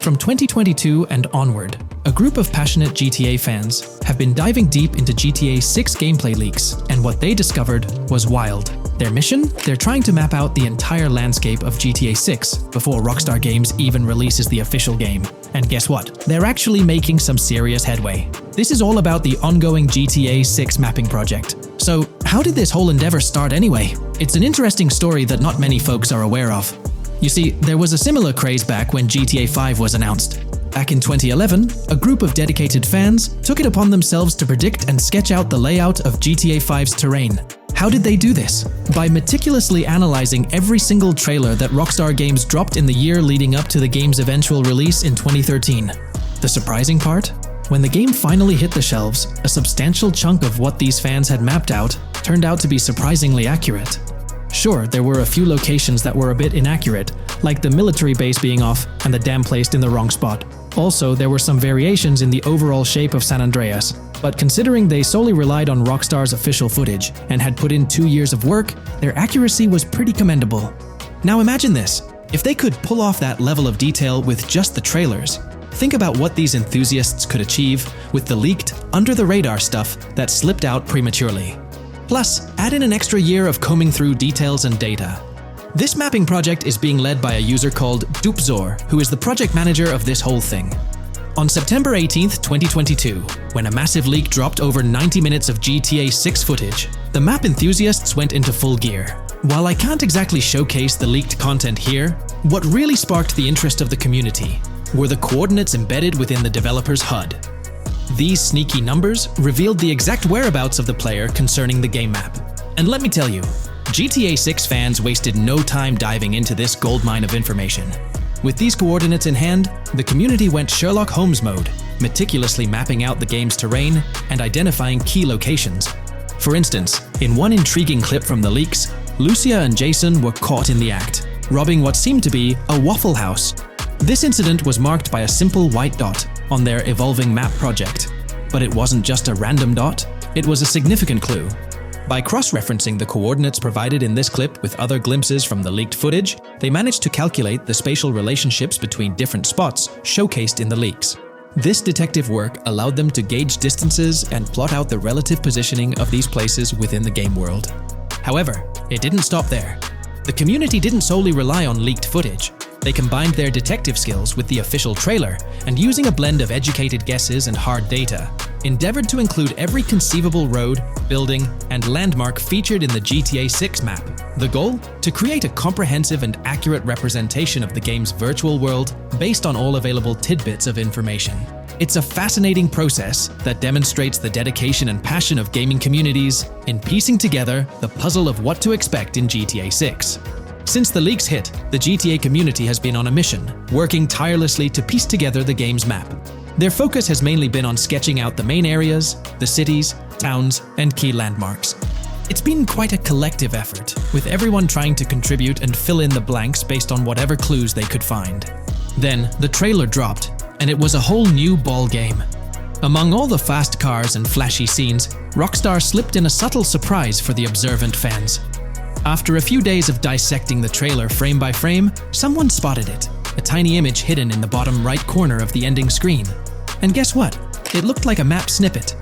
From 2022 and onward, a group of passionate GTA fans have been diving deep into GTA 6 gameplay leaks, and what they discovered was wild. Their mission? They're trying to map out the entire landscape of GTA 6 before Rockstar Games even releases the official game. And guess what? They're actually making some serious headway. This is all about the ongoing GTA 6 mapping project. So, how did this whole endeavor start anyway? It's an interesting story that not many folks are aware of. You see, there was a similar craze back when GTA 5 was announced. Back in 2011, a group of dedicated fans took it upon themselves to predict and sketch out the layout of GTA 5's terrain. How did they do this? By meticulously analyzing every single trailer that Rockstar Games dropped in the year leading up to the game's eventual release in 2013. The surprising part? When the game finally hit the shelves, a substantial chunk of what these fans had mapped out turned out to be surprisingly accurate. Sure, there were a few locations that were a bit inaccurate, like the military base being off and the dam placed in the wrong spot. Also, there were some variations in the overall shape of San Andreas, but considering they solely relied on Rockstar's official footage and had put in 2 years of work, their accuracy was pretty commendable. Now imagine this, if they could pull off that level of detail with just the trailers, think about what these enthusiasts could achieve with the leaked, under-the-radar stuff that slipped out prematurely. Plus, add in an extra year of combing through details and data. This mapping project is being led by a user called Dupzor, who is the project manager of this whole thing. On September 18th, 2022, when a massive leak dropped over 90 minutes of GTA 6 footage, the map enthusiasts went into full gear. While I can't exactly showcase the leaked content here, what really sparked the interest of the community were the coordinates embedded within the developer's HUD. These sneaky numbers revealed the exact whereabouts of the player concerning the game map. And let me tell you, GTA 6 fans wasted no time diving into this goldmine of information. With these coordinates in hand, the community went Sherlock Holmes mode, meticulously mapping out the game's terrain and identifying key locations. For instance, in one intriguing clip from the leaks, Lucia and Jason were caught in the act, robbing what seemed to be a Waffle House. This incident was marked by a simple white dot on their evolving map project. But it wasn't just a random dot, it was a significant clue. By cross-referencing the coordinates provided in this clip with other glimpses from the leaked footage, they managed to calculate the spatial relationships between different spots showcased in the leaks. This detective work allowed them to gauge distances and plot out the relative positioning of these places within the game world. However, it didn't stop there. The community didn't solely rely on leaked footage. They combined their detective skills with the official trailer and, using a blend of educated guesses and hard data, endeavored to include every conceivable road, building, and landmark featured in the GTA 6 map. The goal? To create a comprehensive and accurate representation of the game's virtual world based on all available tidbits of information. It's a fascinating process that demonstrates the dedication and passion of gaming communities in piecing together the puzzle of what to expect in GTA 6. Since the leaks hit, the GTA community has been on a mission, working tirelessly to piece together the game's map. Their focus has mainly been on sketching out the main areas, the cities, towns, and key landmarks. It's been quite a collective effort, with everyone trying to contribute and fill in the blanks based on whatever clues they could find. Then, the trailer dropped, and it was a whole new ball game. Among all the fast cars and flashy scenes, Rockstar slipped in a subtle surprise for the observant fans. After a few days of dissecting the trailer frame by frame, someone spotted it, a tiny image hidden in the bottom right corner of the ending screen. And guess what? It looked like a map snippet.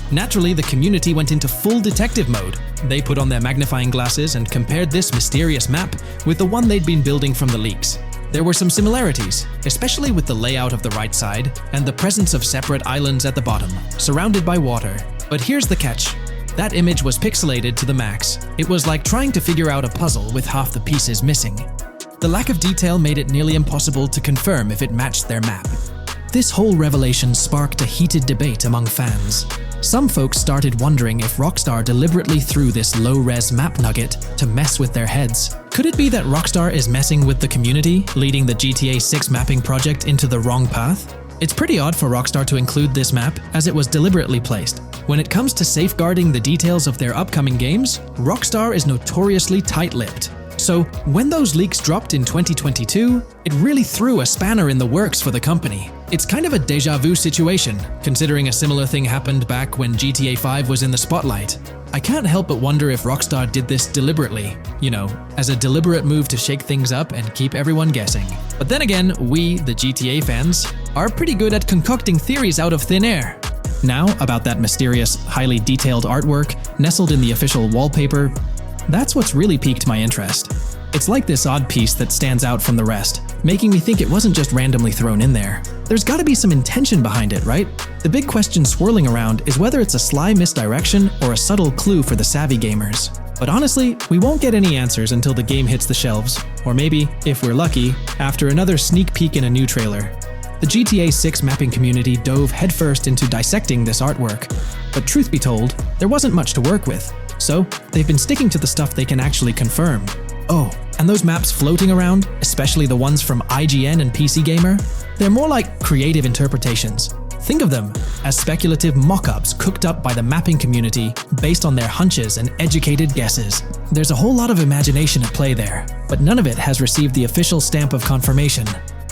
Naturally, the community went into full detective mode. They put on their magnifying glasses and compared this mysterious map with the one they'd been building from the leaks. There were some similarities, especially with the layout of the right side and the presence of separate islands at the bottom, surrounded by water. But here's the catch. That image was pixelated to the max. It was like trying to figure out a puzzle with half the pieces missing. The lack of detail made it nearly impossible to confirm if it matched their map. This whole revelation sparked a heated debate among fans. Some folks started wondering if Rockstar deliberately threw this low-res map nugget to mess with their heads. Could it be that Rockstar is messing with the community, leading the GTA 6 mapping project into the wrong path? It's pretty odd for Rockstar to include this map, as it was deliberately placed. When it comes to safeguarding the details of their upcoming games, Rockstar is notoriously tight-lipped. So, when those leaks dropped in 2022, it really threw a spanner in the works for the company. It's kind of a déjà vu situation, considering a similar thing happened back when GTA 5 was in the spotlight. I can't help but wonder if Rockstar did this deliberately, as a deliberate move to shake things up and keep everyone guessing. But then again, we, the GTA fans, are pretty good at concocting theories out of thin air. Now, about that mysterious, highly detailed artwork nestled in the official wallpaper, that's what's really piqued my interest. It's like this odd piece that stands out from the rest, making me think it wasn't just randomly thrown in there. There's gotta be some intention behind it, right? The big question swirling around is whether it's a sly misdirection or a subtle clue for the savvy gamers. But honestly, we won't get any answers until the game hits the shelves, or maybe, if we're lucky, after another sneak peek in a new trailer. The GTA 6 mapping community dove headfirst into dissecting this artwork, but truth be told, there wasn't much to work with. So, they've been sticking to the stuff they can actually confirm. Oh, and those maps floating around, especially the ones from IGN and PC Gamer, they're more like creative interpretations. Think of them as speculative mock-ups cooked up by the mapping community based on their hunches and educated guesses. There's a whole lot of imagination at play there, but none of it has received the official stamp of confirmation.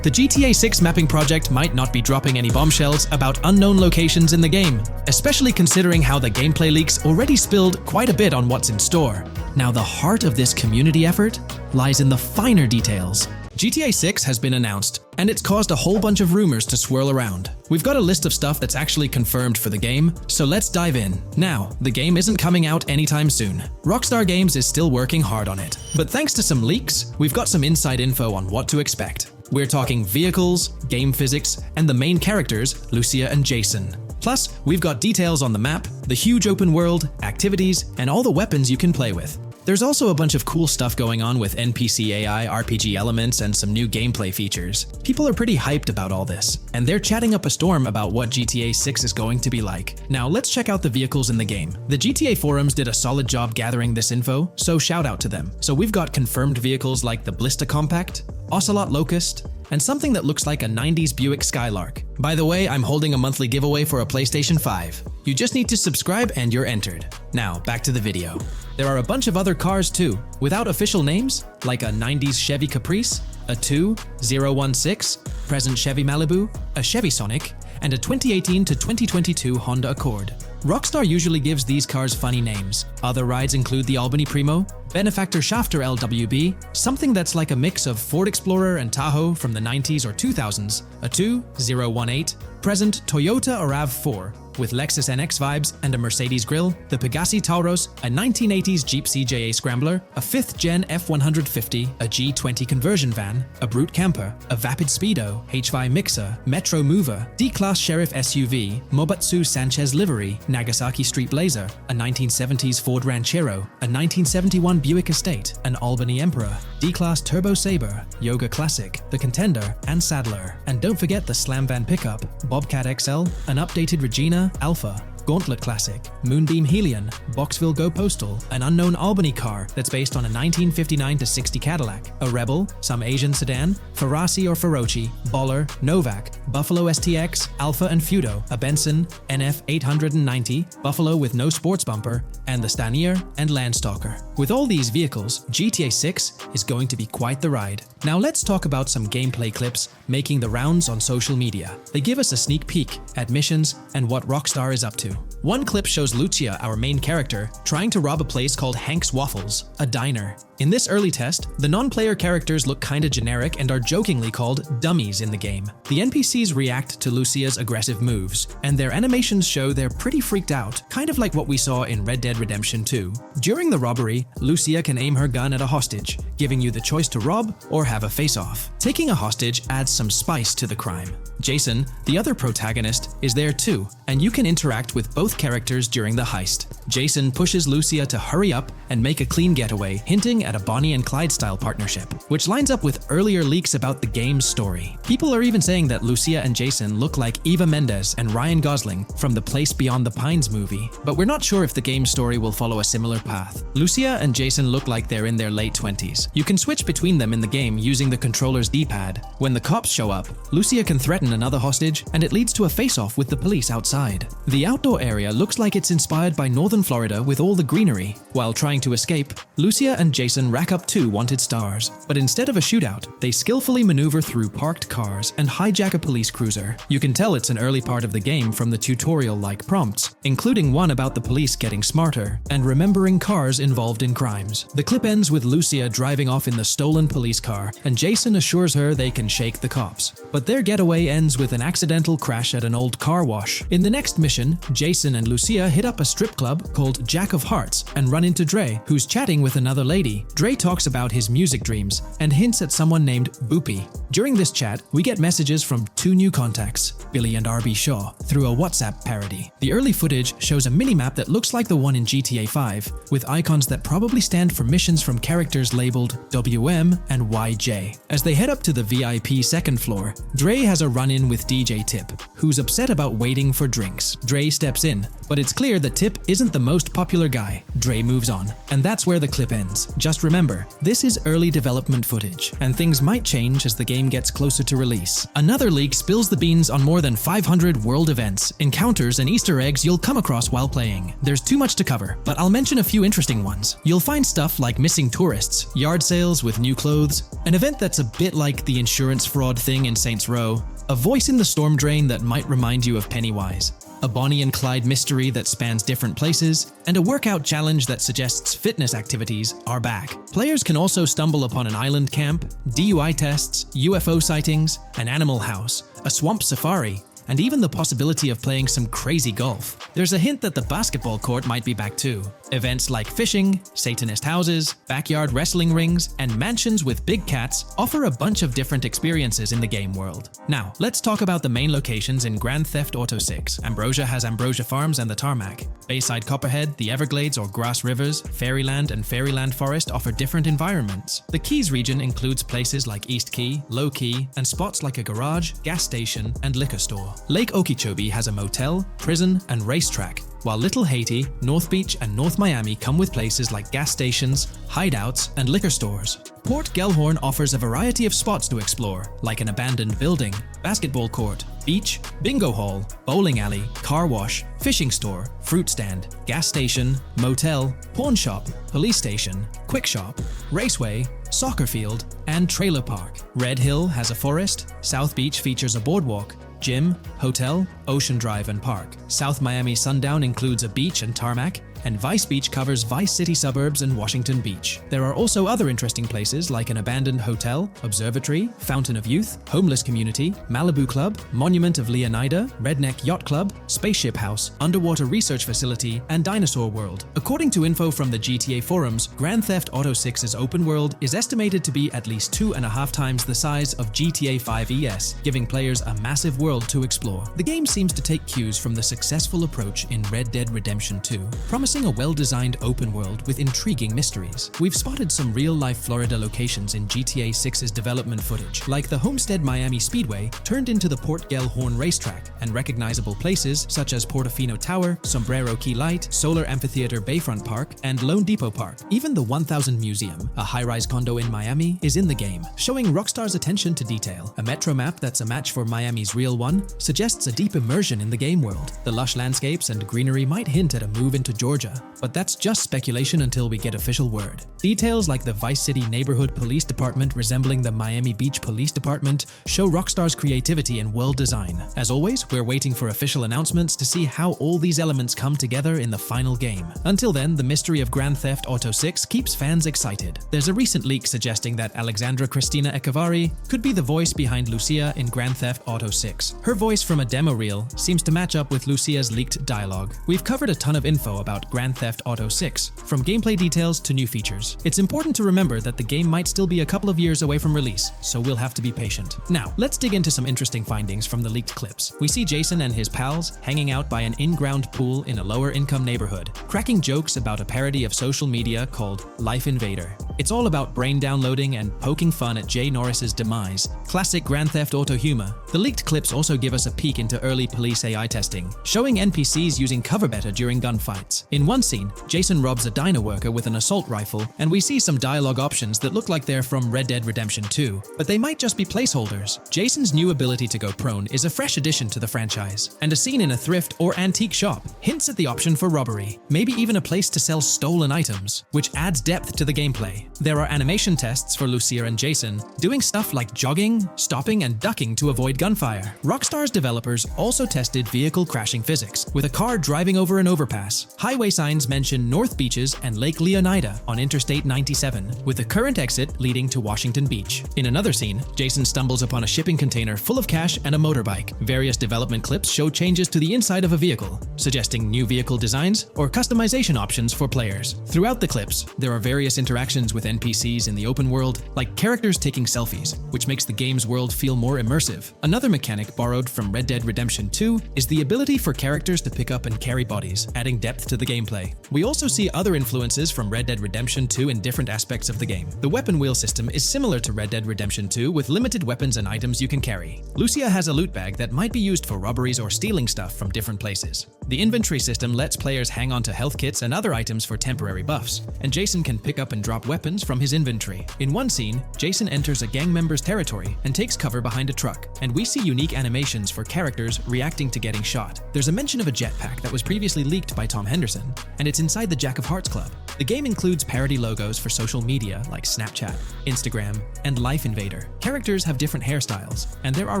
The GTA 6 mapping project might not be dropping any bombshells about unknown locations in the game, especially considering how the gameplay leaks already spilled quite a bit on what's in store. Now, the heart of this community effort lies in the finer details. GTA 6 has been announced, and it's caused a whole bunch of rumors to swirl around. We've got a list of stuff that's actually confirmed for the game, so let's dive in. Now, the game isn't coming out anytime soon. Rockstar Games is still working hard on it. But thanks to some leaks, we've got some inside info on what to expect. We're talking vehicles, game physics, and the main characters, Lucia and Jason. Plus, we've got details on the map, the huge open world, activities, and all the weapons you can play with. There's also a bunch of cool stuff going on with NPC AI, RPG elements, and some new gameplay features. People are pretty hyped about all this, and they're chatting up a storm about what GTA 6 is going to be like. Now, let's check out the vehicles in the game. The GTA forums did a solid job gathering this info, so shout out to them. So we've got confirmed vehicles like the Blista Compact, Ocelot Locust, and something that looks like a 90s Buick Skylark. By the way, I'm holding a monthly giveaway for a PlayStation 5. You just need to subscribe and you're entered. Now, back to the video. There are a bunch of other cars too, without official names, like a 90s Chevy Caprice, a 2016 present Chevy Malibu, a Chevy Sonic, and a 2018 to 2022 Honda Accord. Rockstar usually gives these cars funny names. Other rides include the Albany Primo, Benefactor Shafter LWB, something that's like a mix of Ford Explorer and Tahoe from the 90s or 2000s, a 2018 present Toyota RAV4, with Lexus NX vibes and a Mercedes grille, the Pegassi Tauros, a 1980s Jeep CJA Scrambler, a 5th-gen F-150, a G20 conversion van, a Brute Camper, a Vapid Speedo, HY Mixer, Metro Mover, D-Class Sheriff SUV, Mobatsu Sanchez Livery, Nagasaki Street Blazer, a 1970s Ford Ranchero, a 1971 Buick Estate, an Albany Emperor, D-Class Turbo Sabre, Yoga Classic, the Contender, and Sadler. And don't forget the Slam Van pickup, Bobcat XL, an updated Regina Alpha, Gauntlet Classic, Moonbeam Helion, Boxville Go Postal, an unknown Albany car that's based on a 1959-60 Cadillac, a Rebel, some Asian sedan, Ferrari or Feroci, Baller, Novak, Buffalo STX, Alpha and Feudo, a Benson, NF 890, Buffalo with no sports bumper, and the Stanier and Landstalker. With all these vehicles, GTA 6 is going to be quite the ride. Now let's talk about some gameplay clips making the rounds on social media. They give us a sneak peek at missions and what Rockstar is up to. One clip shows Lucia, our main character, trying to rob a place called Hank's Waffles, a diner. In this early test, the non-player characters look kinda generic and are jokingly called dummies in the game. The NPCs react to Lucia's aggressive moves, and their animations show they're pretty freaked out, kind of like what we saw in Red Dead Redemption 2. During the robbery, Lucia can aim her gun at a hostage, giving you the choice to rob or have a face-off. Taking a hostage adds some spice to the crime. Jason, the other protagonist, is there too, and you can interact with both characters during the heist. Jason pushes Lucia to hurry up and make a clean getaway, hinting at a Bonnie and Clyde-style partnership, which lines up with earlier leaks about the game's story. People are even saying that Lucia and Jason look like Eva Mendes and Ryan Gosling from the Place Beyond the Pines movie, but we're not sure if the game's story will follow a similar path. Lucia and Jason look like they're in their late 20s. You can switch between them in the game using the controller's D-pad. When the cops show up, Lucia can threaten another hostage, and it leads to a face-off with the police outside. The outdoor area looks like it's inspired by northern Florida with all the greenery. While trying to escape, Lucia and Jason Jason rack up 2 wanted stars. But instead of a shootout, they skillfully maneuver through parked cars and hijack a police cruiser. You can tell it's an early part of the game from the tutorial-like prompts, including one about the police getting smarter and remembering cars involved in crimes. The clip ends with Lucia driving off in the stolen police car, and Jason assures her they can shake the cops. But their getaway ends with an accidental crash at an old car wash. In the next mission, Jason and Lucia hit up a strip club called Jack of Hearts and run into Dre, who's chatting with another lady. Dre talks about his music dreams and hints at someone named Boopy. During this chat, we get messages from 2 new contacts, Billy and RB Shaw, through a WhatsApp parody. The early footage shows a minimap that looks like the one in GTA 5, with icons that probably stand for missions from characters labeled WM and YJ. As they head up to the VIP second floor, Dre has a run-in with DJ Tip, who's upset about waiting for drinks. Dre steps in, but it's clear that Tip isn't the most popular guy. Dre moves on, and that's where the clip ends. Just remember, this is early development footage, and things might change as the game gets closer to release. Another leak spills the beans on more than 500 world events, encounters, and Easter eggs you'll come across while playing. There's too much to cover, but I'll mention a few interesting ones. You'll find stuff like missing tourists, yard sales with new clothes, an event that's a bit like the insurance fraud thing in Saints Row, a voice in the storm drain that might remind you of Pennywise, a Bonnie and Clyde mystery that spans different places, and a workout challenge that suggests fitness activities are back. Players can also stumble upon an island camp, DUI tests, UFO sightings, an animal house, a swamp safari, and even the possibility of playing some crazy golf. There's a hint that the basketball court might be back too. Events like fishing, Satanist houses, backyard wrestling rings, and mansions with big cats offer a bunch of different experiences in the game world. Now, let's talk about the main locations in Grand Theft Auto 6. Ambrosia has Ambrosia Farms and the Tarmac. Bayside Copperhead, the Everglades or Grass Rivers, Fairyland and Fairyland Forest offer different environments. The Keys region includes places like East Key, Low Key, and spots like a garage, gas station, and liquor store. Lake Okeechobee has a motel, prison, and racetrack, while Little Haiti, North Beach, and North Miami come with places like gas stations, hideouts, and liquor stores. Port Gellhorn offers a variety of spots to explore, like an abandoned building, basketball court, beach, bingo hall, bowling alley, car wash, fishing store, fruit stand, gas station, motel, pawn shop, police station, quick shop, raceway, soccer field, and trailer park. Red Hill has a forest, South Beach features a boardwalk, gym, hotel, Ocean Drive, and park. South Miami Sundown includes a beach and tarmac, and Vice Beach covers Vice City suburbs and Washington Beach. There are also other interesting places like an abandoned hotel, observatory, Fountain of Youth, homeless community, Malibu Club, Monument of Leonida, Redneck Yacht Club, Spaceship House, underwater research facility, and Dinosaur World. According to info from the GTA forums, Grand Theft Auto 6's open world is estimated to be at least 2.5 times the size of GTA 5 ES, giving players a massive world to explore. The game seems to take cues from the successful approach in Red Dead Redemption 2, promising a well-designed open world with intriguing mysteries. We've spotted some real-life Florida locations in GTA 6's development footage, like the Homestead Miami Speedway turned into the Port Gellhorn racetrack, and recognizable places such as Portofino Tower, Sombrero Key Light, Solar Amphitheater Bayfront Park, and Lone Depot Park. Even the 1000 Museum, a high-rise condo in Miami, is in the game, showing Rockstar's attention to detail. A metro map that's a match for Miami's real one suggests a deep immersion in the game world. The lush landscapes and greenery might hint at a move into Georgia, but that's just speculation until we get official word. Details like the Vice City Neighborhood Police Department resembling the Miami Beach Police Department show Rockstar's creativity in world design. As always, we're waiting for official announcements to see how all these elements come together in the final game. Until then, the mystery of Grand Theft Auto 6 keeps fans excited. There's a recent leak suggesting that Alexandra Christina Echevarri could be the voice behind Lucia in Grand Theft Auto 6. Her voice from a demo reel seems to match up with Lucia's leaked dialogue. We've covered a ton of info about Grand Theft Auto 6, from gameplay details to new features. It's important to remember that the game might still be a couple of years away from release, so we'll have to be patient. Now, let's dig into some interesting findings from the leaked clips. We see Jason and his pals hanging out by an in-ground pool in a lower-income neighborhood, cracking jokes about a parody of social media called Life Invader. It's all about brain downloading and poking fun at Jay Norris's demise. Classic Grand Theft Auto humor. The leaked clips also give us a peek into early police AI testing, showing NPCs using cover better during gunfights. In one scene, Jason robs a diner worker with an assault rifle, and we see some dialogue options that look like they're from Red Dead Redemption 2, but they might just be placeholders. Jason's new ability to go prone is a fresh addition to the franchise, and a scene in a thrift or antique shop hints at the option for robbery, maybe even a place to sell stolen items, which adds depth to the gameplay. There are animation tests for Lucia and Jason, doing stuff like jogging, stopping, and ducking to avoid gunfire. Rockstar's developers also tested vehicle crashing physics, with a car driving over an overpass. Highway signs mention North Beaches and Lake Leonida on Interstate 97, with the current exit leading to Washington Beach. In another scene, Jason stumbles upon a shipping container full of cash and a motorbike. Various development clips show changes to the inside of a vehicle, suggesting new vehicle designs or customization options for players. Throughout the clips, there are various interactions with NPCs in the open world, like characters taking selfies, which makes the game's world feel more immersive. Another mechanic borrowed from Red Dead Redemption 2 is the ability for characters to pick up and carry bodies, adding depth to the gameplay. We also see other influences from Red Dead Redemption 2 in different aspects of the game. The weapon wheel system is similar to Red Dead Redemption 2 with limited weapons and items you can carry. Lucia has a loot bag that might be used for robberies or stealing stuff from different places. The inventory system lets players hang on to health kits and other items for temporary buffs, and Jason can pick up and drop weapons from his inventory. In one scene, Jason enters a gang member's territory and takes cover behind a truck, and we see unique animations for characters reacting to getting shot. There's a mention of a jetpack that was previously leaked by Tom Henderson, and it's inside the Jack of Hearts Club. The game includes parody logos for social media like Snapchat, Instagram, and Life Invader. Characters have different hairstyles, and there are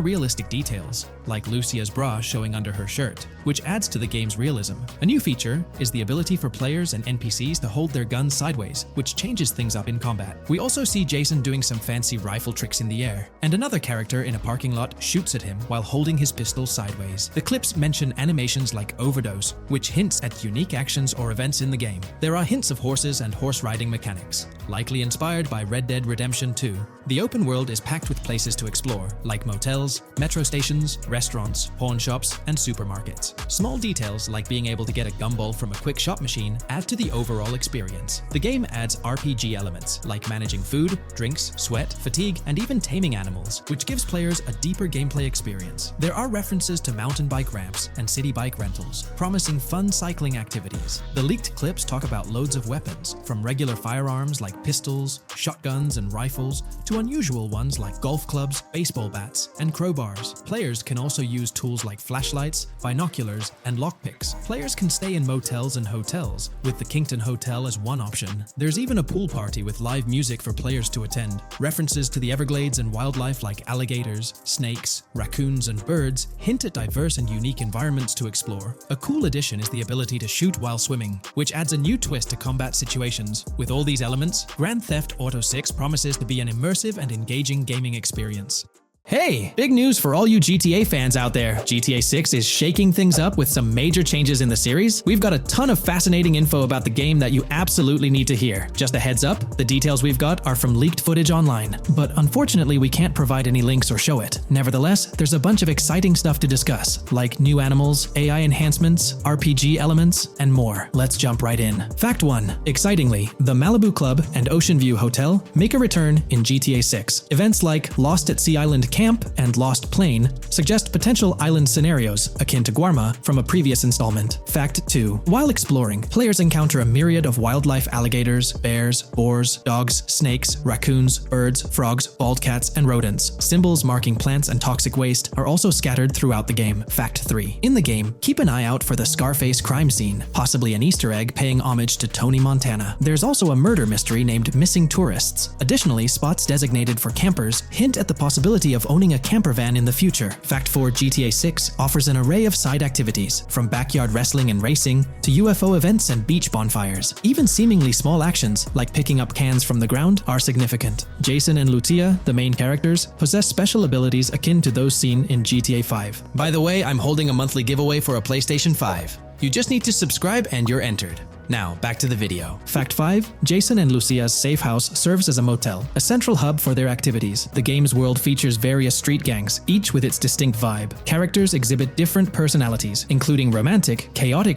realistic details, like Lucia's bra showing under her shirt, which adds to the game's realism. A new feature is the ability for players and NPCs to hold their guns sideways, which changes things up in combat. We also see Jason doing some fancy rifle tricks in the air, and another character in a parking lot shoots at him while holding his pistol sideways. The clips mention animations like overdose, which hints at unique actions or events in the game. There are hints of horses and horse riding mechanics, likely inspired by Red Dead Redemption 2. The open world is packed with places to explore, like motels, metro stations, restaurants, pawn shops, and supermarkets. Small details like being able to get a gumball from a quick shop machine add to the overall experience. The game adds RPG elements, like managing food, drinks, sweat, fatigue, and even taming animals, which gives players a deeper gameplay experience. There are references to mountain bike ramps and city bike rentals, promising fun cycling activities. The leaked clips talk about loads of weapons, from regular firearms like pistols, shotguns, and rifles, to unusual ones like golf clubs, baseball bats, and crowbars. Players can also use tools like flashlights, binoculars, and lockpicks. Players can stay in motels and hotels, with the Kington Hotel as one option. There's even a pool party with live music for players to attend. References to the Everglades and wildlife like alligators, snakes, raccoons, and birds hint at diverse and unique environments to explore. A cool addition is the ability to shoot while swimming, which adds a new twist to combat situations. With all these elements, Grand Theft Auto 6 promises to be an immersive and engaging gaming experience. Hey, big news for all you GTA fans out there. GTA 6 is shaking things up with some major changes in the series. We've got a ton of fascinating info about the game that you absolutely need to hear. Just a heads up, the details we've got are from leaked footage online, but unfortunately we can't provide any links or show it. Nevertheless, there's a bunch of exciting stuff to discuss, like new animals, AI enhancements, RPG elements, and more. Let's jump right in. Fact 1. Excitingly, the Malibu Club and Ocean View Hotel make a return in GTA 6. Events like Lost at Sea Island Camp and Lost Plane suggest potential island scenarios akin to Guarma from a previous installment. Fact 2. While exploring, players encounter a myriad of wildlife: alligators, bears, boars, dogs, snakes, raccoons, birds, frogs, bald cats, and rodents. Symbols marking plants and toxic waste are also scattered throughout the game. Fact 3. In the game, keep an eye out for the Scarface crime scene, possibly an Easter egg paying homage to Tony Montana. There's also a murder mystery named Missing Tourists. Additionally, spots designated for campers hint at the possibility of owning a camper van in the future. Fact 4. GTA 6 offers an array of side activities, from backyard wrestling and racing to UFO events and beach bonfires. Even seemingly small actions, like picking up cans from the ground, are significant. Jason and Lucia, the main characters, possess special abilities akin to those seen in GTA 5. By the way, I'm holding a monthly giveaway for a PlayStation 5. You just need to subscribe and you're entered. Now, back to the video. Fact 5. Jason and Lucia's safe house serves as a motel, a central hub for their activities. The game's world features various street gangs, each with its distinct vibe. Characters exhibit different personalities, including romantic, chaotic,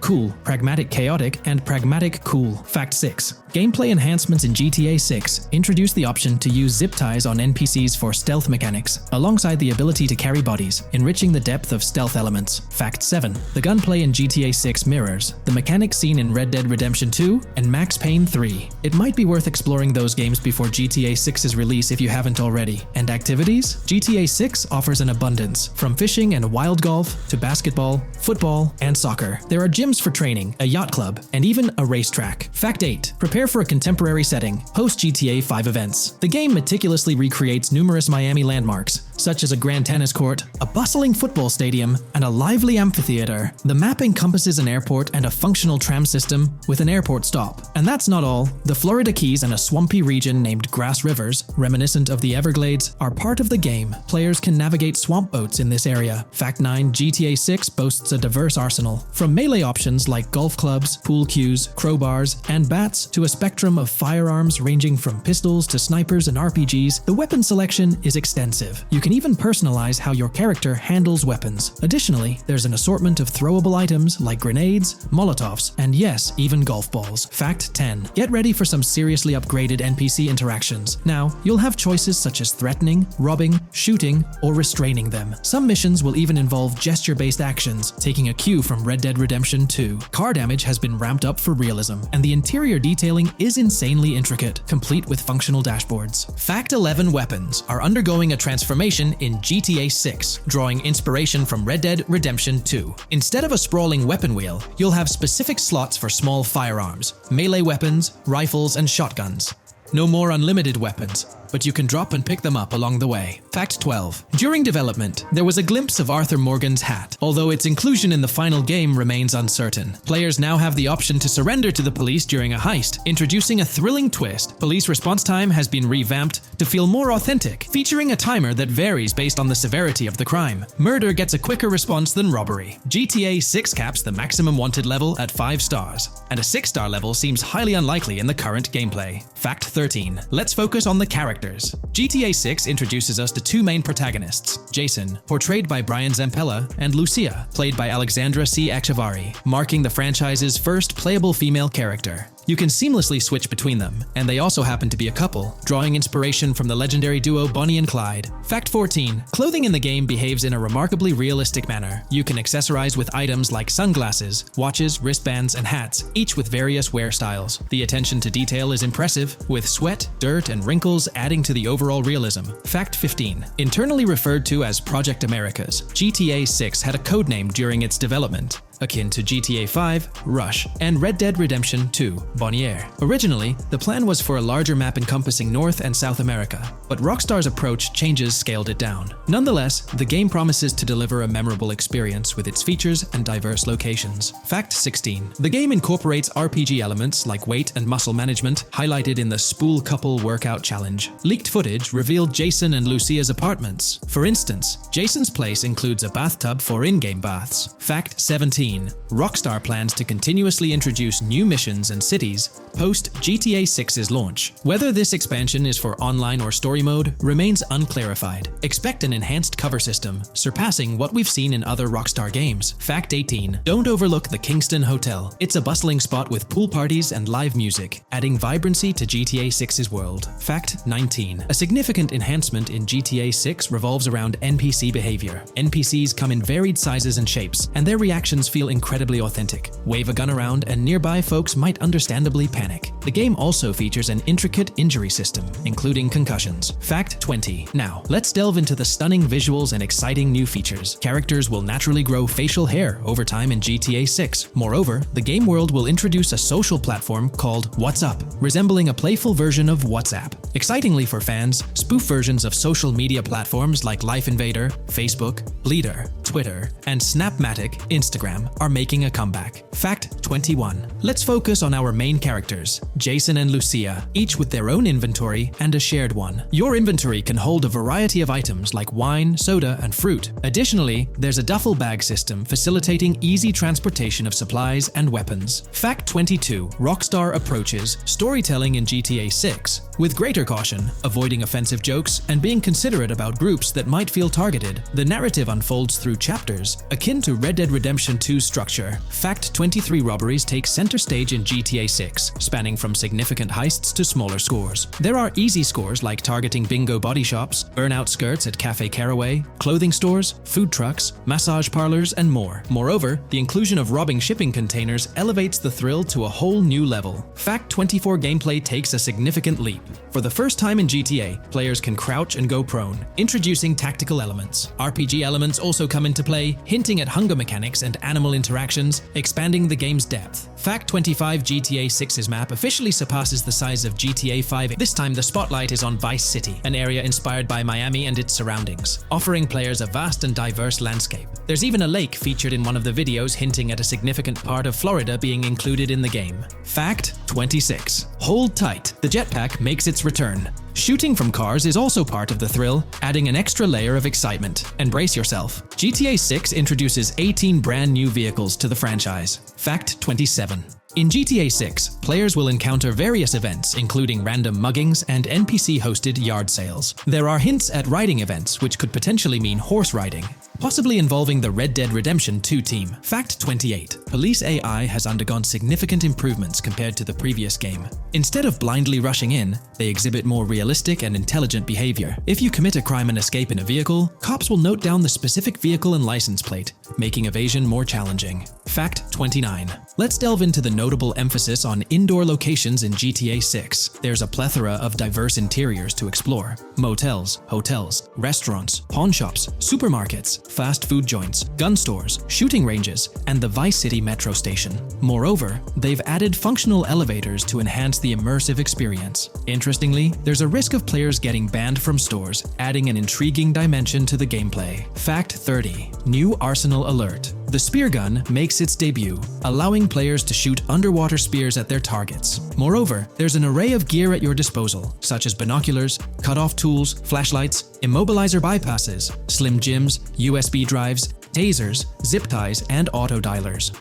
cool, pragmatic, and pragmatic, cool. Fact 6. Gameplay enhancements in GTA 6 introduce the option to use zip ties on NPCs for stealth mechanics, alongside the ability to carry bodies, enriching the depth of stealth elements. Fact 7. The gunplay in GTA 6 mirrors the mechanics seen seen in Red Dead Redemption 2 and Max Payne 3. It might be worth exploring those games before GTA 6's release if you haven't already. And activities? GTA 6 offers an abundance, from fishing and wild golf to basketball, football, and soccer. There are gyms for training, a yacht club, and even a racetrack. Fact 8. Prepare for a contemporary setting, post-GTA 5 events. The game meticulously recreates numerous Miami landmarks, such as a grand tennis court, a bustling football stadium, and a lively amphitheater. The map encompasses an airport and a functional tram system with an airport stop. And that's not all. The Florida Keys and a swampy region named Grass Rivers, reminiscent of the Everglades, are part of the game. Players can navigate swamp boats in this area. Fact 9. GTA 6 boasts a diverse arsenal. From melee options like golf clubs, pool cues, crowbars, and bats to a spectrum of firearms ranging from pistols to snipers and RPGs, the weapon selection is extensive. You can even personalize how your character handles weapons. Additionally, there's an assortment of throwable items like grenades, Molotovs, and yes, even golf balls. Fact 10. Get ready for some seriously upgraded NPC interactions. Now, you'll have choices such as threatening, robbing, shooting, or restraining them. Some missions will even involve gesture-based actions, taking a cue from Red Dead Redemption 2. Car damage has been ramped up for realism, and the interior detailing is insanely intricate, complete with functional dashboards. Fact 11. Weapons are undergoing a transformation in GTA 6, drawing inspiration from Red Dead Redemption 2. Instead of a sprawling weapon wheel, you'll have specific slots for small firearms, melee weapons, rifles, and shotguns. No more unlimited weapons, but you can drop and pick them up along the way. Fact 12. During development, there was a glimpse of Arthur Morgan's hat, although its inclusion in the final game remains uncertain. Players now have the option to surrender to the police during a heist, introducing a thrilling twist. Police response time has been revamped to feel more authentic, featuring a timer that varies based on the severity of the crime. Murder gets a quicker response than robbery. GTA 6 caps the maximum wanted level at 5 stars, and a 6-star level seems highly unlikely in the current gameplay. Fact 13. Let's focus on the characters. GTA 6 introduces us to two main protagonists, Jason, portrayed by Brian Zampella, and Lucia, played by Alexandra C. Echevarri, marking the franchise's first playable female character. You can seamlessly switch between them, and they also happen to be a couple, drawing inspiration from the legendary duo Bonnie and Clyde. Fact 14. Clothing in the game behaves in a remarkably realistic manner. You can accessorize with items like sunglasses, watches, wristbands, and hats, each with various wear styles. The attention to detail is impressive, with sweat, dirt, and wrinkles adding to the overall realism. Fact 15. Internally referred to as Project Americas, GTA 6 had a codename during its development, akin to GTA 5, Rush, and Red Dead Redemption 2, Bonnier. Originally, the plan was for a larger map encompassing North and South America, but Rockstar's approach changes scaled it down. Nonetheless, the game promises to deliver a memorable experience with its features and diverse locations. Fact 16. The game incorporates RPG elements like weight and muscle management, highlighted in the Spool Couple Workout Challenge. Leaked footage revealed Jason and Lucia's apartments. For instance, Jason's place includes a bathtub for in-game baths. Fact 17. Rockstar plans to continuously introduce new missions and cities post GTA 6's launch. Whether this expansion is for online or story mode remains unclarified. Expect an enhanced cover system, surpassing what we've seen in other Rockstar games. Fact 18. Don't overlook the Kingston Hotel. It's a bustling spot with pool parties and live music, adding vibrancy to GTA 6's world. Fact 19. A significant enhancement in GTA 6 revolves around NPC behavior. NPCs come in varied sizes and shapes, and their reactions feel incredibly authentic. Wave a gun around and nearby folks might understandably panic. The game also features an intricate injury system, including concussions. Fact 20. Now, let's delve into the stunning visuals and exciting new features. Characters will naturally grow facial hair over time in GTA 6. Moreover, the game world will introduce a social platform called What's Up, resembling a playful version of WhatsApp. Excitingly for fans, spoof versions of social media platforms like Life Invader, Facebook, Bleeder, Twitter, and Snapmatic, Instagram, are making a comeback. Fact 21. Let's focus on our main characters, Jason and Lucia, each with their own inventory and a shared one. Your inventory can hold a variety of items like wine, soda, and fruit. Additionally, there's a duffel bag system facilitating easy transportation of supplies and weapons. Fact 22. Rockstar approaches storytelling in GTA 6 with greater caution, avoiding offensive jokes and being considerate about groups that might feel targeted. The narrative unfolds through through chapters, akin to Red Dead Redemption 2's structure. Fact 23 robberies take center stage in GTA 6, spanning from significant heists to smaller scores. There are easy scores like targeting bingo body shops, burnout skirts at Cafe Caraway, clothing stores, food trucks, massage parlors, and more. Moreover, the inclusion of robbing shipping containers elevates the thrill to a whole new level. Fact 24 gameplay takes a significant leap. For the first time in GTA, players can crouch and go prone, introducing tactical elements. RPG elements also come into play, hinting at hunger mechanics and animal interactions, expanding the game's depth. Fact 25 GTA 6's map officially surpasses the size of GTA 5. This time the spotlight is on Vice City, an area inspired by Miami and its surroundings, offering players a vast and diverse landscape. There's even a lake featured in one of the videos, hinting at a significant part of Florida being included in the game. Fact 26. Hold tight, the jetpack makes its return. Shooting from cars is also part of the thrill, adding an extra layer of excitement. And brace yourself. GTA 6 introduces 18 brand new vehicles to the franchise. Fact 27. In GTA 6, players will encounter various events, including random muggings and NPC-hosted yard sales. There are hints at riding events, which could potentially mean horse riding, possibly involving the Red Dead Redemption 2 team. Fact 28. Police AI has undergone significant improvements compared to the previous game. Instead of blindly rushing in, they exhibit more realistic and intelligent behavior. If you commit a crime and escape in a vehicle, cops will note down the specific vehicle and license plate, making evasion more challenging. Fact 29. Let's delve into the notable emphasis on indoor locations in GTA 6. There's a plethora of diverse interiors to explore. Motels, hotels, restaurants, pawn shops, supermarkets, fast food joints, gun stores, shooting ranges, and the Vice City metro station. Moreover, they've added functional elevators to enhance the immersive experience. Interestingly, there's a risk of players getting banned from stores, adding an intriguing dimension to the gameplay. Fact 30. New Arsenal Alert. The spear gun makes its debut, allowing players to shoot underwater spears at their targets. Moreover, there's an array of gear at your disposal, such as binoculars, cut-off tools, flashlights, immobilizer bypasses, slim jims, USB drives, tasers, zip ties, and auto dialers.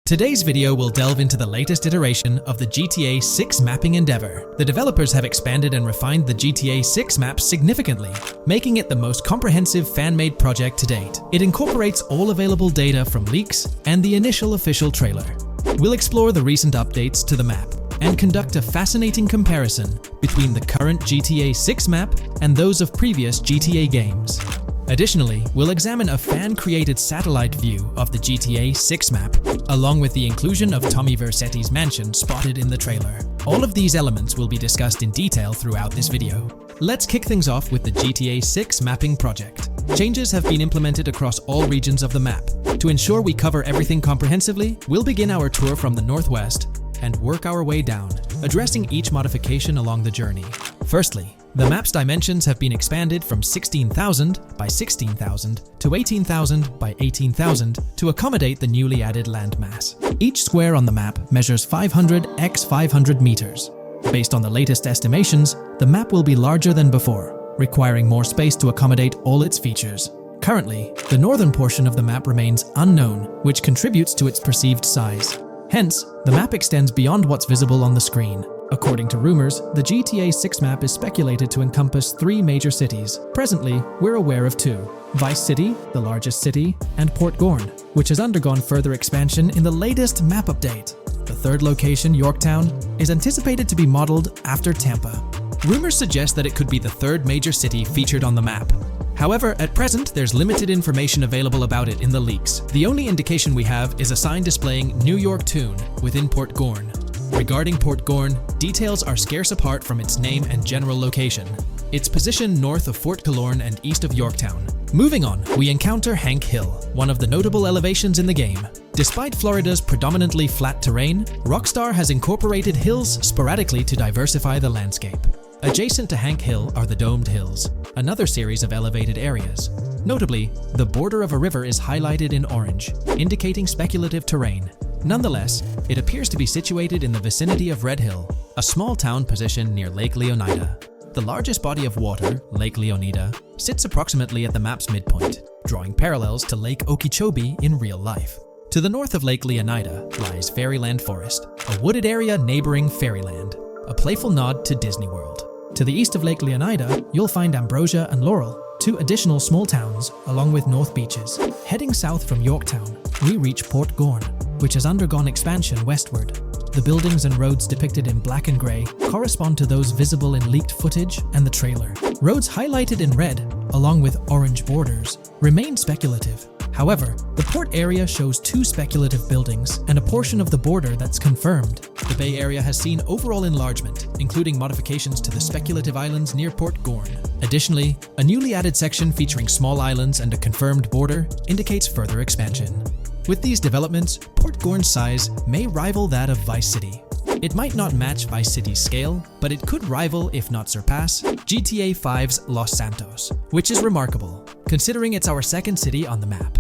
Today's video will delve into the latest iteration of the GTA 6 mapping endeavor. The developers have expanded and refined the GTA 6 map significantly, making it the most comprehensive fan-made project to date. It incorporates all available data from leaks and the initial official trailer. We'll explore the recent updates to the map and conduct a fascinating comparison between the current GTA 6 map and those of previous GTA games. Additionally, we'll examine a fan-created satellite view of the GTA 6 map, along with the inclusion of Tommy Vercetti's mansion spotted in the trailer. All of these elements will be discussed in detail throughout this video. Let's kick things off with the GTA 6 mapping project. Changes have been implemented across all regions of the map. To ensure we cover everything comprehensively, we'll begin our tour from the northwest and work our way down, addressing each modification along the journey. Firstly, the map's dimensions have been expanded from 16,000 by 16,000 to 18,000 by 18,000 to accommodate the newly added landmass. Each square on the map measures 500 x 500 meters. Based on the latest estimations, the map will be larger than before, requiring more space to accommodate all its features. Currently, the northern portion of the map remains unknown, which contributes to its perceived size. Hence, the map extends beyond what's visible on the screen. According to rumors, the GTA 6 map is speculated to encompass 3 major cities. Presently, we're aware of 2. Vice City, the largest city, and Port Gorn, which has undergone further expansion in the latest map update. The third location, Yorktown, is anticipated to be modeled after Tampa. Rumors suggest that it could be the third major city featured on the map. However, at present, there's limited information available about it in the leaks. The only indication we have is a sign displaying New York Tune within Port Gorn. Regarding Port Gorn, details are scarce apart from its name and general location. It's positioned north of Fort Killorn and east of Yorktown. Moving on, we encounter Hank Hill, one of the notable elevations in the game. Despite Florida's predominantly flat terrain, Rockstar has incorporated hills sporadically to diversify the landscape. Adjacent to Hank Hill are the Domed Hills, another series of elevated areas. Notably, the border of a river is highlighted in orange, indicating speculative terrain. Nonetheless, it appears to be situated in the vicinity of Red Hill, a small town positioned near Lake Leonida. The largest body of water, Lake Leonida, sits approximately at the map's midpoint, drawing parallels to Lake Okeechobee in real life. To the north of Lake Leonida lies Fairyland Forest, a wooded area neighboring Fairyland. a playful nod to Disney World. To the east of Lake Leonida, you'll find Ambrosia and Laurel, two additional small towns, along with North Beaches. Heading south from Yorktown, we reach Port Gorn, which has undergone expansion westward. The buildings and roads depicted in black and grey correspond to those visible in leaked footage and the trailer. Roads highlighted in red, along with orange borders, remain speculative. However, the port area shows two speculative buildings and a portion of the border that's confirmed. The Bay Area has seen overall enlargement, including modifications to the speculative islands near Port Gorn. Additionally, a newly added section featuring small islands and a confirmed border indicates further expansion. With these developments, Port Gorn's size may rival that of Vice City. It might not match Vice City's scale, but it could rival, if not surpass, GTA 5's Los Santos, which is remarkable, considering it's our second city on the map.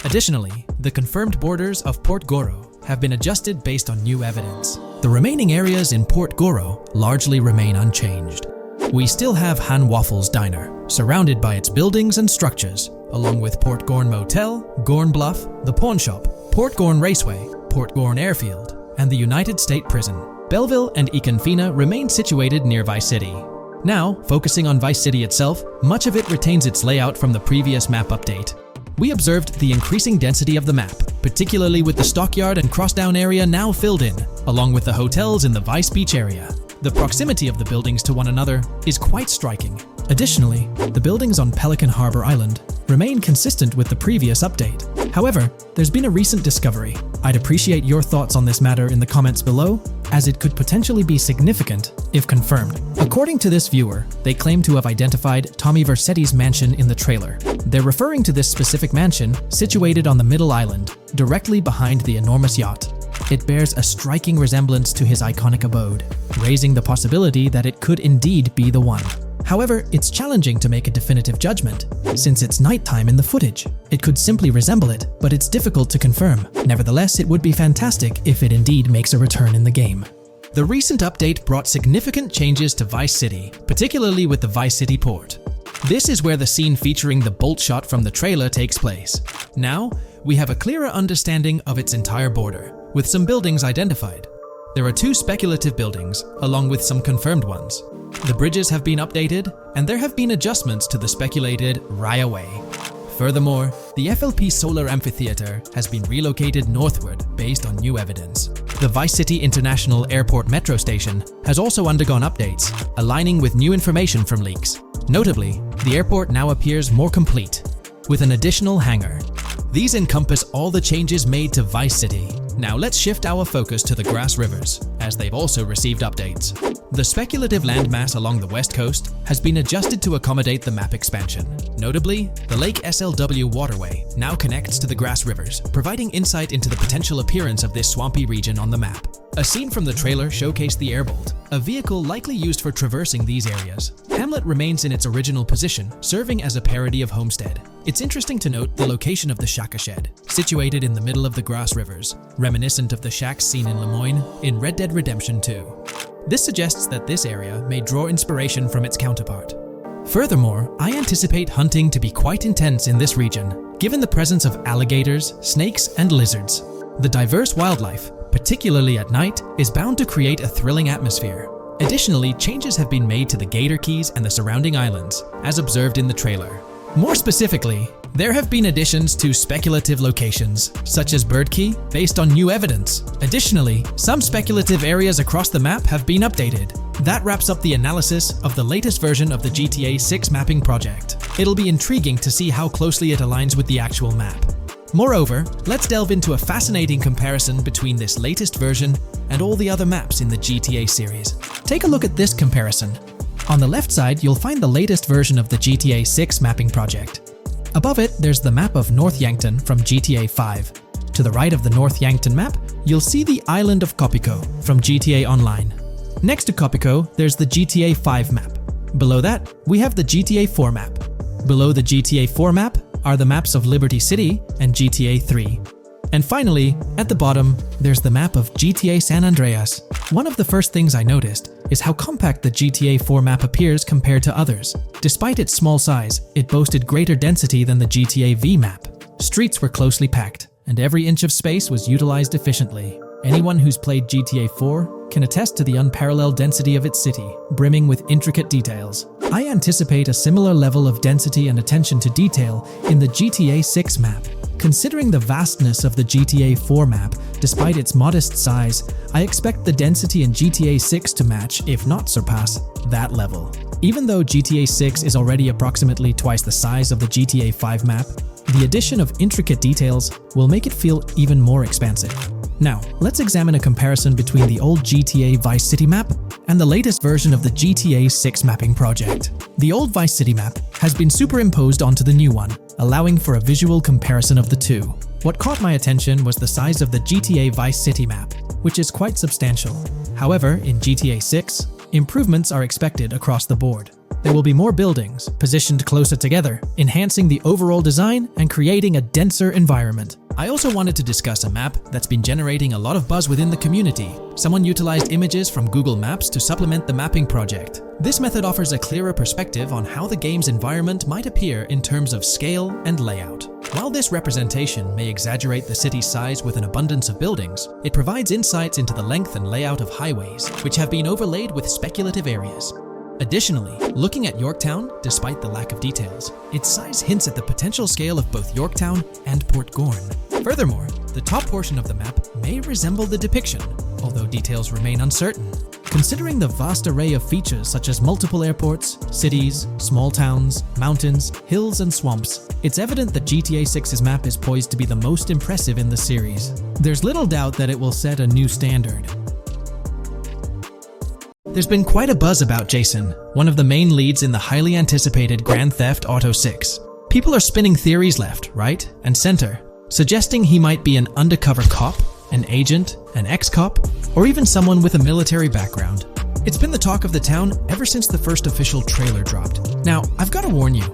Additionally, the confirmed borders of Port Goro have been adjusted based on new evidence. The remaining areas in Port Goro largely remain unchanged. We still have Han Waffles Diner, surrounded by its buildings and structures, along with Port Gorn Motel, Gorn Bluff, the Pawn Shop, Port Gorn Raceway, Port Gorn Airfield, and the United State Prison. Belleville and Econfina remain situated near Vice City. Now, focusing on Vice City itself, much of it retains its layout from the previous map update. We observed the increasing density of the map, particularly with the Stockyard and Crossdown area now filled in, along with the hotels in the Vice Beach area. The proximity of the buildings to one another is quite striking. Additionally, the buildings on Pelican Harbor Island remain consistent with the previous update. However, there's been a recent discovery. I'd appreciate your thoughts on this matter in the comments below, as it could potentially be significant if confirmed. According to this viewer, they claim to have identified Tommy Vercetti's mansion in the trailer. They're referring to this specific mansion situated on the middle island, directly behind the enormous yacht. It bears a striking resemblance to his iconic abode, raising the possibility that it could indeed be the one. However, it's challenging to make a definitive judgment, since it's nighttime in the footage. It could simply resemble it, but it's difficult to confirm. Nevertheless, it would be fantastic if it indeed makes a return in the game. The recent update brought significant changes to Vice City, particularly with the Vice City port. This is where the scene featuring the bolt shot from the trailer takes place. Now, we have a clearer understanding of its entire border, with some buildings identified. There are two speculative buildings, along with some confirmed ones. The bridges have been updated, and there have been adjustments to the speculated Raya Way. Furthermore, the FLP Solar Amphitheater has been relocated northward based on new evidence. The Vice City International Airport metro station has also undergone updates, aligning with new information from leaks. Notably, the airport now appears more complete, with an additional hangar. These encompass all the changes made to Vice City. Now let's shift our focus to the Grass Rivers, as they've also received updates. The speculative landmass along the west coast has been adjusted to accommodate the map expansion. Notably, the Lake SLW waterway now connects to the Grass Rivers, providing insight into the potential appearance of this swampy region on the map. A scene from the trailer showcased the Airbolt, a vehicle likely used for traversing these areas. Hamlet remains in its original position, serving as a parody of Homestead. It's interesting to note the location of the Shaka Shed, situated in the middle of the Grass Rivers, reminiscent of the shacks seen in Lemoyne in Red Dead Redemption 2. This suggests that this area may draw inspiration from its counterpart. Furthermore, I anticipate hunting to be quite intense in this region, given the presence of alligators, snakes, and lizards. The diverse wildlife, particularly at night, is bound to create a thrilling atmosphere. Additionally, changes have been made to the Gator Keys and the surrounding islands, as observed in the trailer. More specifically, there have been additions to speculative locations, such as Bird Key, based on new evidence. Additionally, some speculative areas across the map have been updated. That wraps up the analysis of the latest version of the GTA 6 mapping project. It'll be intriguing to see how closely it aligns with the actual map. Moreover, let's delve into a fascinating comparison between this latest version and all the other maps in the GTA series. Take a look at this comparison. On the left side, you'll find the latest version of the GTA 6 mapping project. Above it, there's the map of North Yankton from GTA 5. To the right of the North Yankton map, you'll see the island of Copico from GTA Online. Next to Copico, there's the GTA 5 map. Below that, we have the GTA 4 map. Below the GTA 4 map are the maps of Liberty City and GTA 3. And finally, at the bottom, there's the map of GTA San Andreas. One of the first things I noticed is how compact the GTA 4 map appears compared to others. Despite its small size, it boasted greater density than the GTA V map. Streets were closely packed, and every inch of space was utilized efficiently. Anyone who's played GTA 4 can attest to the unparalleled density of its city, brimming with intricate details. I anticipate a similar level of density and attention to detail in the GTA 6 map. Considering the vastness of the GTA 4 map, despite its modest size, I expect the density in GTA 6 to match, if not surpass, that level. Even though GTA 6 is already approximately twice the size of the GTA 5 map, the addition of intricate details will make it feel even more expansive. Now, let's examine a comparison between the old GTA Vice City map and the latest version of the GTA 6 mapping project. The old Vice City map has been superimposed onto the new one, allowing for a visual comparison of the two. What caught my attention was the size of the GTA Vice City map, which is quite substantial. However, in GTA 6, improvements are expected across the board. There will be more buildings, positioned closer together, enhancing the overall design and creating a denser environment. I also wanted to discuss a map that's been generating a lot of buzz within the community. Someone utilized images from Google Maps to supplement the mapping project. This method offers a clearer perspective on how the game's environment might appear in terms of scale and layout. While this representation may exaggerate the city's size with an abundance of buildings, it provides insights into the length and layout of highways, which have been overlaid with speculative areas. Additionally, looking at Yorktown, despite the lack of details, its size hints at the potential scale of both Yorktown and Port Gorn. Furthermore, the top portion of the map may resemble the depiction, although details remain uncertain. Considering the vast array of features such as multiple airports, cities, small towns, mountains, hills, and swamps, it's evident that GTA 6's map is poised to be the most impressive in the series. There's little doubt that it will set a new standard. There's been quite a buzz about Jason, one of the main leads in the highly anticipated Grand Theft Auto 6. People are spinning theories left, right, and center, suggesting he might be an undercover cop, an agent, an ex-cop, or even someone with a military background. It's been the talk of the town ever since the first official trailer dropped. Now, I've got to warn you,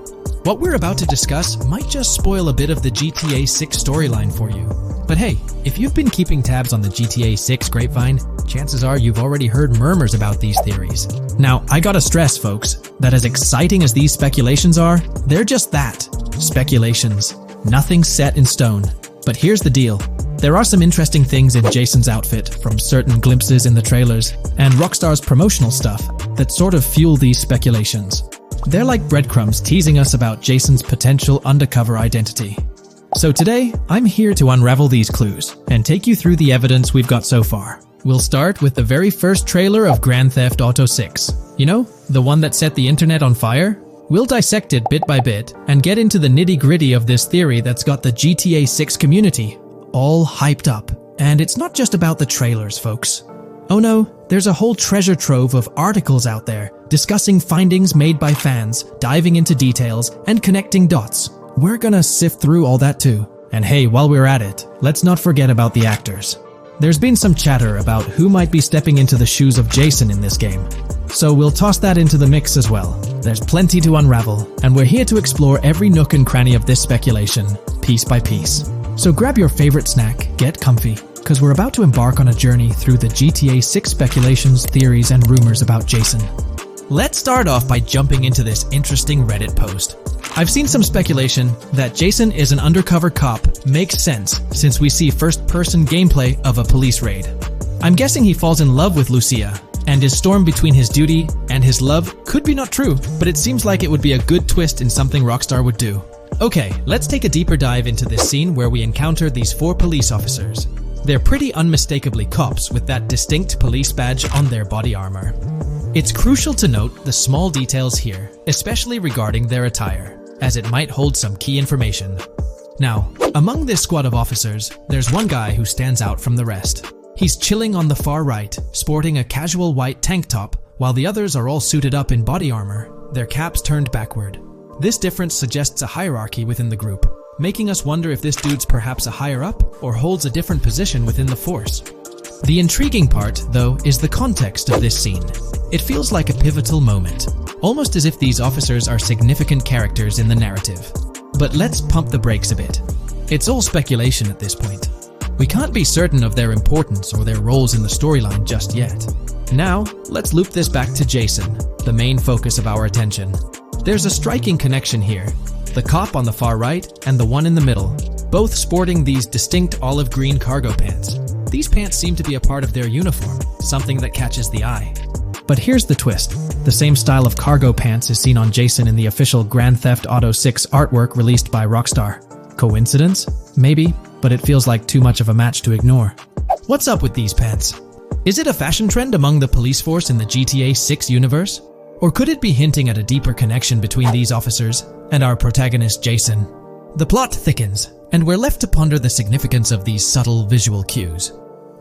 what we're about to discuss might just spoil a bit of the GTA 6 storyline for you. But hey, if you've been keeping tabs on the GTA 6 grapevine, chances are you've already heard murmurs about these theories. Now, I gotta stress, folks, that as exciting as these speculations are, they're just that, speculations. Nothing set in stone. But here's the deal. There are some interesting things in Jason's outfit, from certain glimpses in the trailers, and Rockstar's promotional stuff, that sort of fuel these speculations. They're like breadcrumbs teasing us about Jason's potential undercover identity. So today, I'm here to unravel these clues and take you through the evidence we've got so far. We'll start with the very first trailer of Grand Theft Auto 6. You know, the one that set the internet on fire? We'll dissect it bit by bit and get into the nitty-gritty of this theory that's got the GTA 6 community all hyped up. And it's not just about the trailers, folks. Oh no, there's a whole treasure trove of articles out there discussing findings made by fans, diving into details, and connecting dots. We're gonna sift through all that too. And hey, while we're at it, let's not forget about the actors. There's been some chatter about who might be stepping into the shoes of Jason in this game. So we'll toss that into the mix as well. There's plenty to unravel, and we're here to explore every nook and cranny of this speculation, piece by piece. So grab your favorite snack, get comfy, because we're about to embark on a journey through the GTA 6 speculations, theories, and rumors about Jason. Let's start off by jumping into this interesting Reddit post. I've seen some speculation that Jason is an undercover cop makes sense since we see first-person gameplay of a police raid. I'm guessing he falls in love with Lucia, and his storm between his duty and his love could be not true, but it seems like it would be a good twist in something Rockstar would do. Okay, let's take a deeper dive into this scene where we encounter these 4 police officers. They're pretty unmistakably cops with that distinct police badge on their body armor. It's crucial to note the small details here, especially regarding their attire, as it might hold some key information. Now, among this squad of officers, there's one guy who stands out from the rest. He's chilling on the far right, sporting a casual white tank top, while the others are all suited up in body armor, their caps turned backward. This difference suggests a hierarchy within the group, making us wonder if this dude's perhaps a higher up or holds a different position within the force. The intriguing part, though, is the context of this scene. It feels like a pivotal moment, almost as if these officers are significant characters in the narrative. But let's pump the brakes a bit. It's all speculation at this point. We can't be certain of their importance or their roles in the storyline just yet. Now, let's loop this back to Jason, the main focus of our attention. There's a striking connection here. The cop on the far right and the one in the middle, both sporting these distinct olive green cargo pants. These pants seem to be a part of their uniform, something that catches the eye. But here's the twist. The same style of cargo pants is seen on Jason in the official Grand Theft Auto 6 artwork released by Rockstar. Coincidence? Maybe, but it feels like too much of a match to ignore. What's up with these pants? Is it a fashion trend among the police force in the GTA 6 universe? Or could it be hinting at a deeper connection between these officers and our protagonist Jason? The plot thickens, and we're left to ponder the significance of these subtle visual cues.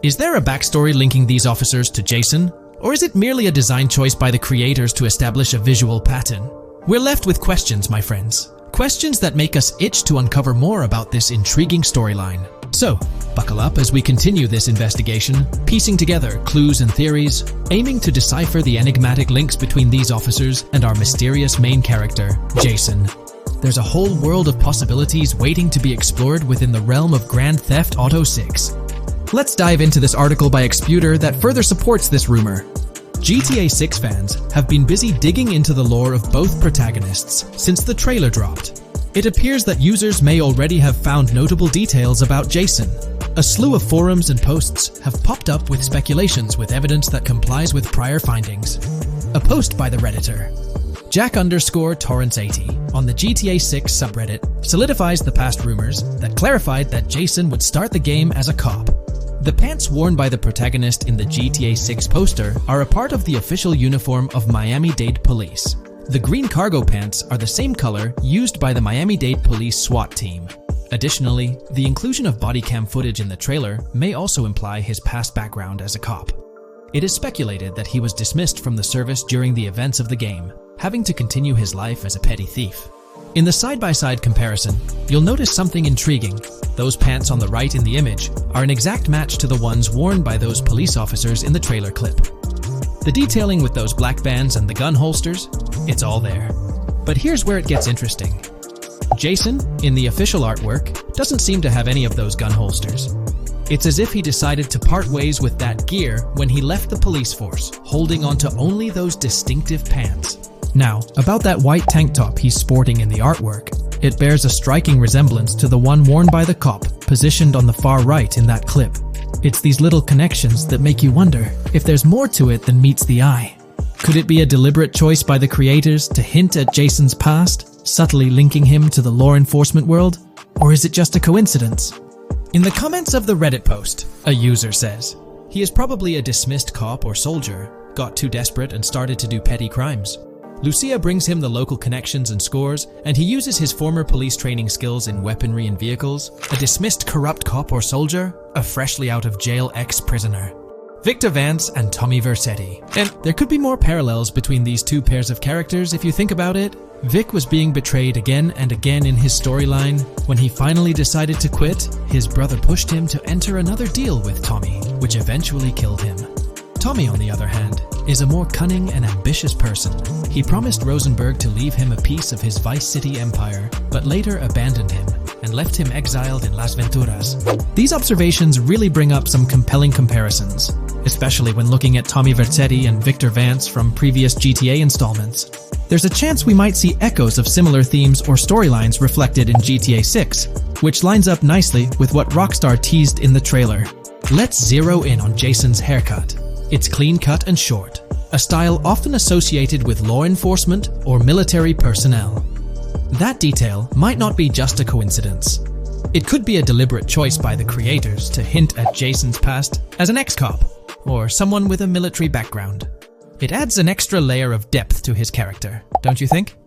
Is there a backstory linking these officers to Jason? Or is it merely a design choice by the creators to establish a visual pattern? We're left with questions, my friends. Questions that make us itch to uncover more about this intriguing storyline. So, buckle up as we continue this investigation, piecing together clues and theories, aiming to decipher the enigmatic links between these officers and our mysterious main character, Jason. There's a whole world of possibilities waiting to be explored within the realm of Grand Theft Auto 6. Let's dive into this article by Exputer that further supports this rumor. GTA 6 fans have been busy digging into the lore of both protagonists since the trailer dropped. It appears that users may already have found notable details about Jason. A slew of forums and posts have popped up with speculations with evidence that complies with prior findings. A post by the Redditor, Jack_Torrance80, on the GTA 6 subreddit solidifies the past rumors that clarified that Jason would start the game as a cop. The pants worn by the protagonist in the GTA 6 poster are a part of the official uniform of Miami-Dade Police. The green cargo pants are the same color used by the Miami-Dade Police SWAT team. Additionally, the inclusion of body cam footage in the trailer may also imply his past background as a cop. It is speculated that he was dismissed from the service during the events of the game, having to continue his life as a petty thief. In the side-by-side comparison, you'll notice something intriguing. Those pants on the right in the image are an exact match to the ones worn by those police officers in the trailer clip. The detailing with those black bands and the gun holsters, it's all there. But here's where it gets interesting. Jason, in the official artwork, doesn't seem to have any of those gun holsters. It's as if he decided to part ways with that gear when he left the police force, holding onto only those distinctive pants. Now, about that white tank top he's sporting in the artwork, it bears a striking resemblance to the one worn by the cop, positioned on the far right in that clip. It's these little connections that make you wonder if there's more to it than meets the eye. Could it be a deliberate choice by the creators to hint at Jason's past, subtly linking him to the law enforcement world? Or is it just a coincidence? In the comments of the Reddit post, a user says, he is probably a dismissed cop or soldier, got too desperate and started to do petty crimes. Lucia brings him the local connections and scores, and he uses his former police training skills in weaponry and vehicles. A dismissed corrupt cop or soldier, a freshly out of jail ex-prisoner. Victor Vance and Tommy Vercetti. And there could be more parallels between these two pairs of characters if you think about it. Vic was being betrayed again and again in his storyline. When he finally decided to quit, his brother pushed him to enter another deal with Tommy, which eventually killed him. Tommy, on the other hand, is a more cunning and ambitious person. He promised Rosenberg to leave him a piece of his Vice City empire, but later abandoned him and left him exiled in Las Venturas. These observations really bring up some compelling comparisons, especially when looking at Tommy Vercetti and Victor Vance from previous GTA installments. There's a chance we might see echoes of similar themes or storylines reflected in GTA 6, which lines up nicely with what Rockstar teased in the trailer. Let's zero in on Jason's haircut. It's clean cut and short, a style often associated with law enforcement or military personnel. That detail might not be just a coincidence. It could be a deliberate choice by the creators to hint at Jason's past as an ex-cop or someone with a military background. It adds an extra layer of depth to his character, don't you think?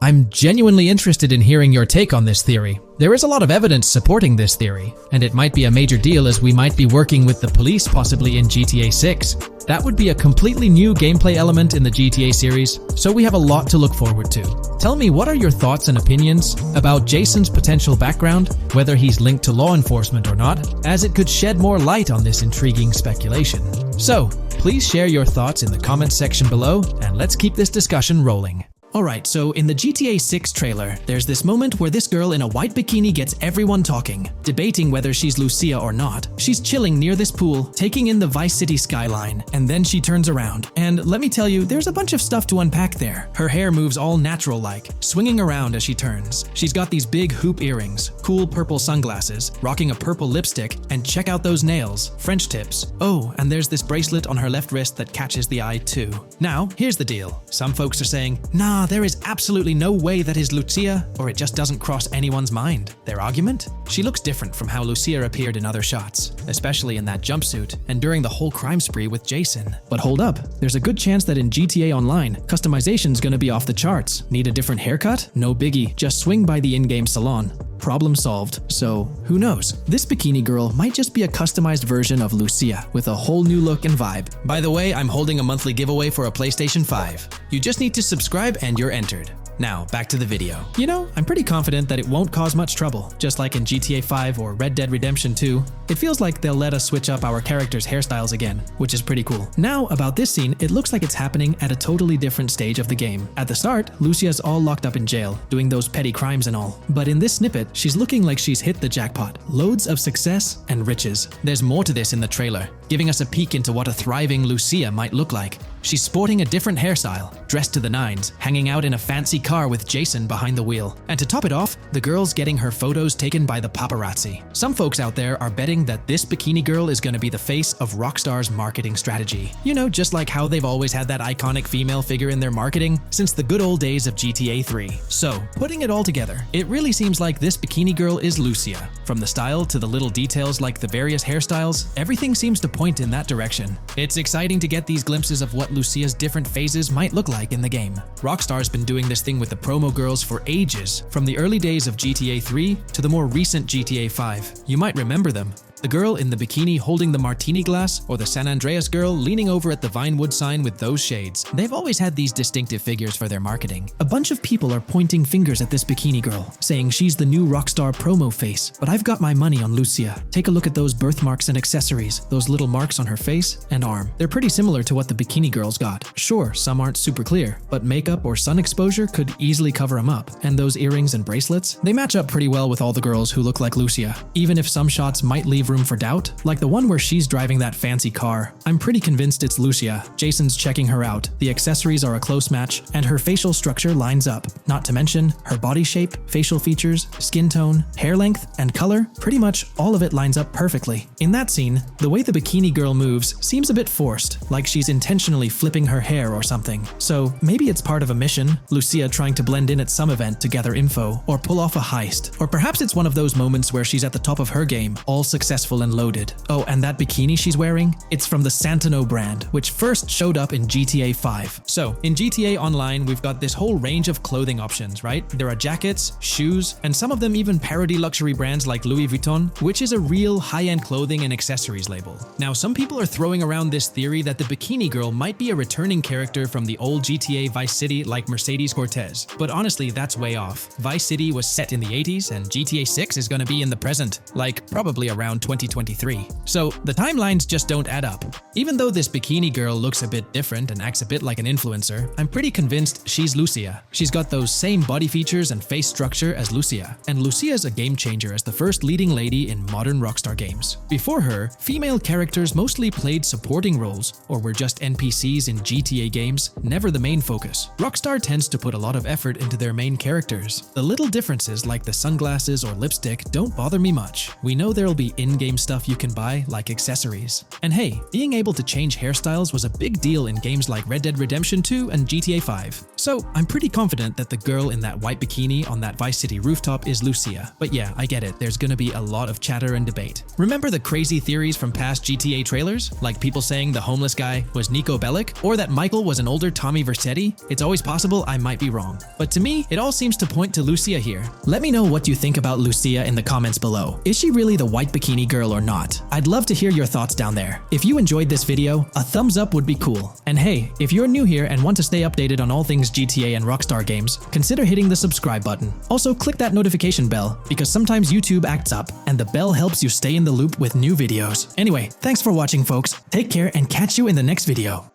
I'm genuinely interested in hearing your take on this theory. There is a lot of evidence supporting this theory, and it might be a major deal as we might be working with the police possibly in GTA 6. That would be a completely new gameplay element in the GTA series, so we have a lot to look forward to. Tell me, what are your thoughts and opinions about Jason's potential background, whether he's linked to law enforcement or not, as it could shed more light on this intriguing speculation. So, please share your thoughts in the comments section below, and let's keep this discussion rolling. Alright, so in the GTA 6 trailer, there's this moment where this girl in a white bikini gets everyone talking, debating whether she's Lucia or not. She's chilling near this pool, taking in the Vice City skyline, and then she turns around. And let me tell you, there's a bunch of stuff to unpack there. Her hair moves all natural-like, swinging around as she turns. She's got these big hoop earrings, cool purple sunglasses, rocking a purple lipstick, and check out those nails, French tips. Oh, and there's this bracelet on her left wrist that catches the eye too. Now, here's the deal. Some folks are saying, nah, there is absolutely no way that is Lucia, or it just doesn't cross anyone's mind. Their argument? She looks different from how Lucia appeared in other shots, especially in that jumpsuit and during the whole crime spree with Jason. But hold up, there's a good chance that in GTA Online, customization's gonna be off the charts. Need a different haircut? No biggie, just swing by the in-game salon. Problem solved. So, who knows? This bikini girl might just be a customized version of Lucia with a whole new look and vibe. By the way, I'm holding a monthly giveaway for a PlayStation 5. You just need to subscribe and you're entered. Now, back to the video. You know, I'm pretty confident that it won't cause much trouble, just like in GTA 5 or Red Dead Redemption 2. It feels like they'll let us switch up our characters' hairstyles again, which is pretty cool. Now, about this scene, it looks like it's happening at a totally different stage of the game. At the start, Lucia's all locked up in jail, doing those petty crimes and all. But in this snippet, she's looking like she's hit the jackpot. Loads of success and riches. There's more to this in the trailer, giving us a peek into what a thriving Lucia might look like. She's sporting a different hairstyle, dressed to the nines, hanging out in a fancy car with Jason behind the wheel. And to top it off, the girl's getting her photos taken by the paparazzi. Some folks out there are betting that this bikini girl is gonna be the face of Rockstar's marketing strategy. You know, just like how they've always had that iconic female figure in their marketing since the good old days of GTA 3. So, putting it all together, it really seems like this bikini girl is Lucia. From the style to the little details like the various hairstyles, everything seems to point in that direction. It's exciting to get these glimpses of what Lucia's different phases might look like in the game. Rockstar's been doing this thing with the promo girls for ages, from the early days of GTA 3 to the more recent GTA 5. You might remember them. The girl in the bikini holding the martini glass, or the San Andreas girl leaning over at the Vinewood sign with those shades. They've always had these distinctive figures for their marketing. A bunch of people are pointing fingers at this bikini girl, saying she's the new Rockstar promo face, but I've got my money on Lucia. Take a look at those birthmarks and accessories, those little marks on her face and arm. They're pretty similar to what the bikini girl's got. Sure, some aren't super clear, but makeup or sun exposure could easily cover them up. And those earrings and bracelets, they match up pretty well with all the girls who look like Lucia. Even if some shots might leave room for doubt, like the one where she's driving that fancy car. I'm pretty convinced it's Lucia. Jason's checking her out, the accessories are a close match, and her facial structure lines up. Not to mention, her body shape, facial features, skin tone, hair length, and color, pretty much all of it lines up perfectly. In that scene, the way the bikini girl moves seems a bit forced, like she's intentionally flipping her hair or something. So maybe it's part of a mission, Lucia trying to blend in at some event to gather info, or pull off a heist. Or perhaps it's one of those moments where she's at the top of her game, all successful and loaded. Oh, and that bikini she's wearing? It's from the Santino brand, which first showed up in GTA 5. So, in GTA Online, we've got this whole range of clothing options, right? There are jackets, shoes, and some of them even parody luxury brands like Louis Vuitton, which is a real high-end clothing and accessories label. Now, some people are throwing around this theory that the bikini girl might be a returning character from the old GTA Vice City like Mercedes Cortez. But honestly, that's way off. Vice City was set in the 80s, and GTA 6 is gonna be in the present, like probably around 2023. So the timelines just don't add up. Even though this bikini girl looks a bit different and acts a bit like an influencer, I'm pretty convinced she's Lucia. She's got those same body features and face structure as Lucia, and Lucia's a game changer as the first leading lady in modern Rockstar games. Before her, female characters mostly played supporting roles or were just NPCs in GTA games, never the main focus. Rockstar tends to put a lot of effort into their main characters. The little differences like the sunglasses or lipstick don't bother me much. We know there'll be in-game stuff you can buy, like accessories. And hey, being able to change hairstyles was a big deal in games like Red Dead Redemption 2 and GTA 5. So I'm pretty confident that the girl in that white bikini on that Vice City rooftop is Lucia. But yeah, I get it, there's gonna be a lot of chatter and debate. Remember the crazy theories from past GTA trailers? Like people saying the homeless guy was Nico Bellic, or that Michael was an older Tommy Vercetti? It's always possible I might be wrong. But to me, it all seems to point to Lucia here. Let me know what you think about Lucia in the comments below. Is she really the white bikini girl or not? I'd love to hear your thoughts down there. If you enjoyed this video, a thumbs up would be cool. And hey, if you're new here and want to stay updated on all things GTA and Rockstar games, consider hitting the subscribe button. Also, click that notification bell, because sometimes YouTube acts up, and the bell helps you stay in the loop with new videos. Anyway, thanks for watching folks, take care and catch you in the next video.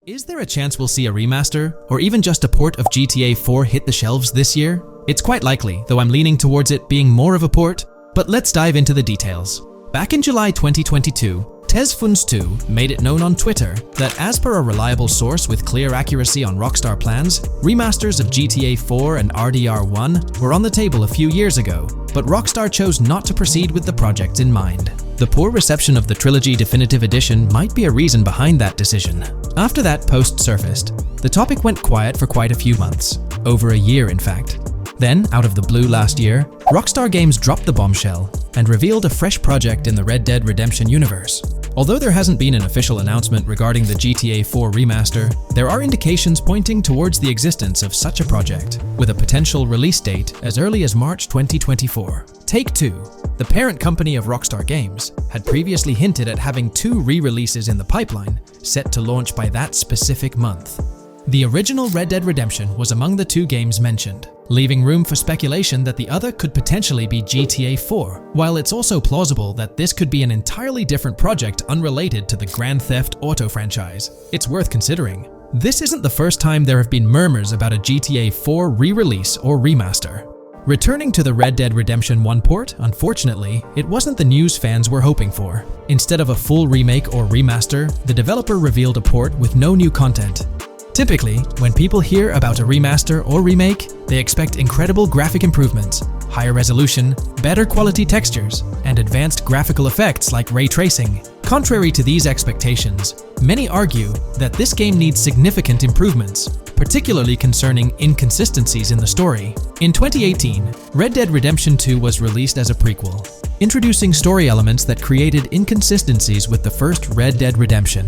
Is there a chance we'll see a remaster, or even just a port of GTA 4 hit the shelves this year? It's quite likely, though I'm leaning towards it being more of a port, but let's dive into the details. Back in July 2022, TezFuns2 made it known on Twitter that as per a reliable source with clear accuracy on Rockstar plans, remasters of GTA 4 and RDR1 were on the table a few years ago, but Rockstar chose not to proceed with the project in mind. The poor reception of the Trilogy Definitive Edition might be a reason behind that decision. After that post surfaced, the topic went quiet for quite a few months, over a year in fact. Then, out of the blue last year, Rockstar Games dropped the bombshell and revealed a fresh project in the Red Dead Redemption universe. Although there hasn't been an official announcement regarding the GTA 4 remaster, there are indications pointing towards the existence of such a project, with a potential release date as early as March 2024. Take-Two, the parent company of Rockstar Games, had previously hinted at having 2 re-releases in the pipeline, set to launch by that specific month. The original Red Dead Redemption was among the 2 games mentioned, leaving room for speculation that the other could potentially be GTA 4, while it's also plausible that this could be an entirely different project unrelated to the Grand Theft Auto franchise. It's worth considering. This isn't the first time there have been murmurs about a GTA 4 re-release or remaster. Returning to the Red Dead Redemption 1 port, unfortunately, it wasn't the news fans were hoping for. Instead of a full remake or remaster, the developer revealed a port with no new content. Typically, when people hear about a remaster or remake, they expect incredible graphic improvements, higher resolution, better quality textures, and advanced graphical effects like ray tracing. Contrary to these expectations, many argue that this game needs significant improvements, particularly concerning inconsistencies in the story. In 2018, Red Dead Redemption 2 was released as a prequel, introducing story elements that created inconsistencies with the first Red Dead Redemption,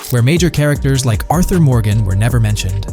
where major characters like Arthur Morgan were never mentioned.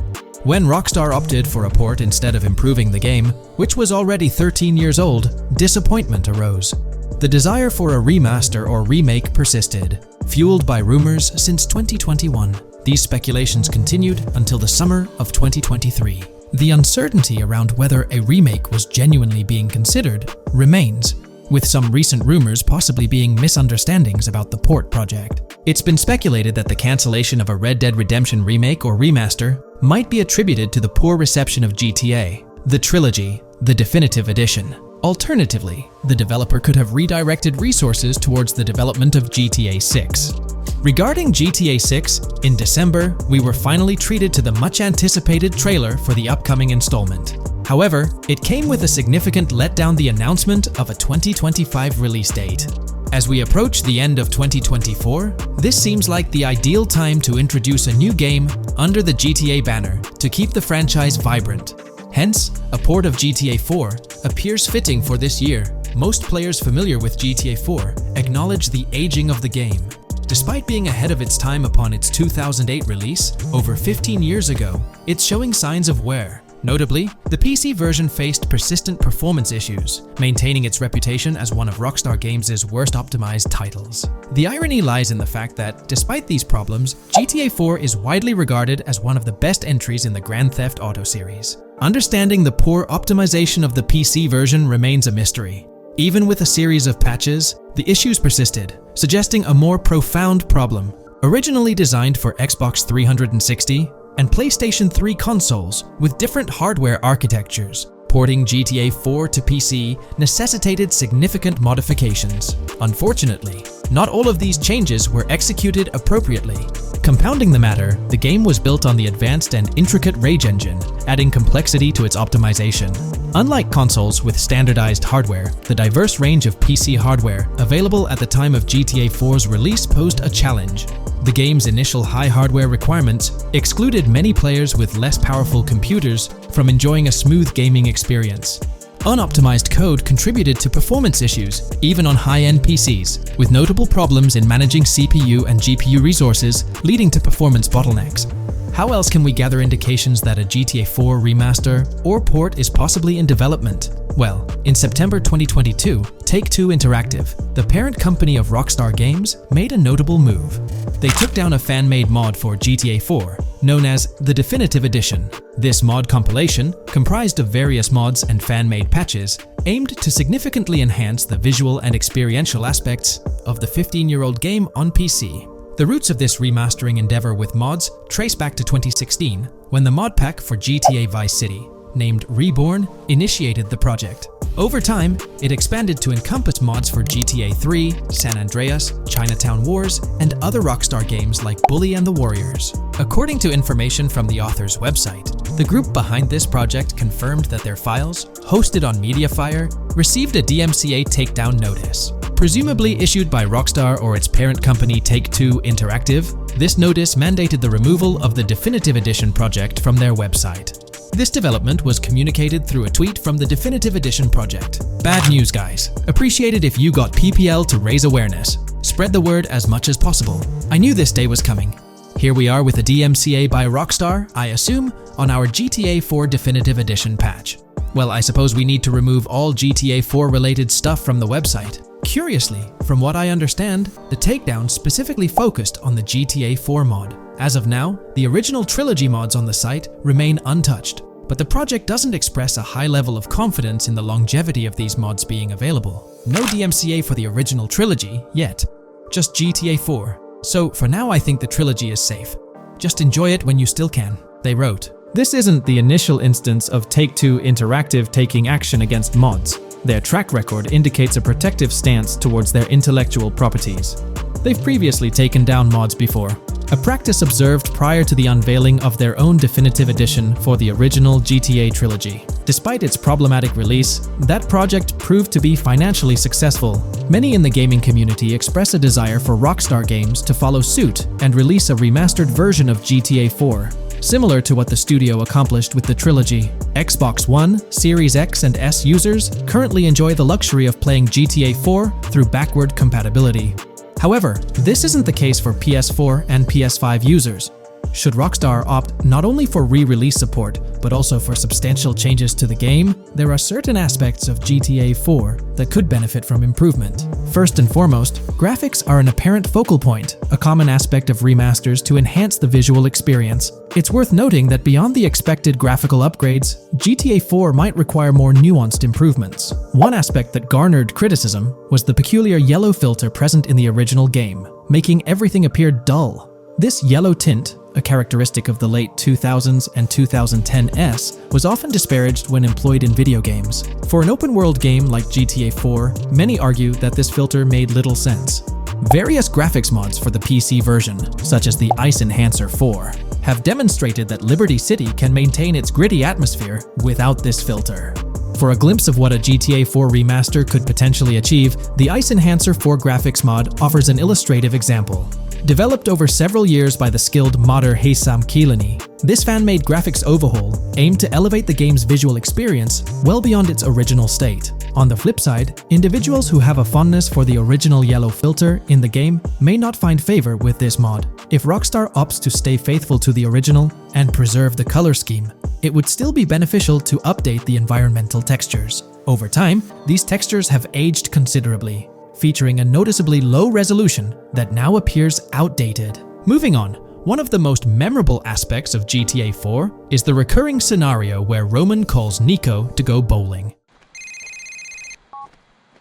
When Rockstar opted for a port instead of improving the game, which was already 13 years old, disappointment arose. The desire for a remaster or remake persisted, fueled by rumors since 2021. These speculations continued until the summer of 2023. The uncertainty around whether a remake was genuinely being considered remains, with some recent rumors possibly being misunderstandings about the port project. It's been speculated that the cancellation of a Red Dead Redemption remake or remaster might be attributed to the poor reception of GTA, the Trilogy, the Definitive Edition. Alternatively, the developer could have redirected resources towards the development of GTA 6. Regarding GTA 6, in December, we were finally treated to the much-anticipated trailer for the upcoming installment. However, it came with a significant letdown: the announcement of a 2025 release date. As we approach the end of 2024, this seems like the ideal time to introduce a new game under the GTA banner to keep the franchise vibrant. Hence, a port of GTA 4 appears fitting for this year. Most players familiar with GTA 4 acknowledge the aging of the game. Despite being ahead of its time upon its 2008 release, over 15 years ago, it's showing signs of wear. Notably, the PC version faced persistent performance issues, maintaining its reputation as one of Rockstar Games' worst optimized titles. The irony lies in the fact that, despite these problems, GTA 4 is widely regarded as one of the best entries in the Grand Theft Auto series. Understanding the poor optimization of the PC version remains a mystery. Even with a series of patches, the issues persisted, suggesting a more profound problem. Originally designed for Xbox 360, and PlayStation 3 consoles with different hardware architectures, porting GTA 4 to PC necessitated significant modifications. Unfortunately, not all of these changes were executed appropriately. Compounding the matter, the game was built on the advanced and intricate Rage engine, adding complexity to its optimization. Unlike consoles with standardized hardware, the diverse range of PC hardware available at the time of GTA 4's release posed a challenge. The game's initial high hardware requirements excluded many players with less powerful computers from enjoying a smooth gaming experience. Unoptimized code contributed to performance issues, even on high-end PCs, with notable problems in managing CPU and GPU resources, leading to performance bottlenecks. How else can we gather indications that a GTA 4 remaster or port is possibly in development? Well, in September 2022, Take-Two Interactive, the parent company of Rockstar Games, made a notable move. They took down a fan-made mod for GTA 4, known as the Definitive Edition. This mod compilation, comprised of various mods and fan-made patches, aimed to significantly enhance the visual and experiential aspects of the 15-year-old game on PC. The roots of this remastering endeavor with mods trace back to 2016, when the mod pack for GTA Vice City, named Reborn, initiated the project. Over time, it expanded to encompass mods for GTA 3, San Andreas, Chinatown Wars, and other Rockstar games like Bully and the Warriors. According to information from the author's website, the group behind this project confirmed that their files, hosted on Mediafire, received a DMCA takedown notice. Presumably issued by Rockstar or its parent company Take-Two Interactive, this notice mandated the removal of the Definitive Edition project from their website. This development was communicated through a tweet from the Definitive Edition project. Bad news, guys. Appreciated if you got PPL to raise awareness. Spread the word as much as possible. I knew this day was coming. Here we are with a DMCA by Rockstar, I assume, on our GTA 4 Definitive Edition patch. Well, I suppose we need to remove all GTA 4 related stuff from the website. Curiously, from what I understand, the takedown specifically focused on the GTA 4 mod. As of now, the original trilogy mods on the site remain untouched, but the project doesn't express a high level of confidence in the longevity of these mods being available. No DMCA for the original trilogy yet, just GTA 4. So for now I think the trilogy is safe. Just enjoy it when you still can, they wrote. This isn't the initial instance of Take-Two Interactive taking action against mods. Their track record indicates a protective stance towards their intellectual properties. They've previously taken down mods before, a practice observed prior to the unveiling of their own Definitive Edition for the original GTA trilogy. Despite its problematic release, that project proved to be financially successful. Many in the gaming community express a desire for Rockstar Games to follow suit and release a remastered version of GTA 4. Similar to what the studio accomplished with the trilogy. Xbox One, Series X and S users currently enjoy the luxury of playing GTA 4 through backward compatibility. However, this isn't the case for PS4 and PS5 users. Should Rockstar opt not only for re-release support, but also for substantial changes to the game, there are certain aspects of GTA 4 that could benefit from improvement. First and foremost, graphics are an apparent focal point, a common aspect of remasters to enhance the visual experience. It's worth noting that beyond the expected graphical upgrades, GTA 4 might require more nuanced improvements. One aspect that garnered criticism was the peculiar yellow filter present in the original game, making everything appear dull. This yellow tint, a characteristic of the late 2000s and 2010s, was often disparaged when employed in video games. For an open-world game like GTA 4, many argue that this filter made little sense. Various graphics mods for the PC version, such as the Ice Enhancer 4, have demonstrated that Liberty City can maintain its gritty atmosphere without this filter. For a glimpse of what a GTA 4 remaster could potentially achieve, the Ice Enhancer 4 graphics mod offers an illustrative example. Developed over several years by the skilled modder Haysam Keelani, this fan-made graphics overhaul aimed to elevate the game's visual experience well beyond its original state. On the flip side, individuals who have a fondness for the original yellow filter in the game may not find favor with this mod. If Rockstar opts to stay faithful to the original and preserve the color scheme, it would still be beneficial to update the environmental textures. Over time, these textures have aged considerably, featuring a noticeably low resolution that now appears outdated. Moving on, one of the most memorable aspects of GTA 4 is the recurring scenario where Roman calls Nico to go bowling.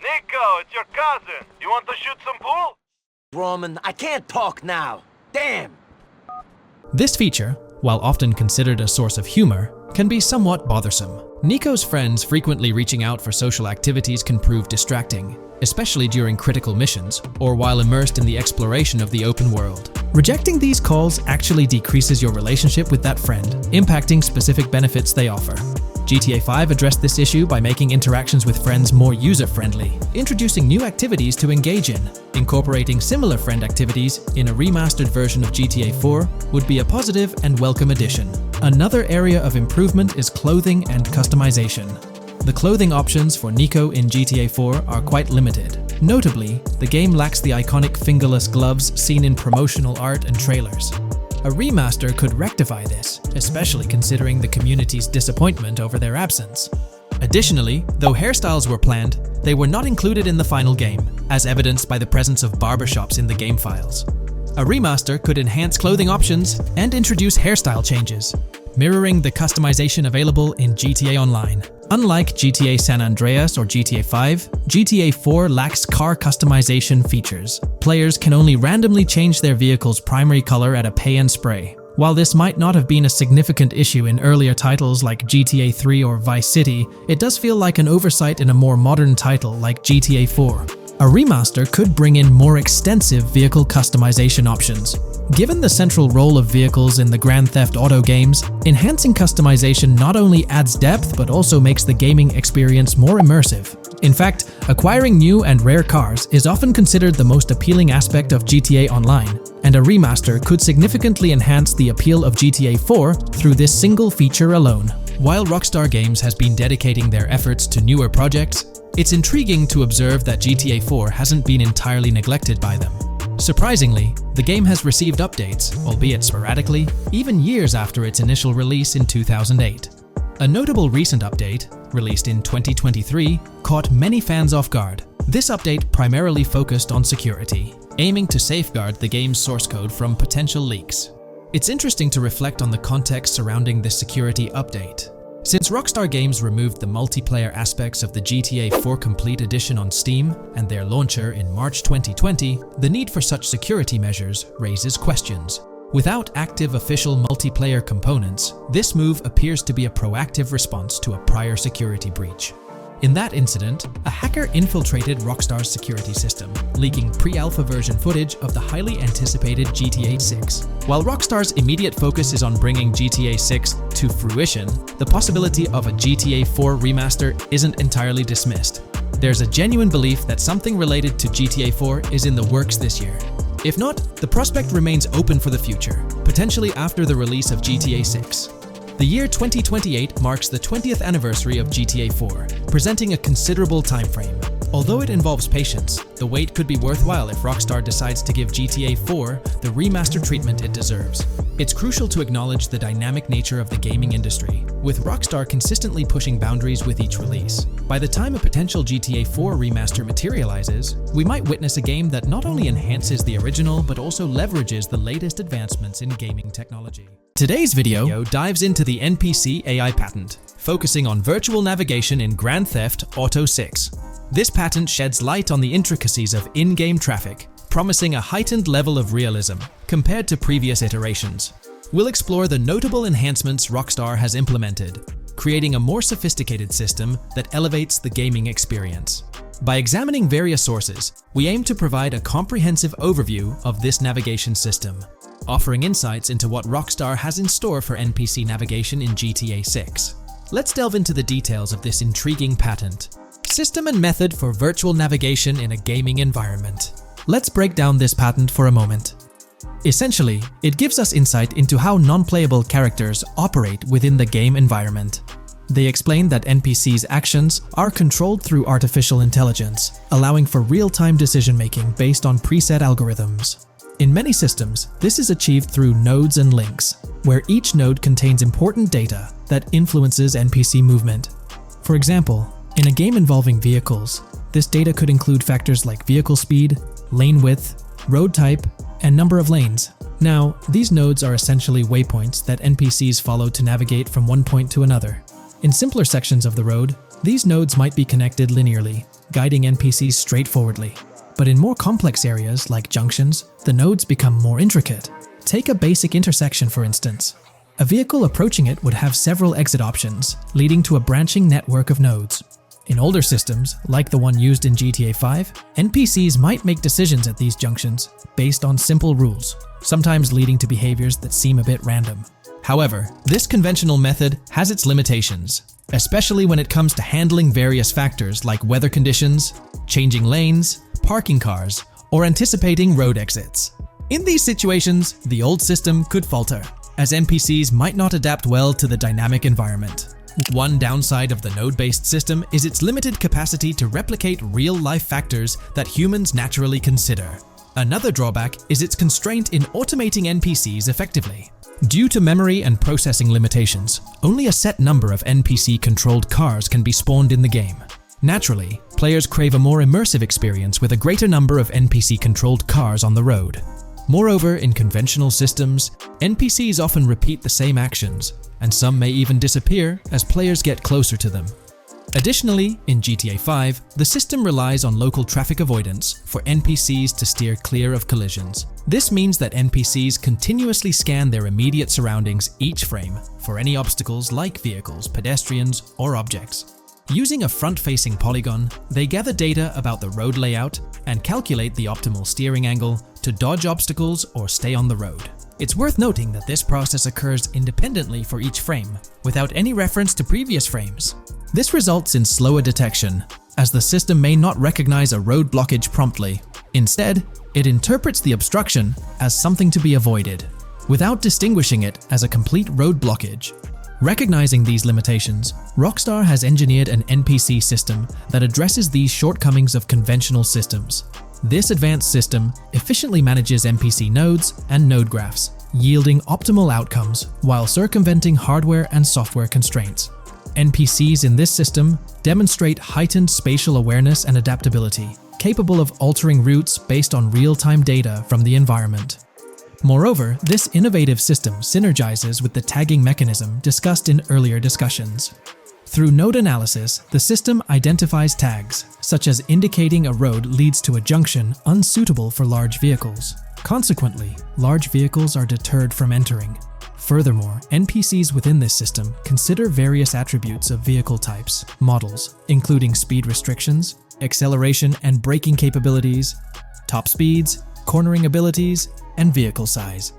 Nico, it's your cousin. You want to shoot some pool? Roman, I can't talk now. Damn! This feature, while often considered a source of humor, can be somewhat bothersome. Nico's friends frequently reaching out for social activities can prove distracting, especially during critical missions or while immersed in the exploration of the open world. Rejecting these calls actually decreases your relationship with that friend, impacting specific benefits they offer. GTA 5 addressed this issue by making interactions with friends more user-friendly, introducing new activities to engage in. Incorporating similar friend activities in a remastered version of GTA 4 would be a positive and welcome addition. Another area of improvement is clothing and customization. The clothing options for Nico in GTA 4 are quite limited. Notably, the game lacks the iconic fingerless gloves seen in promotional art and trailers. A remaster could rectify this, especially considering the community's disappointment over their absence. Additionally, though hairstyles were planned, they were not included in the final game, as evidenced by the presence of barbershops in the game files. A remaster could enhance clothing options and introduce hairstyle changes, mirroring the customization available in GTA Online. Unlike GTA San Andreas or GTA 5, GTA 4 lacks car customization features. Players can only randomly change their vehicle's primary color at a pay and spray. While this might not have been a significant issue in earlier titles like GTA 3 or Vice City, it does feel like an oversight in a more modern title like GTA 4. A remaster could bring in more extensive vehicle customization options. Given the central role of vehicles in the Grand Theft Auto games, enhancing customization not only adds depth but also makes the gaming experience more immersive. In fact, acquiring new and rare cars is often considered the most appealing aspect of GTA Online, and a remaster could significantly enhance the appeal of GTA 4 through this single feature alone. While Rockstar Games has been dedicating their efforts to newer projects, it's intriguing to observe that GTA 4 hasn't been entirely neglected by them. Surprisingly, the game has received updates, albeit sporadically, even years after its initial release in 2008. A notable recent update, released in 2023, caught many fans off guard. This update primarily focused on security, aiming to safeguard the game's source code from potential leaks. It's interesting to reflect on the context surrounding this security update. Since Rockstar Games removed the multiplayer aspects of the GTA 4 Complete Edition on Steam and their launcher in March 2020, the need for such security measures raises questions. Without active official multiplayer components, this move appears to be a proactive response to a prior security breach. In that incident, a hacker infiltrated Rockstar's security system, leaking pre-alpha version footage of the highly anticipated GTA 6. While Rockstar's immediate focus is on bringing GTA 6 to fruition, the possibility of a GTA 4 remaster isn't entirely dismissed. There's a genuine belief that something related to GTA 4 is in the works this year. If not, the prospect remains open for the future, potentially after the release of GTA 6. The year 2028 marks the 20th anniversary of GTA 4, presenting a considerable time frame. Although it involves patience, the wait could be worthwhile if Rockstar decides to give GTA 4 the remaster treatment it deserves. It's crucial to acknowledge the dynamic nature of the gaming industry, with Rockstar consistently pushing boundaries with each release. By the time a potential GTA 4 remaster materializes, we might witness a game that not only enhances the original but also leverages the latest advancements in gaming technology. Today's video dives into the NPC AI patent, focusing on virtual navigation in Grand Theft Auto 6. This patent sheds light on the intricacies of in-game traffic, promising a heightened level of realism compared to previous iterations. We'll explore the notable enhancements Rockstar has implemented, creating a more sophisticated system that elevates the gaming experience. By examining various sources, we aim to provide a comprehensive overview of this navigation system, offering insights into what Rockstar has in store for NPC navigation in GTA 6. Let's delve into the details of this intriguing patent. System and method for virtual navigation in a gaming environment. Let's break down this patent for a moment. Essentially, it gives us insight into how non-playable characters operate within the game environment. They explain that NPCs' actions are controlled through artificial intelligence, allowing for real-time decision-making based on preset algorithms. In many systems, this is achieved through nodes and links, where each node contains important data that influences NPC movement. For example, in a game involving vehicles, this data could include factors like vehicle speed, lane width, road type, and number of lanes. Now, these nodes are essentially waypoints that NPCs follow to navigate from one point to another. In simpler sections of the road, these nodes might be connected linearly, guiding NPCs straightforwardly. But in more complex areas, like junctions, the nodes become more intricate. Take a basic intersection, for instance. A vehicle approaching it would have several exit options, leading to a branching network of nodes. In older systems, like the one used in GTA 5, NPCs might make decisions at these junctions based on simple rules, sometimes leading to behaviors that seem a bit random. However, this conventional method has its limitations, especially when it comes to handling various factors like weather conditions, changing lanes, parking cars, or anticipating road exits. In these situations, the old system could falter, as NPCs might not adapt well to the dynamic environment. One downside of the node-based system is its limited capacity to replicate real-life factors that humans naturally consider. Another drawback is its constraint in automating NPCs effectively. Due to memory and processing limitations, only a set number of NPC-controlled cars can be spawned in the game. Naturally, players crave a more immersive experience with a greater number of NPC-controlled cars on the road. Moreover, in conventional systems, NPCs often repeat the same actions, and some may even disappear as players get closer to them. Additionally, in GTA 5, the system relies on local traffic avoidance for NPCs to steer clear of collisions. This means that NPCs continuously scan their immediate surroundings each frame for any obstacles like vehicles, pedestrians, or objects. Using a front-facing polygon, they gather data about the road layout and calculate the optimal steering angle to dodge obstacles or stay on the road. It's worth noting that this process occurs independently for each frame, without any reference to previous frames. This results in slower detection, as the system may not recognize a road blockage promptly. Instead, it interprets the obstruction as something to be avoided, without distinguishing it as a complete road blockage. Recognizing these limitations, Rockstar has engineered an NPC system that addresses these shortcomings of conventional systems. This advanced system efficiently manages NPC nodes and node graphs, yielding optimal outcomes while circumventing hardware and software constraints. NPCs in this system demonstrate heightened spatial awareness and adaptability, capable of altering routes based on real-time data from the environment. Moreover, this innovative system synergizes with the tagging mechanism discussed in earlier discussions. Through node analysis, the system identifies tags, such as indicating a road leads to a junction unsuitable for large vehicles. Consequently, large vehicles are deterred from entering. Furthermore, NPCs within this system consider various attributes of vehicle types, models, including speed restrictions, acceleration and braking capabilities, top speeds, cornering abilities, and vehicle size.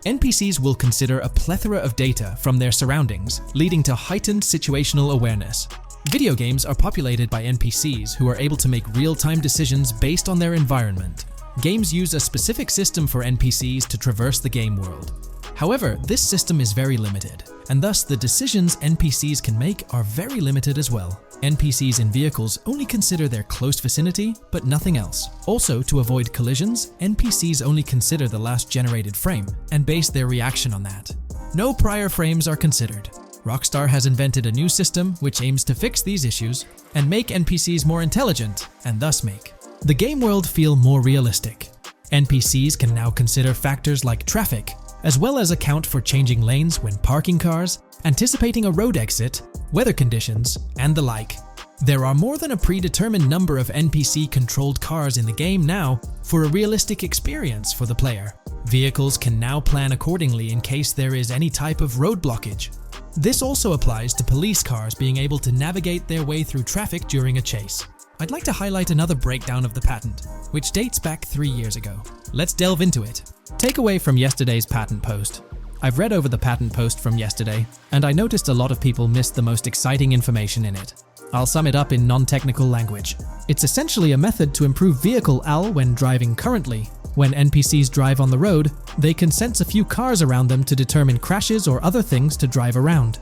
NPCs will consider a plethora of data from their surroundings, leading to heightened situational awareness. Video games are populated by NPCs who are able to make real-time decisions based on their environment. Games use a specific system for NPCs to traverse the game world. However, this system is very limited, and thus the decisions NPCs can make are very limited as well. NPCs in vehicles only consider their close vicinity, but nothing else. Also, to avoid collisions, NPCs only consider the last generated frame and base their reaction on that. No prior frames are considered. Rockstar has invented a new system which aims to fix these issues and make NPCs more intelligent, and thus make the game world feel more realistic. NPCs can now consider factors like traffic, as well as account for changing lanes when parking cars, anticipating a road exit, weather conditions, and the like. There are more than a predetermined number of NPC-controlled cars in the game now for a realistic experience for the player. Vehicles can now plan accordingly in case there is any type of road blockage. This also applies to police cars being able to navigate their way through traffic during a chase. I'd like to highlight another breakdown of the patent, which dates back 3 years ago. Let's delve into it. Takeaway from yesterday's patent post. I've read over the patent post from yesterday, and I noticed a lot of people missed the most exciting information in it. I'll sum it up in non-technical language. It's essentially a method to improve vehicle AL when driving currently. When NPCs drive on the road, they can sense a few cars around them to determine crashes or other things to drive around.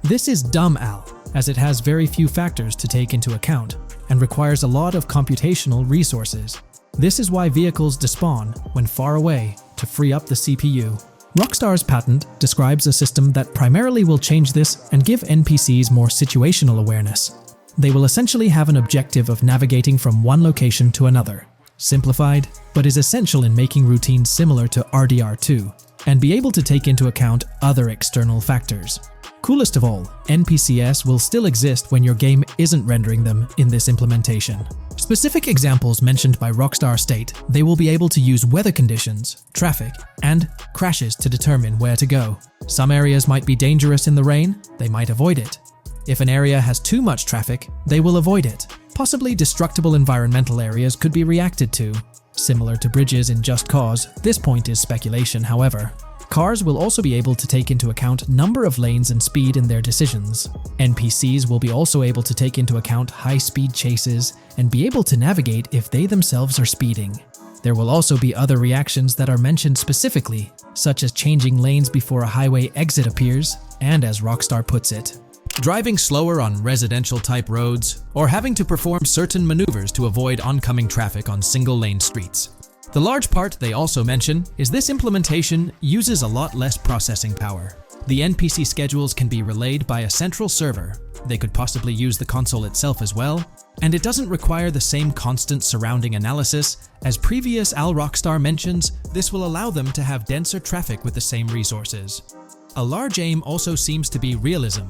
This is dumb AL, as it has very few factors to take into account, and requires a lot of computational resources. This is why vehicles despawn when far away to free up the CPU. Rockstar's patent describes a system that primarily will change this and give NPCs more situational awareness. They will essentially have an objective of navigating from one location to another. Simplified, but is essential in making routines similar to RDR2, and be able to take into account other external factors. Coolest of all, NPCs will still exist when your game isn't rendering them in this implementation. Specific examples mentioned by Rockstar state they will be able to use weather conditions, traffic, and crashes to determine where to go. Some areas might be dangerous in the rain, they might avoid it. If an area has too much traffic, they will avoid it. Possibly destructible environmental areas could be reacted to. Similar to bridges in Just Cause, this point is speculation, however. Cars will also be able to take into account number of lanes and speed in their decisions. NPCs will be also able to take into account high-speed chases and be able to navigate if they themselves are speeding. There will also be other reactions that are mentioned specifically, such as changing lanes before a highway exit appears, and as Rockstar puts it, driving slower on residential-type roads, or having to perform certain maneuvers to avoid oncoming traffic on single-lane streets. The large part they also mention is this implementation uses a lot less processing power. The NPC schedules can be relayed by a central server. They could possibly use the console itself as well, and it doesn't require the same constant surrounding analysis. As previous Rockstar mentions, this will allow them to have denser traffic with the same resources. A large aim also seems to be realism.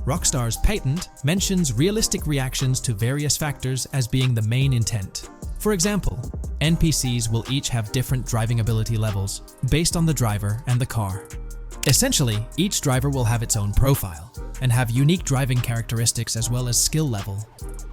Rockstar's patent mentions realistic reactions to various factors as being the main intent. For example, NPCs will each have different driving ability levels based on the driver and the car. Essentially, each driver will have its own profile and have unique driving characteristics as well as skill level.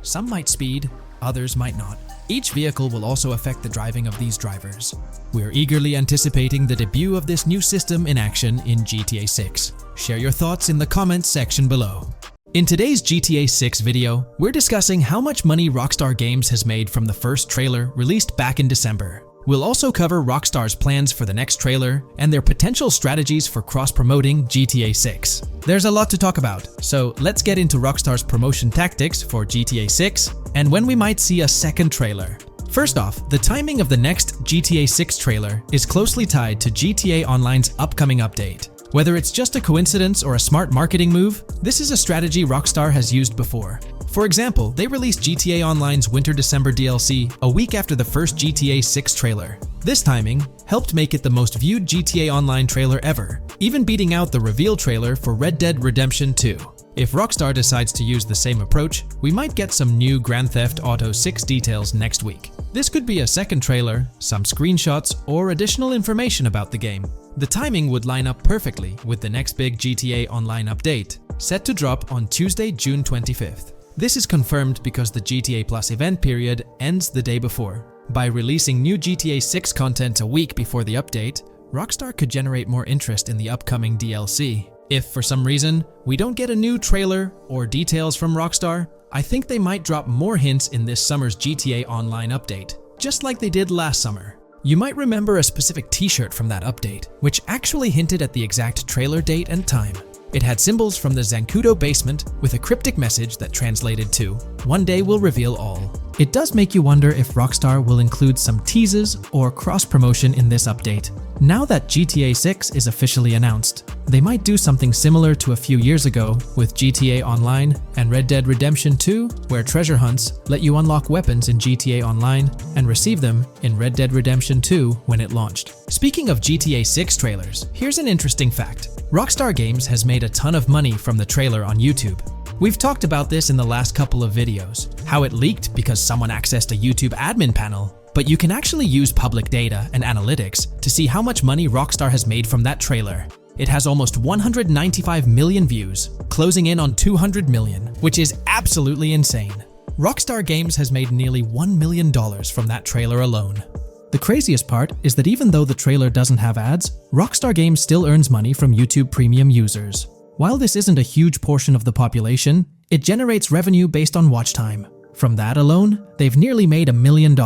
Some might speed, others might not. Each vehicle will also affect the driving of these drivers. We're eagerly anticipating the debut of this new system in action in GTA 6. Share your thoughts in the comments section below. In today's GTA 6 video, we're discussing how much money Rockstar Games has made from the first trailer released back in December. We'll also cover Rockstar's plans for the next trailer and their potential strategies for cross-promoting GTA 6. There's a lot to talk about, so let's get into Rockstar's promotion tactics for GTA 6 and when we might see a second trailer. First off, the timing of the next GTA 6 trailer is closely tied to GTA Online's upcoming update. Whether it's just a coincidence or a smart marketing move, this is a strategy Rockstar has used before. For example, they released GTA Online's Winter-December DLC a week after the first GTA 6 trailer. This timing helped make it the most viewed GTA Online trailer ever, even beating out the reveal trailer for Red Dead Redemption 2. If Rockstar decides to use the same approach, we might get some new Grand Theft Auto 6 details next week. This could be a second trailer, some screenshots, or additional information about the game. The timing would line up perfectly with the next big GTA Online update, set to drop on Tuesday, June 25th. This is confirmed because the GTA Plus event period ends the day before. By releasing new GTA 6 content a week before the update, Rockstar could generate more interest in the upcoming DLC. If for some reason we don't get a new trailer or details from Rockstar, I think they might drop more hints in this summer's GTA Online update, just like they did last summer. You might remember a specific t-shirt from that update, which actually hinted at the exact trailer date and time. It had symbols from the Zancudo basement with a cryptic message that translated to, "One day we'll reveal all." It does make you wonder if Rockstar will include some teases or cross-promotion in this update. Now that GTA 6 is officially announced, they might do something similar to a few years ago with GTA Online and Red Dead Redemption 2, where treasure hunts let you unlock weapons in GTA Online and receive them in Red Dead Redemption 2 when it launched. Speaking of GTA 6 trailers, here's an interesting fact. Rockstar Games has made a ton of money from the trailer on YouTube. We've talked about this in the last couple of videos, how it leaked because someone accessed a YouTube admin panel, but you can actually use public data and analytics to see how much money Rockstar has made from that trailer. It has almost 195 million views, closing in on 200 million, which is absolutely insane. Rockstar Games has made nearly $1 million from that trailer alone. The craziest part is that even though the trailer doesn't have ads, Rockstar Games still earns money from YouTube Premium users. While this isn't a huge portion of the population, it generates revenue based on watch time. From that alone, they've nearly made $1 million.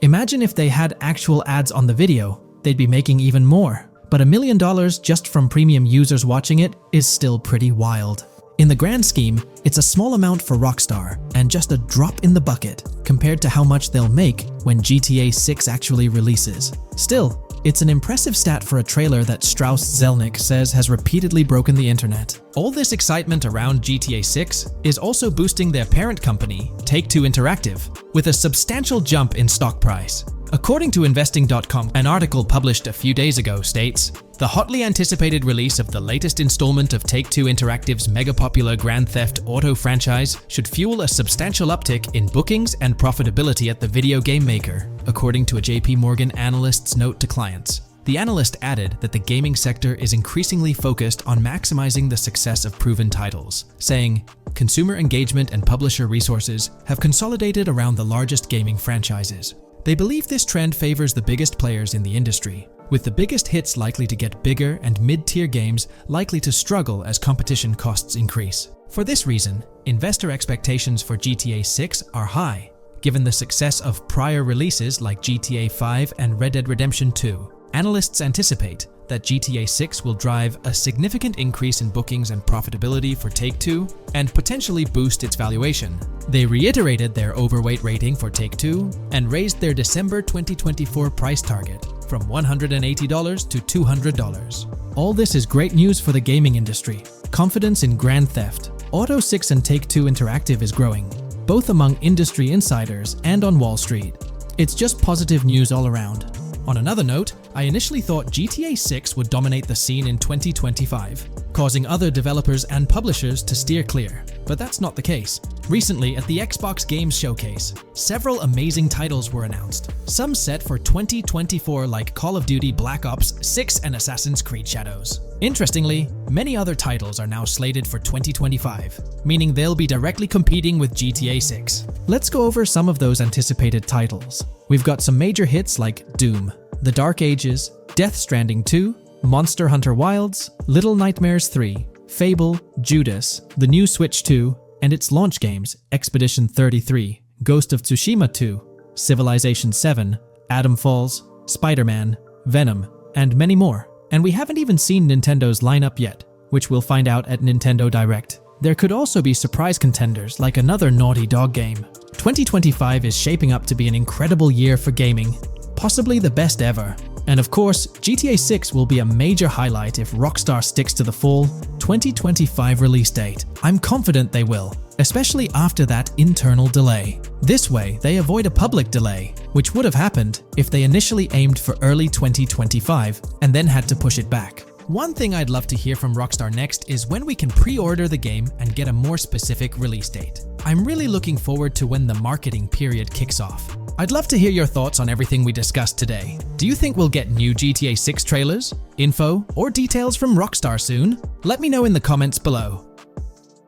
Imagine if they had actual ads on the video, they'd be making even more. But $1 million just from premium users watching it is still pretty wild. In the grand scheme, it's a small amount for Rockstar and just a drop in the bucket compared to how much they'll make when GTA 6 actually releases. Still, it's an impressive stat for a trailer that Strauss Zelnick says has repeatedly broken the internet. All this excitement around GTA 6 is also boosting their parent company, Take-Two Interactive, with a substantial jump in stock price. According to Investing.com, an article published a few days ago states, "The hotly anticipated release of the latest installment of Take-Two Interactive's mega-popular Grand Theft Auto franchise should fuel a substantial uptick in bookings and profitability at the video game maker," according to a JP Morgan analyst's note to clients. The analyst added that the gaming sector is increasingly focused on maximizing the success of proven titles, saying, "Consumer engagement and publisher resources have consolidated around the largest gaming franchises. They believe this trend favors the biggest players in the industry, with the biggest hits likely to get bigger and mid-tier games likely to struggle as competition costs increase. For this reason, investor expectations for GTA 6 are high, given the success of prior releases like GTA 5 and Red Dead Redemption 2. Analysts anticipate that GTA 6 will drive a significant increase in bookings and profitability for Take-Two and potentially boost its valuation. They reiterated their overweight rating for Take-Two and raised their December 2024 price target from $180 to $200. All this is great news for the gaming industry. Confidence in Grand Theft Auto 6 and Take-Two Interactive is growing, both among industry insiders and on Wall Street. It's just positive news all around. On another note, I initially thought GTA 6 would dominate the scene in 2025. causing other developers and publishers to steer clear. But that's not the case. Recently, at the Xbox Games Showcase, several amazing titles were announced, some set for 2024 like Call of Duty Black Ops 6 and Assassin's Creed Shadows. Interestingly, many other titles are now slated for 2025, meaning they'll be directly competing with GTA 6. Let's go over some of those anticipated titles. We've got some major hits like Doom, The Dark Ages, Death Stranding 2, Monster Hunter Wilds, Little Nightmares 3, Fable, Judas, the new Switch 2, and its launch games Expedition 33, Ghost of Tsushima 2, Civilization 7, Atom Falls, Spider-Man, Venom, and many more. And we haven't even seen Nintendo's lineup yet, which we'll find out at Nintendo Direct. There could also be surprise contenders like another Naughty Dog game. 2025 is shaping up to be an incredible year for gaming, possibly the best ever. And of course, GTA 6 will be a major highlight if Rockstar sticks to the fall 2025 release date. I'm confident they will, especially after that internal delay. This way, they avoid a public delay, which would have happened if they initially aimed for early 2025 and then had to push it back. One thing I'd love to hear from Rockstar next is when we can pre-order the game and get a more specific release date. I'm really looking forward to when the marketing period kicks off. I'd love to hear your thoughts on everything we discussed today. Do you think we'll get new GTA 6 trailers, info, or details from Rockstar soon? Let me know in the comments below.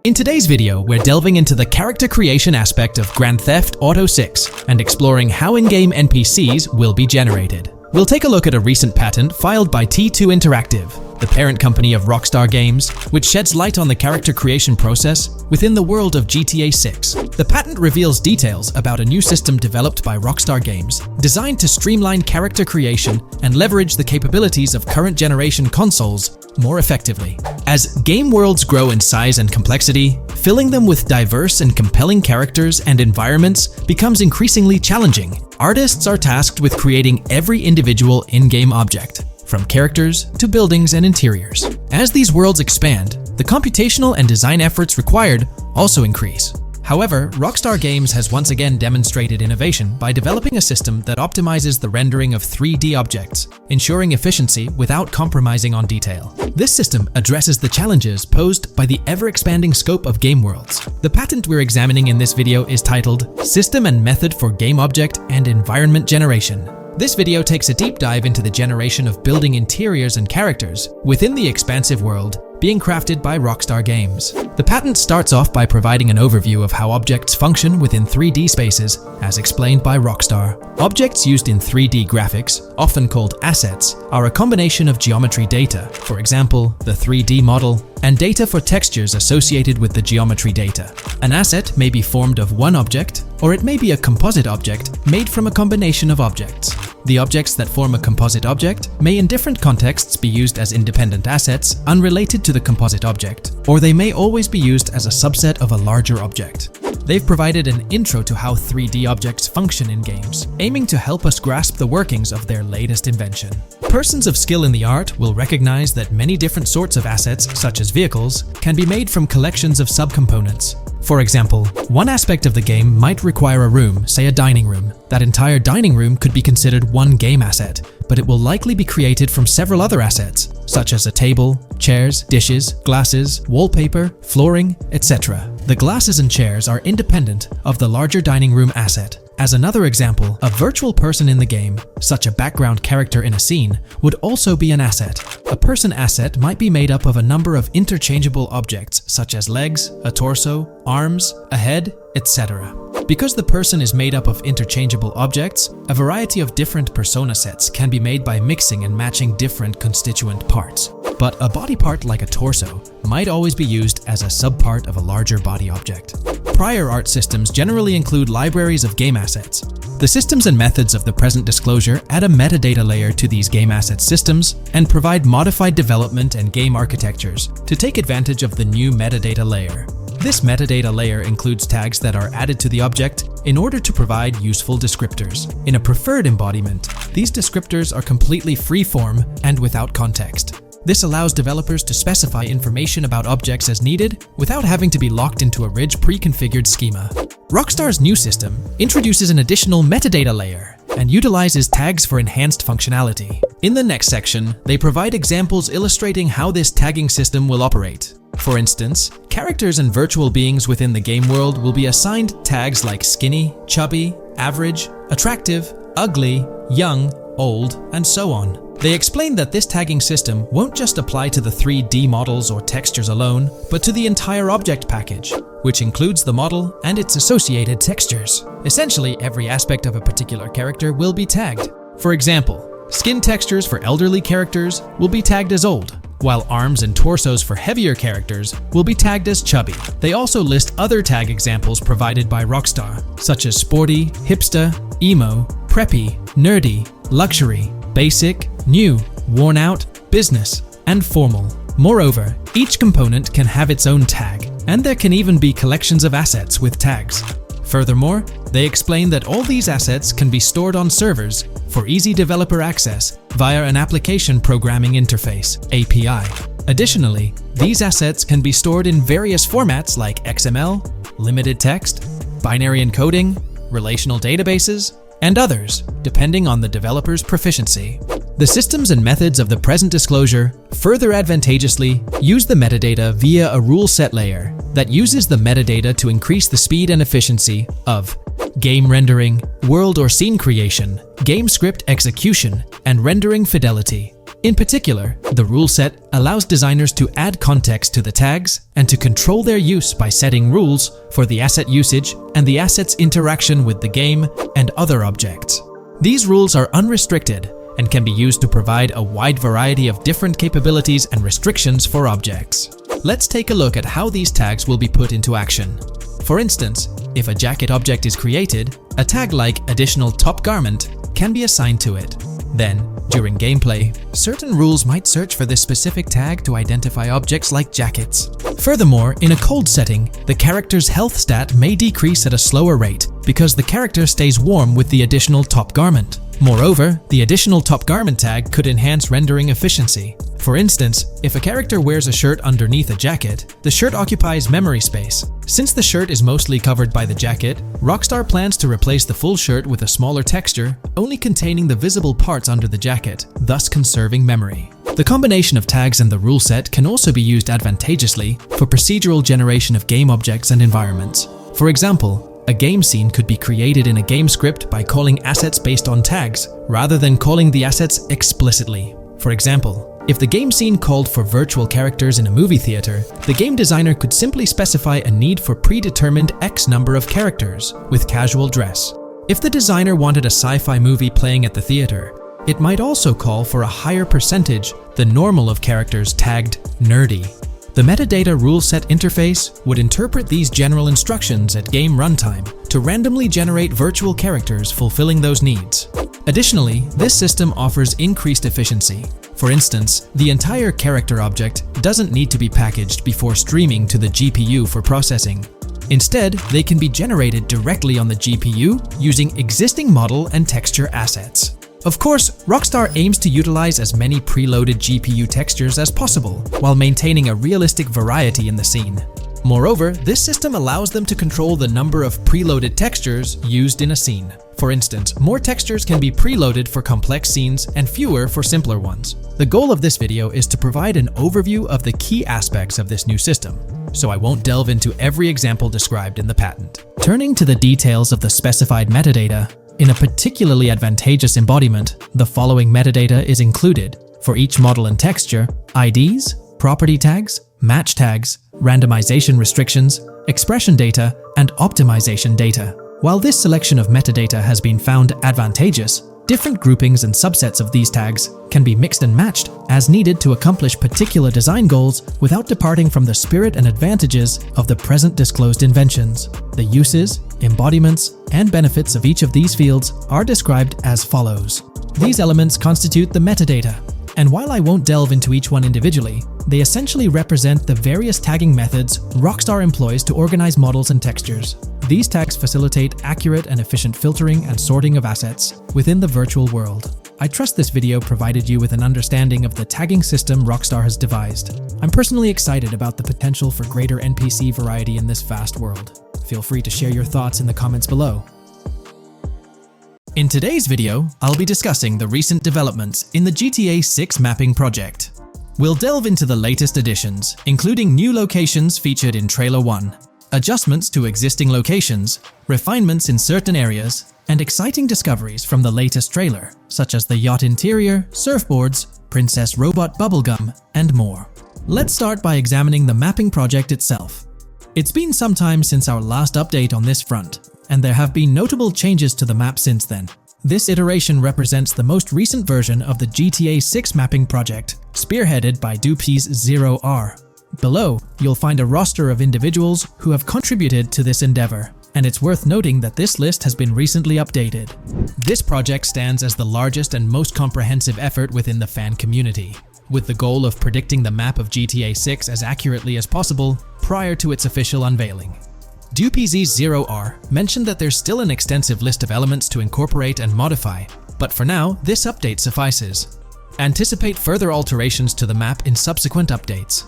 In today's video, we're delving into the character creation aspect of Grand Theft Auto 6 and exploring how in-game NPCs will be generated. We'll take a look at a recent patent filed by T2 Interactive, the parent company of Rockstar Games, which sheds light on the character creation process within the world of GTA 6. The patent reveals details about a new system developed by Rockstar Games, designed to streamline character creation and leverage the capabilities of current generation consoles more effectively. As game worlds grow in size and complexity, filling them with diverse and compelling characters and environments becomes increasingly challenging. Artists are tasked with creating every individual in-game object, from characters to buildings and interiors. As these worlds expand, the computational and design efforts required also increase. However, Rockstar Games has once again demonstrated innovation by developing a system that optimizes the rendering of 3D objects, ensuring efficiency without compromising on detail. This system addresses the challenges posed by the ever-expanding scope of game worlds. The patent we're examining in this video is titled System and Method for Game Object and Environment Generation. This video takes a deep dive into the generation of building interiors and characters within the expansive world being crafted by Rockstar Games. The patent starts off by providing an overview of how objects function within 3D spaces, as explained by Rockstar. Objects used in 3D graphics, often called assets, are a combination of geometry data, for example, the 3D model, and data for textures associated with the geometry data. An asset may be formed of one object, or it may be a composite object made from a combination of objects. The objects that form a composite object may in different contexts be used as independent assets unrelated to the composite object, or they may always be used as a subset of a larger object. They've provided an intro to how 3D objects function in games, aiming to help us grasp the workings of their latest invention. Persons of skill in the art will recognize that many different sorts of assets, such as vehicles, can be made from collections of subcomponents. For example, one aspect of the game might require a room, say a dining room. That entire dining room could be considered one game asset, but it will likely be created from several other assets, such as a table, chairs, dishes, glasses, wallpaper, flooring, etc. The glasses and chairs are independent of the larger dining room asset. As another example, a virtual person in the game, such a background character in a scene, would also be an asset. A person asset might be made up of a number of interchangeable objects, such as legs, a torso, arms, a head, etc. Because the person is made up of interchangeable objects, a variety of different persona sets can be made by mixing and matching different constituent parts. But a body part like a torso might always be used as a subpart of a larger body object. Prior art systems generally include libraries of game assets. The systems and methods of the present disclosure add a metadata layer to these game asset systems and provide modified development and game architectures to take advantage of the new metadata layer. This metadata layer includes tags that are added to the object in order to provide useful descriptors. In a preferred embodiment, these descriptors are completely free-form and without context. This allows developers to specify information about objects as needed without having to be locked into a rich pre-configured schema. Rockstar's new system introduces an additional metadata layer and utilizes tags for enhanced functionality. In the next section, they provide examples illustrating how this tagging system will operate. For instance, characters and virtual beings within the game world will be assigned tags like skinny, chubby, average, attractive, ugly, young, old, and so on. They explain that this tagging system won't just apply to the 3D models or textures alone, but to the entire object package, which includes the model and its associated textures. Essentially, every aspect of a particular character will be tagged. For example, skin textures for elderly characters will be tagged as old, while arms and torsos for heavier characters will be tagged as chubby. They also list other tag examples provided by Rockstar, such as sporty, hipster, emo, preppy, nerdy, luxury, basic, new, worn out, business, and formal. Moreover, each component can have its own tag, and there can even be collections of assets with tags. Furthermore, they explain that all these assets can be stored on servers for easy developer access via an application programming interface (API). Additionally, these assets can be stored in various formats like XML, limited text, binary encoding, relational databases, and others, depending on the developer's proficiency. The systems and methods of the present disclosure further advantageously use the metadata via a rule set layer that uses the metadata to increase the speed and efficiency of game rendering, world or scene creation, game script execution, and rendering fidelity. In particular, the rule set allows designers to add context to the tags and to control their use by setting rules for the asset usage and the asset's interaction with the game and other objects. These rules are unrestricted and can be used to provide a wide variety of different capabilities and restrictions for objects. Let's take a look at how these tags will be put into action. For instance, if a jacket object is created, a tag like additional top garment can be assigned to it. Then, during gameplay, certain rules might search for this specific tag to identify objects like jackets. Furthermore, in a cold setting, the character's health stat may decrease at a slower rate because the character stays warm with the additional top garment. Moreover, the additional top garment tag could enhance rendering efficiency. For instance, if a character wears a shirt underneath a jacket, the shirt occupies memory space. Since the shirt is mostly covered by the jacket, Rockstar plans to replace the full shirt with a smaller texture, only containing the visible parts under the jacket, thus conserving memory. The combination of tags and the rule set can also be used advantageously for procedural generation of game objects and environments. For example, a game scene could be created in a game script by calling assets based on tags, rather than calling the assets explicitly. For example, if the game scene called for virtual characters in a movie theater, the game designer could simply specify a need for predetermined X number of characters with casual dress. If the designer wanted a sci-fi movie playing at the theater, it might also call for a higher percentage than normal of characters tagged nerdy. The metadata rule set interface would interpret these general instructions at game runtime to randomly generate virtual characters fulfilling those needs. Additionally, this system offers increased efficiency. For instance, the entire character object doesn't need to be packaged before streaming to the GPU for processing. Instead, they can be generated directly on the GPU using existing model and texture assets. Of course, Rockstar aims to utilize as many preloaded GPU textures as possible, while maintaining a realistic variety in the scene. Moreover, this system allows them to control the number of preloaded textures used in a scene. For instance, more textures can be preloaded for complex scenes and fewer for simpler ones. The goal of this video is to provide an overview of the key aspects of this new system, so I won't delve into every example described in the patent. Turning to the details of the specified metadata, in a particularly advantageous embodiment, the following metadata is included for each model and texture: IDs, property tags, match tags, randomization restrictions, expression data, and optimization data. While this selection of metadata has been found advantageous, different groupings and subsets of these tags can be mixed and matched as needed to accomplish particular design goals without departing from the spirit and advantages of the present disclosed inventions. The uses, embodiments, and benefits of each of these fields are described as follows. These elements constitute the metadata, and while I won't delve into each one individually, they essentially represent the various tagging methods Rockstar employs to organize models and textures. These tags facilitate accurate and efficient filtering and sorting of assets within the virtual world. I trust this video provided you with an understanding of the tagging system Rockstar has devised. I'm personally excited about the potential for greater NPC variety in this vast world. Feel free to share your thoughts in the comments below. In today's video, I'll be discussing the recent developments in the GTA 6 mapping project. We'll delve into the latest additions, including new locations featured in Trailer 1, adjustments to existing locations, refinements in certain areas, and exciting discoveries from the latest trailer, such as the yacht interior, surfboards, Princess Robot bubblegum, and more. Let's start by examining the mapping project itself. It's been some time since our last update on this front, and there have been notable changes to the map since then. This iteration represents the most recent version of the GTA 6 mapping project, spearheaded by Dupee's Zero R. Below, you'll find a roster of individuals who have contributed to this endeavor, and it's worth noting that this list has been recently updated. This project stands as the largest and most comprehensive effort within the fan community, with the goal of predicting the map of GTA 6 as accurately as possible prior to its official unveiling. Dupee's Zero R mentioned that there's still an extensive list of elements to incorporate and modify, but for now, this update suffices. Anticipate further alterations to the map in subsequent updates.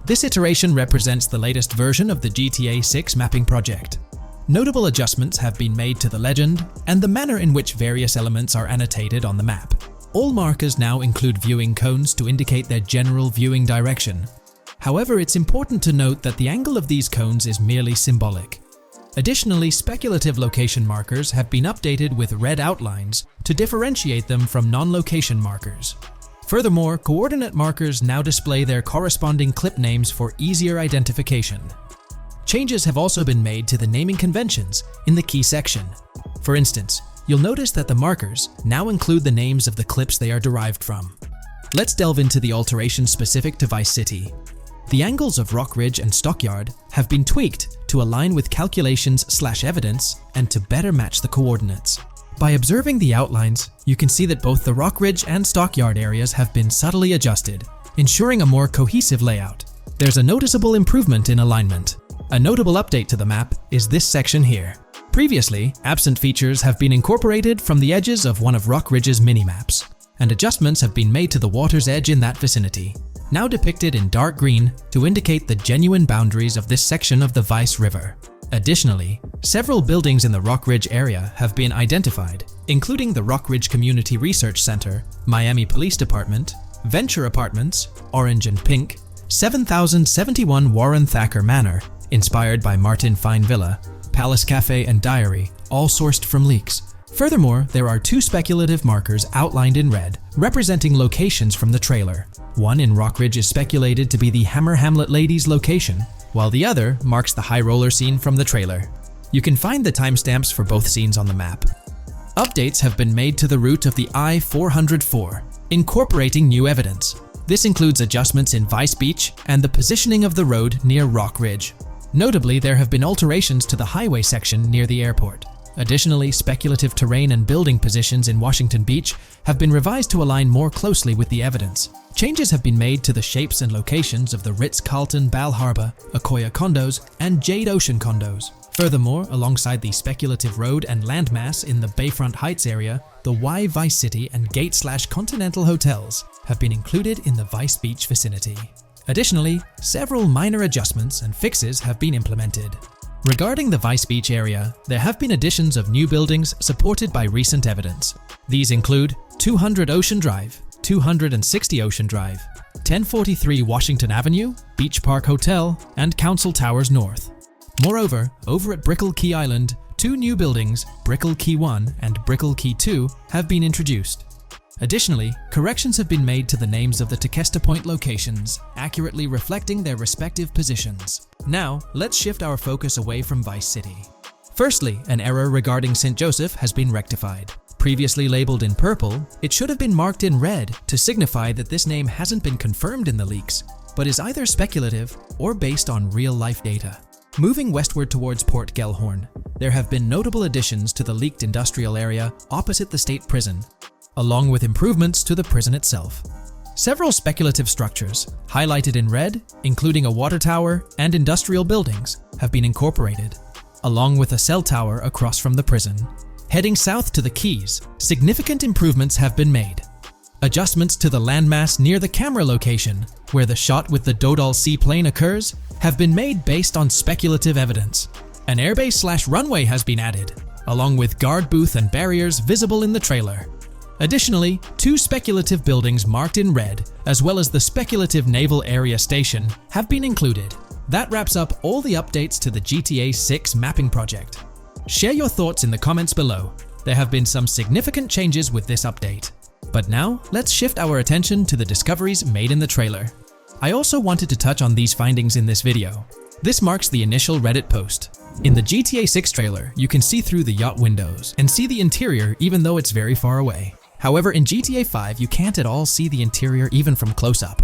This iteration represents the latest version of the GTA 6 mapping project. Notable adjustments have been made to the legend and the manner in which various elements are annotated on the map. All markers now include viewing cones to indicate their general viewing direction. However, it's important to note that the angle of these cones is merely symbolic. Additionally, speculative location markers have been updated with red outlines to differentiate them from non-location markers. Furthermore, coordinate markers now display their corresponding clip names for easier identification. Changes have also been made to the naming conventions in the key section. For instance, you'll notice that the markers now include the names of the clips they are derived from. Let's delve into the alterations specific to Vice City. The angles of Rock Ridge and Stockyard have been tweaked to align with calculations/evidence and to better match the coordinates. By observing the outlines, you can see that both the Rock Ridge and Stockyard areas have been subtly adjusted, ensuring a more cohesive layout. There's a noticeable improvement in alignment. A notable update to the map is this section here. Previously, absent features have been incorporated from the edges of one of Rock Ridge's mini-maps, and adjustments have been made to the water's edge in that vicinity, now depicted in dark green to indicate the genuine boundaries of this section of the Vice River. Additionally, several buildings in the Rock Ridge area have been identified, including the Rock Ridge Community Research Center, Miami Police Department, Venture Apartments, Orange and Pink, 7071 Warren Thacker Manor, inspired by Martin Fine Villa, Palace Cafe and Diary, all sourced from leaks. Furthermore, there are two speculative markers outlined in red, representing locations from the trailer. One in Rock Ridge is speculated to be the Hammer Hamlet Ladies location, while the other marks the high roller scene from the trailer. You can find the timestamps for both scenes on the map. Updates have been made to the route of the I-404, incorporating new evidence. This includes adjustments in Vice Beach and the positioning of the road near Rock Ridge. Notably, there have been alterations to the highway section near the airport. Additionally, speculative terrain and building positions in Washington Beach have been revised to align more closely with the evidence. Changes have been made to the shapes and locations of the Ritz-Carlton Bal Harbour, Akoya condos, and Jade Ocean condos. Furthermore, alongside the speculative road and landmass in the Bayfront Heights area, the Y Vice City and Gate/Continental hotels have been included in the Vice Beach vicinity. Additionally, several minor adjustments and fixes have been implemented. Regarding the Vice Beach area, there have been additions of new buildings supported by recent evidence. These include 200 Ocean Drive, 260 Ocean Drive, 1043 Washington Avenue, Beach Park Hotel, and Council Towers North. Moreover, over at Brickell Key Island, two new buildings, Brickell Key 1 and Brickell Key 2, have been introduced. Additionally, corrections have been made to the names of the Tequesta Point locations, accurately reflecting their respective positions. Now, let's shift our focus away from Vice City. Firstly, an error regarding St. Joseph has been rectified. Previously labeled in purple, it should have been marked in red to signify that this name hasn't been confirmed in the leaks, but is either speculative or based on real-life data. Moving westward towards Port Gellhorn, there have been notable additions to the leaked industrial area opposite the state prison, along with improvements to the prison itself. Several speculative structures, highlighted in red, including a water tower and industrial buildings, have been incorporated, along with a cell tower across from the prison. Heading south to the Keys, significant improvements have been made. Adjustments to the landmass near the camera location, where the shot with the Dodal seaplane occurs, have been made based on speculative evidence. An airbase/runway has been added. along with guard booth and barriers visible in the trailer. Additionally, 2 speculative buildings marked in red, as well as the speculative naval area station, have been included. That wraps up all the updates to the GTA 6 mapping project. Share your thoughts in the comments below. There have been some significant changes with this update. But now, let's shift our attention to the discoveries made in the trailer. I also wanted to touch on these findings in this video. This marks the initial Reddit post. In the GTA 6 trailer, you can see through the yacht windows and see the interior even though it's very far away. However, in GTA 5, you can't at all see the interior even from close up.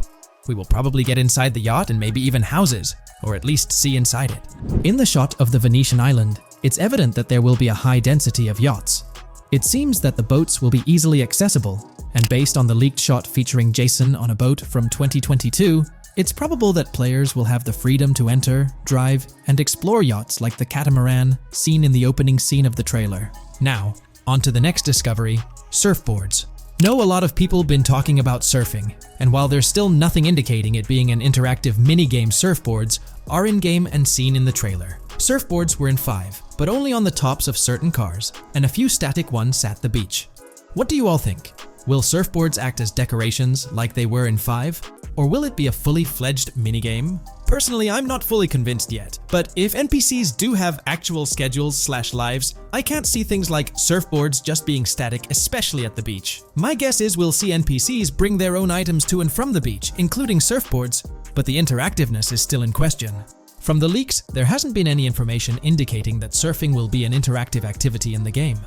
We will probably get inside the yacht and maybe even houses, or at least see inside it. In the shot of the Venetian island, it's evident that there will be a high density of yachts. It seems that the boats will be easily accessible, and based on the leaked shot featuring Jason on a boat from 2022, it's probable that players will have the freedom to enter, drive, and explore yachts like the catamaran seen in the opening scene of the trailer. Now, on to the next discovery, surfboards. Know a lot of people been talking about surfing, and while there's still nothing indicating it being an interactive minigame, surfboards are in-game and seen in the trailer. Surfboards were in 5, but only on the tops of certain cars, and a few static ones at the beach. What do you all think? Will surfboards act as decorations like they were in 5? Or will it be a fully fledged minigame? Personally, I'm not fully convinced yet, but if NPCs do have actual schedules/lives, I can't see things like surfboards just being static, especially at the beach. My guess is we'll see NPCs bring their own items to and from the beach, including surfboards, but the interactiveness is still in question. From the leaks, there hasn't been any information indicating that surfing will be an interactive activity in the game.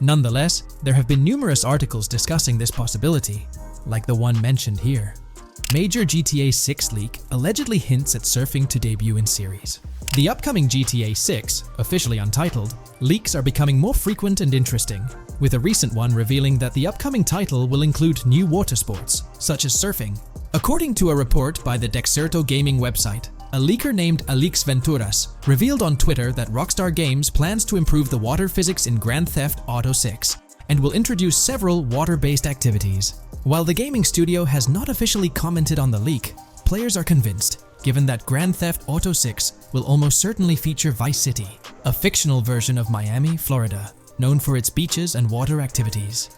Nonetheless, there have been numerous articles discussing this possibility, like the one mentioned here. Major GTA 6 leak allegedly hints at surfing to debut in series. The upcoming GTA 6, officially untitled, leaks are becoming more frequent and interesting, with a recent one revealing that the upcoming title will include new water sports, such as surfing. According to a report by the Dexerto gaming website, a leaker named Alix Venturas revealed on Twitter that Rockstar Games plans to improve the water physics in Grand Theft Auto 6 and will introduce several water-based activities. While the gaming studio has not officially commented on the leak, players are convinced, given that Grand Theft Auto 6 will almost certainly feature Vice City, a fictional version of Miami, Florida, known for its beaches and water activities.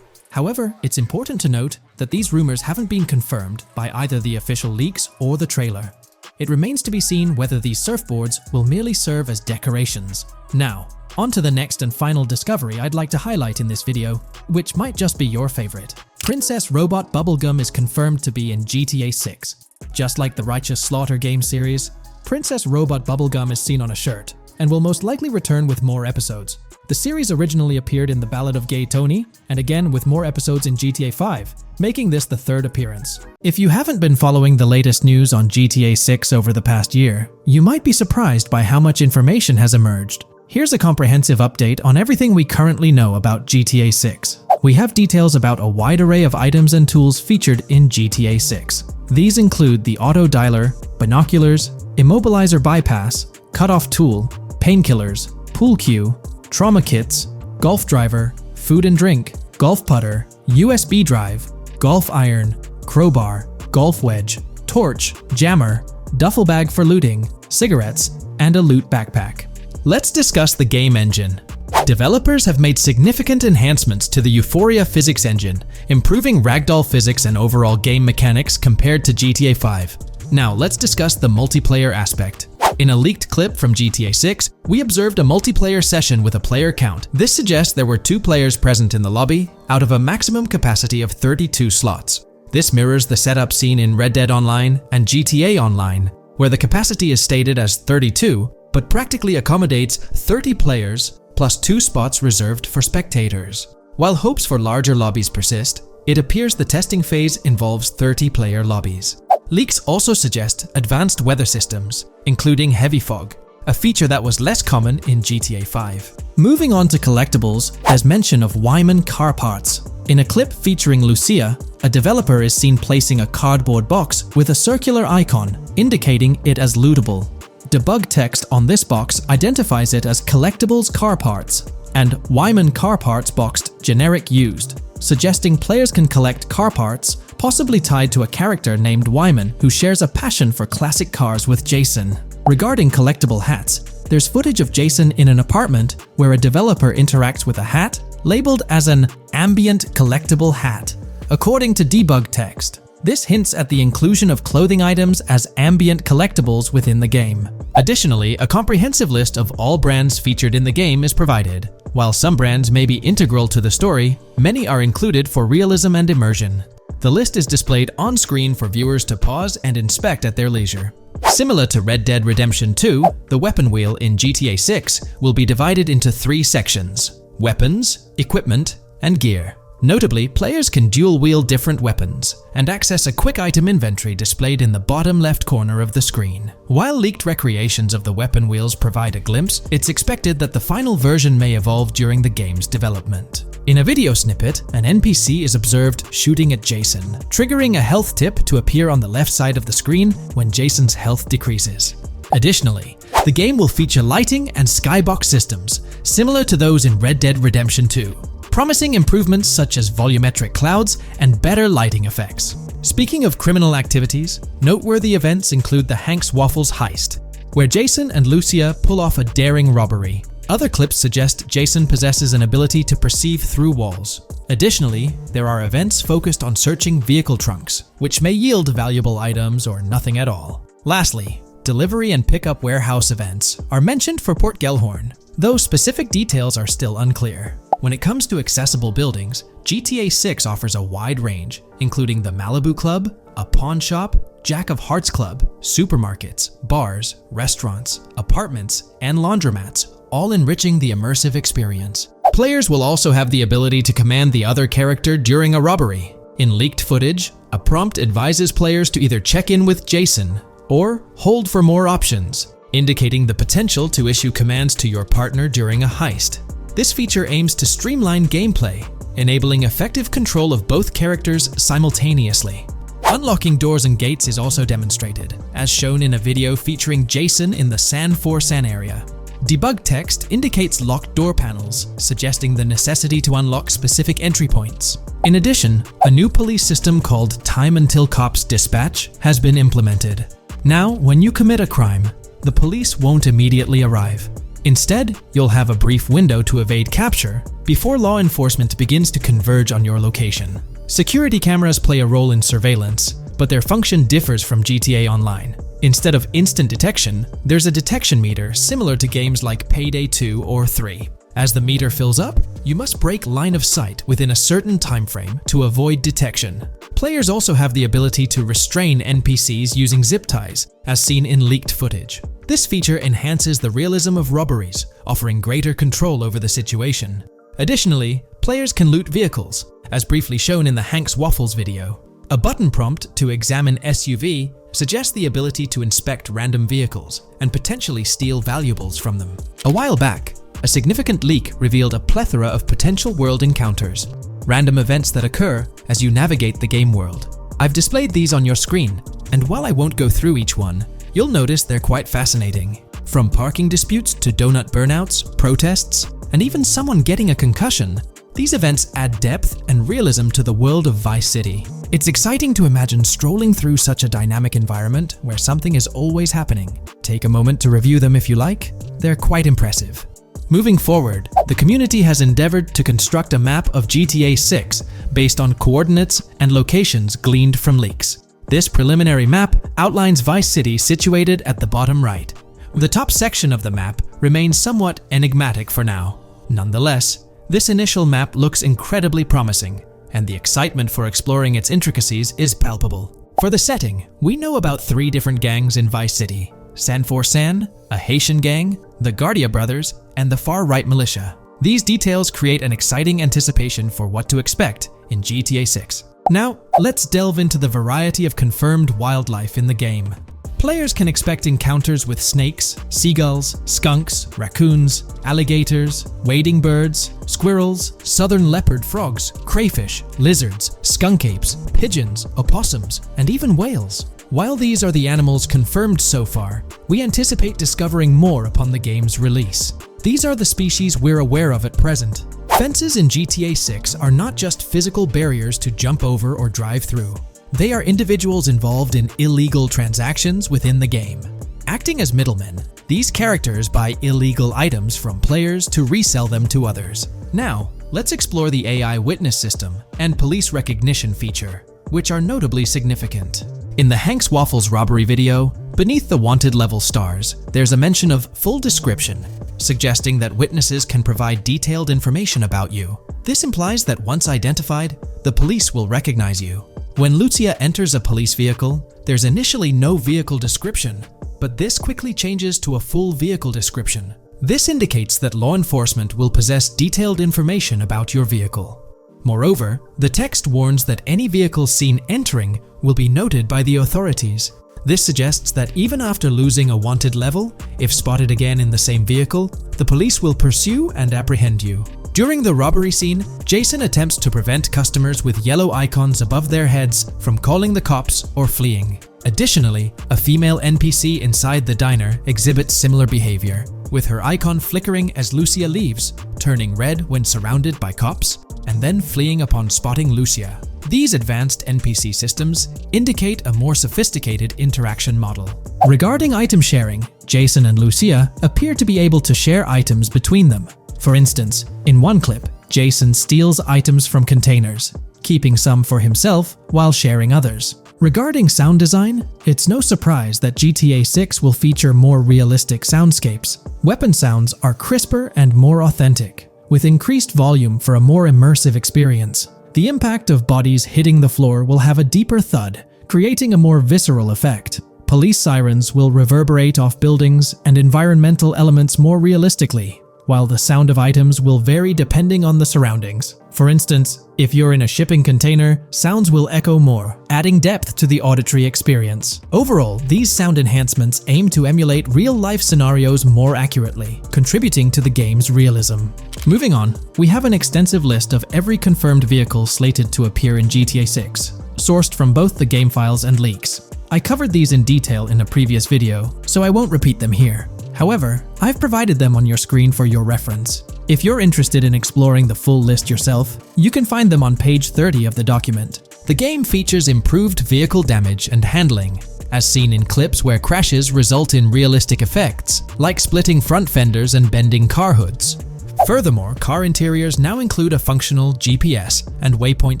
However, it's important to note that these rumors haven't been confirmed by either the official leaks or the trailer. It remains to be seen whether these surfboards will merely serve as decorations. Now, on to the next and final discovery I'd like to highlight in this video, which might just be your favorite. Princess Robot Bubblegum is confirmed to be in GTA 6. Just like the Righteous Slaughter game series, Princess Robot Bubblegum is seen on a shirt, and will most likely return with more episodes. The series originally appeared in The Ballad of Gay Tony, and again with more episodes in GTA 5, making this the 3rd appearance. If you haven't been following the latest news on GTA 6 over the past year, you might be surprised by how much information has emerged. Here's a comprehensive update on everything we currently know about GTA 6. We have details about a wide array of items and tools featured in GTA 6. These include the auto dialer, binoculars, immobilizer bypass, cutoff tool, painkillers, pool cue, trauma kits, golf driver, food and drink, golf putter, USB drive, golf iron, crowbar, golf wedge, torch, jammer, duffel bag for looting, cigarettes, and a loot backpack. Let's discuss the game engine. Developers have made significant enhancements to the Euphoria physics engine, improving ragdoll physics and overall game mechanics compared to GTA 5. Now let's discuss the multiplayer aspect. In a leaked clip from GTA 6, we observed a multiplayer session with a player count. This suggests there were 2 players present in the lobby, out of a maximum capacity of 32 slots. This mirrors the setup seen in Red Dead Online and GTA Online, where the capacity is stated as 32, but practically accommodates 30 players plus 2 spots reserved for spectators. While hopes for larger lobbies persist, it appears the testing phase involves 30-player lobbies. Leaks also suggest advanced weather systems, including heavy fog, a feature that was less common in GTA 5. Moving on to collectibles, there's mention of Wyman car parts. In a clip featuring Lucia, a developer is seen placing a cardboard box with a circular icon, indicating it as lootable. Debug text on this box identifies it as collectibles car parts, and Wyman car parts boxed generic used, suggesting players can collect car parts, possibly tied to a character named Wyman who shares a passion for classic cars with Jason. Regarding collectible hats, there's footage of Jason in an apartment where a developer interacts with a hat labeled as an ambient collectible hat, according to debug text. This hints at the inclusion of clothing items as ambient collectibles within the game. Additionally, a comprehensive list of all brands featured in the game is provided. While some brands may be integral to the story, many are included for realism and immersion. The list is displayed on screen for viewers to pause and inspect at their leisure. Similar to Red Dead Redemption 2, the weapon wheel in GTA 6 will be divided into 3 sections: weapons, equipment, and gear. Notably, players can dual-wield different weapons and access a quick item inventory displayed in the bottom left corner of the screen. While leaked recreations of the weapon wheels provide a glimpse, it's expected that the final version may evolve during the game's development. In a video snippet, an NPC is observed shooting at Jason, triggering a health tip to appear on the left side of the screen when Jason's health decreases. Additionally, the game will feature lighting and skybox systems, similar to those in Red Dead Redemption 2. Promising improvements such as volumetric clouds and better lighting effects. Speaking of criminal activities, noteworthy events include the Hank's Waffles heist, where Jason and Lucia pull off a daring robbery. Other clips suggest Jason possesses an ability to perceive through walls. Additionally, there are events focused on searching vehicle trunks, which may yield valuable items or nothing at all. Lastly, delivery and pickup warehouse events are mentioned for Port Gellhorn, though specific details are still unclear. When it comes to accessible buildings, GTA 6 offers a wide range, including the Malibu Club, a pawn shop, Jack of Hearts Club, supermarkets, bars, restaurants, apartments, and laundromats, all enriching the immersive experience. Players will also have the ability to command the other character during a robbery. In leaked footage, a prompt advises players to either check in with Jason or hold for more options, indicating the potential to issue commands to your partner during a heist. This feature aims to streamline gameplay, enabling effective control of both characters simultaneously. Unlocking doors and gates is also demonstrated, as shown in a video featuring Jason in the San Forsan area. Debug text indicates locked door panels, suggesting the necessity to unlock specific entry points. In addition, a new police system called Time Until Cops Dispatch has been implemented. Now, when you commit a crime, the police won't immediately arrive. Instead, you'll have a brief window to evade capture before law enforcement begins to converge on your location. Security cameras play a role in surveillance, but their function differs from GTA Online. Instead of instant detection, there's a detection meter similar to games like Payday 2 or 3. As the meter fills up, you must break line of sight within a certain time frame to avoid detection. Players also have the ability to restrain NPCs using zip ties, as seen in leaked footage. This feature enhances the realism of robberies, offering greater control over the situation. Additionally, players can loot vehicles, as briefly shown in the Hank's Waffles video. A button prompt to examine SUV suggests the ability to inspect random vehicles and potentially steal valuables from them. A while back, a significant leak revealed a plethora of potential world encounters, random events that occur as you navigate the game world. I've displayed these on your screen, and while I won't go through each one, you'll notice they're quite fascinating. From parking disputes to donut burnouts, protests, and even someone getting a concussion, these events add depth and realism to the world of Vice City. It's exciting to imagine strolling through such a dynamic environment where something is always happening. Take a moment to review them if you like. They're quite impressive. Moving forward, the community has endeavored to construct a map of GTA 6 based on coordinates and locations gleaned from leaks. This preliminary map outlines Vice City situated at the bottom right. The top section of the map remains somewhat enigmatic for now. Nonetheless, this initial map looks incredibly promising, and the excitement for exploring its intricacies is palpable. For the setting, we know about 3 different gangs in Vice City: San Forsan, a Haitian gang, the Guardia Brothers, and the far-right militia. These details create an exciting anticipation for what to expect in GTA 6. Now, let's delve into the variety of confirmed wildlife in the game. Players can expect encounters with snakes, seagulls, skunks, raccoons, alligators, wading birds, squirrels, southern leopard frogs, crayfish, lizards, skunk apes, pigeons, opossums, and even whales. While these are the animals confirmed so far, we anticipate discovering more upon the game's release. These are the species we're aware of at present. Fences in GTA 6 are not just physical barriers to jump over or drive through. They are individuals involved in illegal transactions within the game. Acting as middlemen, These characters buy illegal items from players to resell them to others. Now, let's explore the AI witness system and police recognition feature, which are notably significant. In the Hank's Waffles robbery video, beneath the wanted level stars, there's a mention of full description, suggesting that witnesses can provide detailed information about you. This implies that once identified, the police will recognize you. When Lucia enters a police vehicle, there's initially no vehicle description, but this quickly changes to a full vehicle description. This indicates that law enforcement will possess detailed information about your vehicle. Moreover, the text warns that any vehicle seen entering will be noted by the authorities. This suggests that even after losing a wanted level, if spotted again in the same vehicle, the police will pursue and apprehend you. During the robbery scene, Jason attempts to prevent customers with yellow icons above their heads from calling the cops or fleeing. Additionally, a female NPC inside the diner exhibits similar behavior, with her icon flickering as Lucia leaves, turning red when surrounded by cops, and then fleeing upon spotting Lucia. These advanced NPC systems indicate a more sophisticated interaction model. Regarding item sharing, Jason and Lucia appear to be able to share items between them. For instance, in one clip, Jason steals items from containers, keeping some for himself while sharing others. Regarding sound design, it's no surprise that GTA 6 will feature more realistic soundscapes. Weapon sounds are crisper and more authentic, with increased volume for a more immersive experience. The impact of bodies hitting the floor will have a deeper thud, creating a more visceral effect. Police sirens will reverberate off buildings and environmental elements more realistically, while the sound of items will vary depending on the surroundings. For instance, if you're in a shipping container, sounds will echo more, adding depth to the auditory experience. Overall, these sound enhancements aim to emulate real-life scenarios more accurately, contributing to the game's realism. Moving on, we have an extensive list of every confirmed vehicle slated to appear in GTA 6, sourced from both the game files and leaks. I covered these in detail in a previous video, so I won't repeat them here. However, I've provided them on your screen for your reference. If you're interested in exploring the full list yourself, you can find them on page 30 of the document. The game features improved vehicle damage and handling, as seen in clips where crashes result in realistic effects, like splitting front fenders and bending car hoods. Furthermore, car interiors now include a functional GPS and waypoint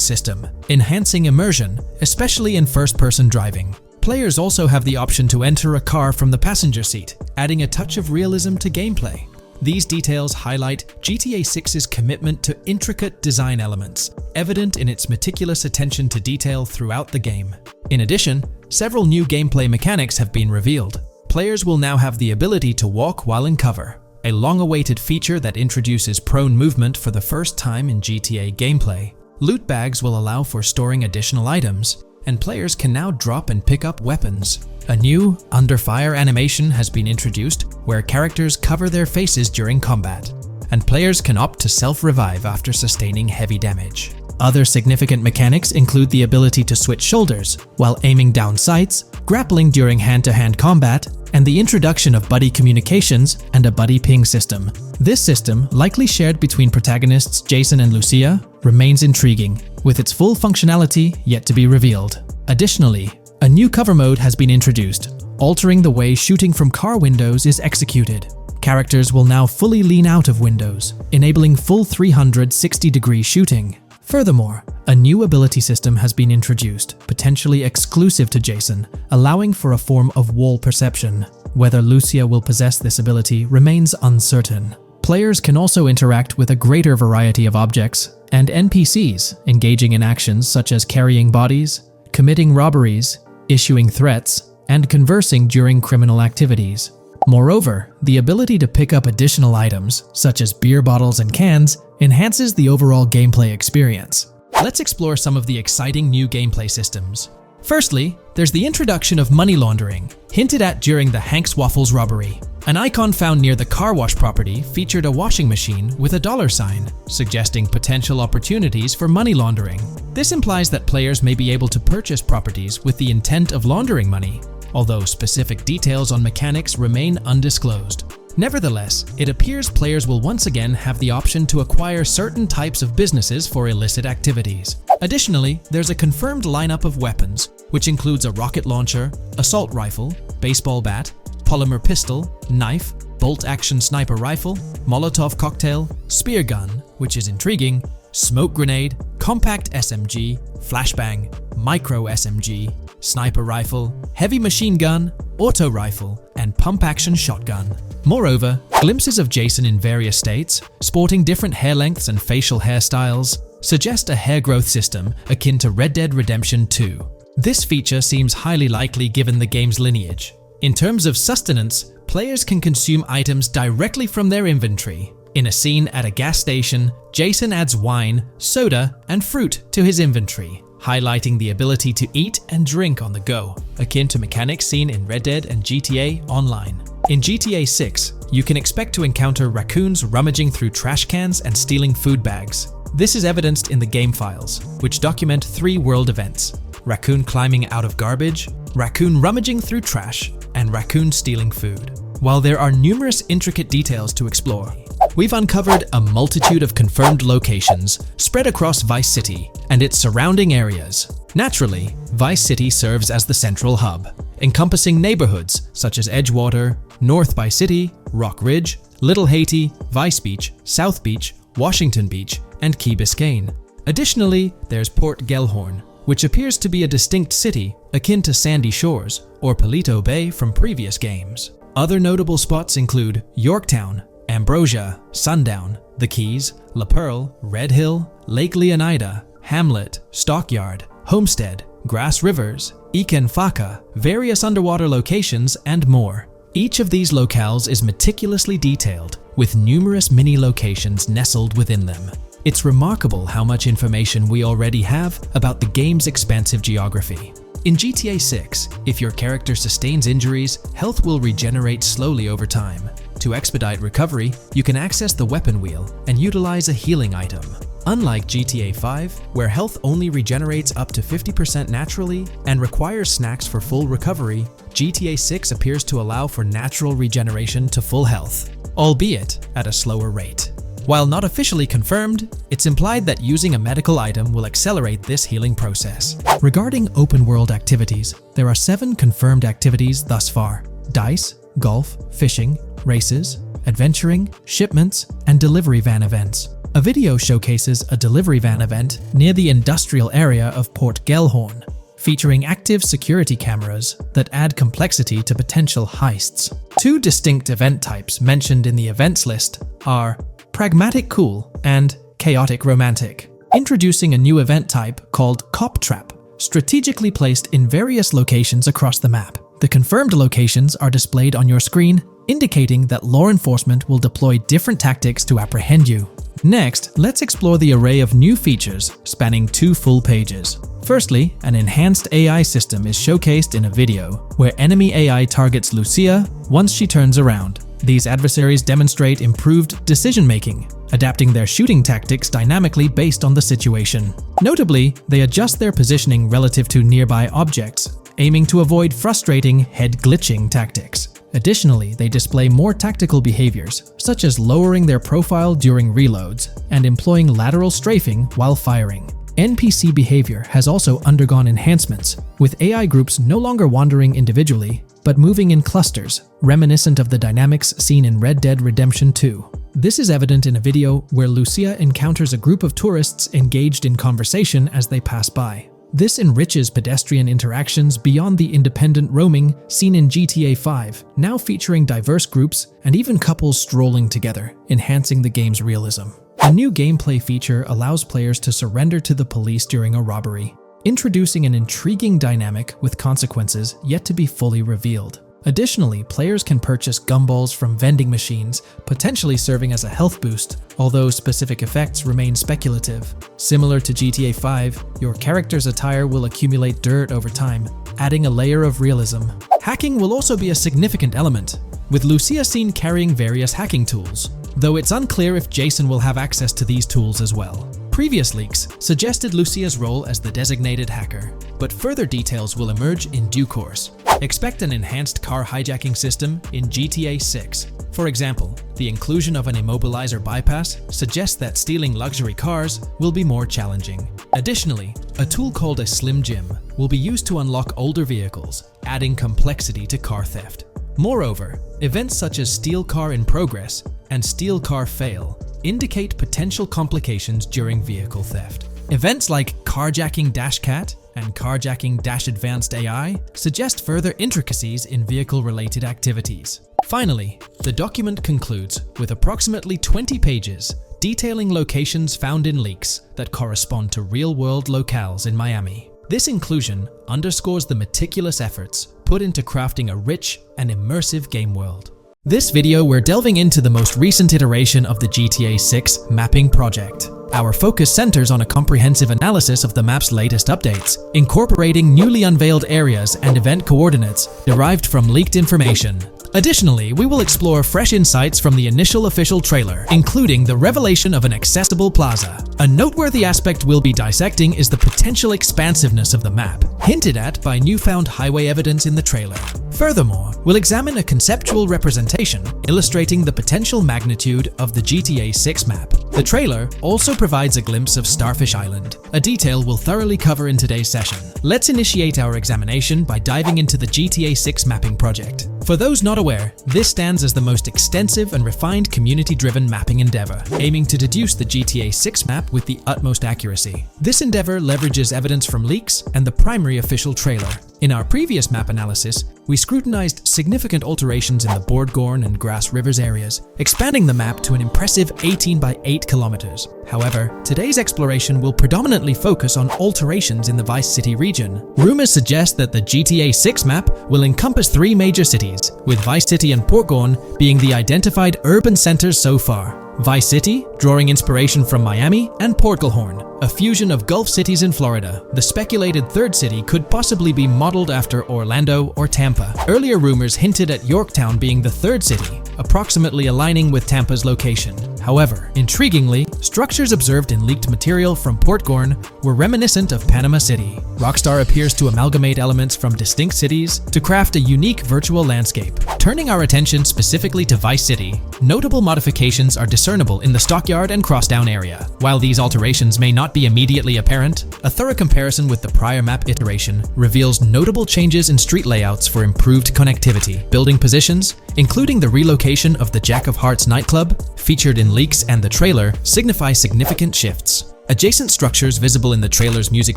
system, enhancing immersion, especially in first-person driving. Players also have the option to enter a car from the passenger seat, adding a touch of realism to gameplay. These details highlight GTA 6's commitment to intricate design elements, evident in its meticulous attention to detail throughout the game. In addition, several new gameplay mechanics have been revealed. Players will now have the ability to walk while in cover, a long-awaited feature that introduces prone movement for the first time in GTA gameplay. Loot bags will allow for storing additional items, and players can now drop and pick up weapons. A new under fire animation has been introduced where characters cover their faces during combat, and players can opt to self-revive after sustaining heavy damage. Other significant mechanics include the ability to switch shoulders while aiming down sights, grappling during hand-to-hand combat, and the introduction of buddy communications and a buddy ping system. This system, likely shared between protagonists Jason and Lucia, remains intriguing, with its full functionality yet to be revealed. Additionally, a new cover mode has been introduced, altering the way shooting from car windows is executed. Characters will now fully lean out of windows, enabling full 360-degree shooting. Furthermore, a new ability system has been introduced, potentially exclusive to Jason, allowing for a form of wall perception. Whether Lucia will possess this ability remains uncertain. Players can also interact with a greater variety of objects and NPCs, engaging in actions such as carrying bodies, committing robberies, issuing threats, and conversing during criminal activities. Moreover, the ability to pick up additional items, such as beer bottles and cans, enhances the overall gameplay experience. Let's explore some of the exciting new gameplay systems. Firstly, there's the introduction of money laundering, hinted at during the Hank's Waffles robbery. An icon found near the car wash property featured a washing machine with a dollar sign, suggesting potential opportunities for money laundering. This implies that players may be able to purchase properties with the intent of laundering money, although specific details on mechanics remain undisclosed. Nevertheless, it appears players will once again have the option to acquire certain types of businesses for illicit activities. Additionally, there's a confirmed lineup of weapons, which includes a rocket launcher, assault rifle, baseball bat, polymer pistol, knife, bolt-action sniper rifle, Molotov cocktail, spear gun, which is intriguing, smoke grenade, compact SMG, flashbang, micro SMG, sniper rifle, heavy machine gun, auto rifle, and pump-action shotgun. Moreover, glimpses of Jason in various states, sporting different hair lengths and facial hairstyles, suggest a hair growth system akin to Red Dead Redemption 2. This feature seems highly likely given the game's lineage. In terms of sustenance, players can consume items directly from their inventory. In a scene at a gas station, Jason adds wine, soda, and fruit to his inventory, highlighting the ability to eat and drink on the go, akin to mechanics seen in Red Dead and GTA Online. In GTA 6, you can expect to encounter raccoons rummaging through trash cans and stealing food bags. This is evidenced in the game files, which document 3 world events: raccoon climbing out of garbage, raccoon rummaging through trash, and raccoon stealing food. While there are numerous intricate details to explore, we've uncovered a multitude of confirmed locations spread across Vice City and its surrounding areas. Naturally, Vice City serves as the central hub, encompassing neighborhoods such as Edgewater, North Vice City, Rock Ridge, Little Haiti, Vice Beach, South Beach, Washington Beach, and Key Biscayne. Additionally, there's Port Gellhorn, which appears to be a distinct city akin to Sandy Shores or Palito Bay from previous games. Other notable spots include Yorktown, Ambrosia, Sundown, The Keys, La Pearl, Red Hill, Lake Leonida, Hamlet, Stockyard, Homestead, Grass Rivers, Ikenfaka, various underwater locations, and more. Each of these locales is meticulously detailed, with numerous mini locations nestled within them. It's remarkable how much information we already have about the game's expansive geography. In GTA 6, if your character sustains injuries, health will regenerate slowly over time. To expedite recovery, you can access the weapon wheel and utilize a healing item. Unlike GTA 5, where health only regenerates up to 50% naturally and requires snacks for full recovery, GTA 6 appears to allow for natural regeneration to full health, albeit at a slower rate. While not officially confirmed, it's implied that using a medical item will accelerate this healing process. Regarding open-world activities, there are 7 confirmed activities thus far: dice, golf, fishing, races, adventuring, shipments, and delivery van events. A video showcases a delivery van event near the industrial area of Port Gellhorn, featuring active security cameras that add complexity to potential heists. 2 distinct event types mentioned in the events list are Pragmatic Cool and Chaotic Romantic, introducing a new event type called Cop Trap, strategically placed in various locations across the map. The confirmed locations are displayed on your screen, indicating that law enforcement will deploy different tactics to apprehend you. Next, let's explore the array of new features spanning 2 full pages. Firstly, an enhanced AI system is showcased in a video, where enemy AI targets Lucia once she turns around. These adversaries demonstrate improved decision-making, adapting their shooting tactics dynamically based on the situation. Notably, they adjust their positioning relative to nearby objects, aiming to avoid frustrating head-glitching tactics. Additionally, they display more tactical behaviors, such as lowering their profile during reloads and employing lateral strafing while firing. NPC behavior has also undergone enhancements, with AI groups no longer wandering individually, but moving in clusters, reminiscent of the dynamics seen in Red Dead Redemption 2. This is evident in a video where Lucia encounters a group of tourists engaged in conversation as they pass by. This enriches pedestrian interactions beyond the independent roaming seen in GTA 5, now featuring diverse groups and even couples strolling together, enhancing the game's realism. A new gameplay feature allows players to surrender to the police during a robbery, introducing an intriguing dynamic with consequences yet to be fully revealed. Additionally, players can purchase gumballs from vending machines, potentially serving as a health boost, although specific effects remain speculative. Similar to GTA 5, your character's attire will accumulate dirt over time, adding a layer of realism. Hacking will also be a significant element, with Lucia seen carrying various hacking tools, though it's unclear if Jason will have access to these tools as well. Previous leaks suggested Lucia's role as the designated hacker, but further details will emerge in due course. Expect an enhanced car hijacking system in GTA 6. For example, the inclusion of an immobilizer bypass suggests that stealing luxury cars will be more challenging. Additionally, a tool called a Slim Jim will be used to unlock older vehicles, adding complexity to car theft. Moreover, events such as steel car in progress and steel car fail indicate potential complications during vehicle theft. Events like carjacking -cat and carjacking -advanced AI suggest further intricacies in vehicle-related activities. Finally, the document concludes with approximately 20 pages detailing locations found in leaks that correspond to real-world locales in Miami. This inclusion underscores the meticulous efforts put into crafting a rich and immersive game world. This video, we're delving into the most recent iteration of the GTA 6 mapping project. Our focus centers on a comprehensive analysis of the map's latest updates, incorporating newly unveiled areas and event coordinates derived from leaked information. Additionally, we will explore fresh insights from the initial official trailer, including the revelation of an accessible plaza. A noteworthy aspect we'll be dissecting is the potential expansiveness of the map, hinted at by newfound highway evidence in the trailer. Furthermore, we'll examine a conceptual representation illustrating the potential magnitude of the GTA 6 map. The trailer also provides a glimpse of Starfish Island, a detail we'll thoroughly cover in today's session. Let's initiate our examination by diving into the GTA 6 mapping project. For those not aware, this stands as the most extensive and refined community-driven mapping endeavor, aiming to deduce the GTA 6 map with the utmost accuracy. This endeavor leverages evidence from leaks and the primary official trailer. In our previous map analysis, we scrutinized significant alterations in the Boardgorn and Grass Rivers areas, expanding the map to an impressive 18 by 8 kilometers. However, today's exploration will predominantly focus on alterations in the Vice City region. Rumors suggest that the GTA 6 map will encompass 3 major cities, with Vice City and Portgorn being the identified urban centers so far. Vice City, drawing inspiration from Miami, and Portgorn, a fusion of Gulf cities in Florida. The speculated third city could possibly be modeled after Orlando or Tampa. Earlier rumors hinted at Yorktown being the third city, approximately aligning with Tampa's location. However, intriguingly, structures observed in leaked material from Portgorn were reminiscent of Panama City. Rockstar appears to amalgamate elements from distinct cities to craft a unique virtual landscape. Turning our attention specifically to Vice City, notable modifications are discernible in the Stockyard and Crosstown area. While these alterations may not be immediately apparent, a thorough comparison with the prior map iteration reveals notable changes in street layouts for improved connectivity. Building positions, including the relocation of the Jack of Hearts nightclub, featured in leaks and the trailer, signify significant shifts. Adjacent structures visible in the trailer's music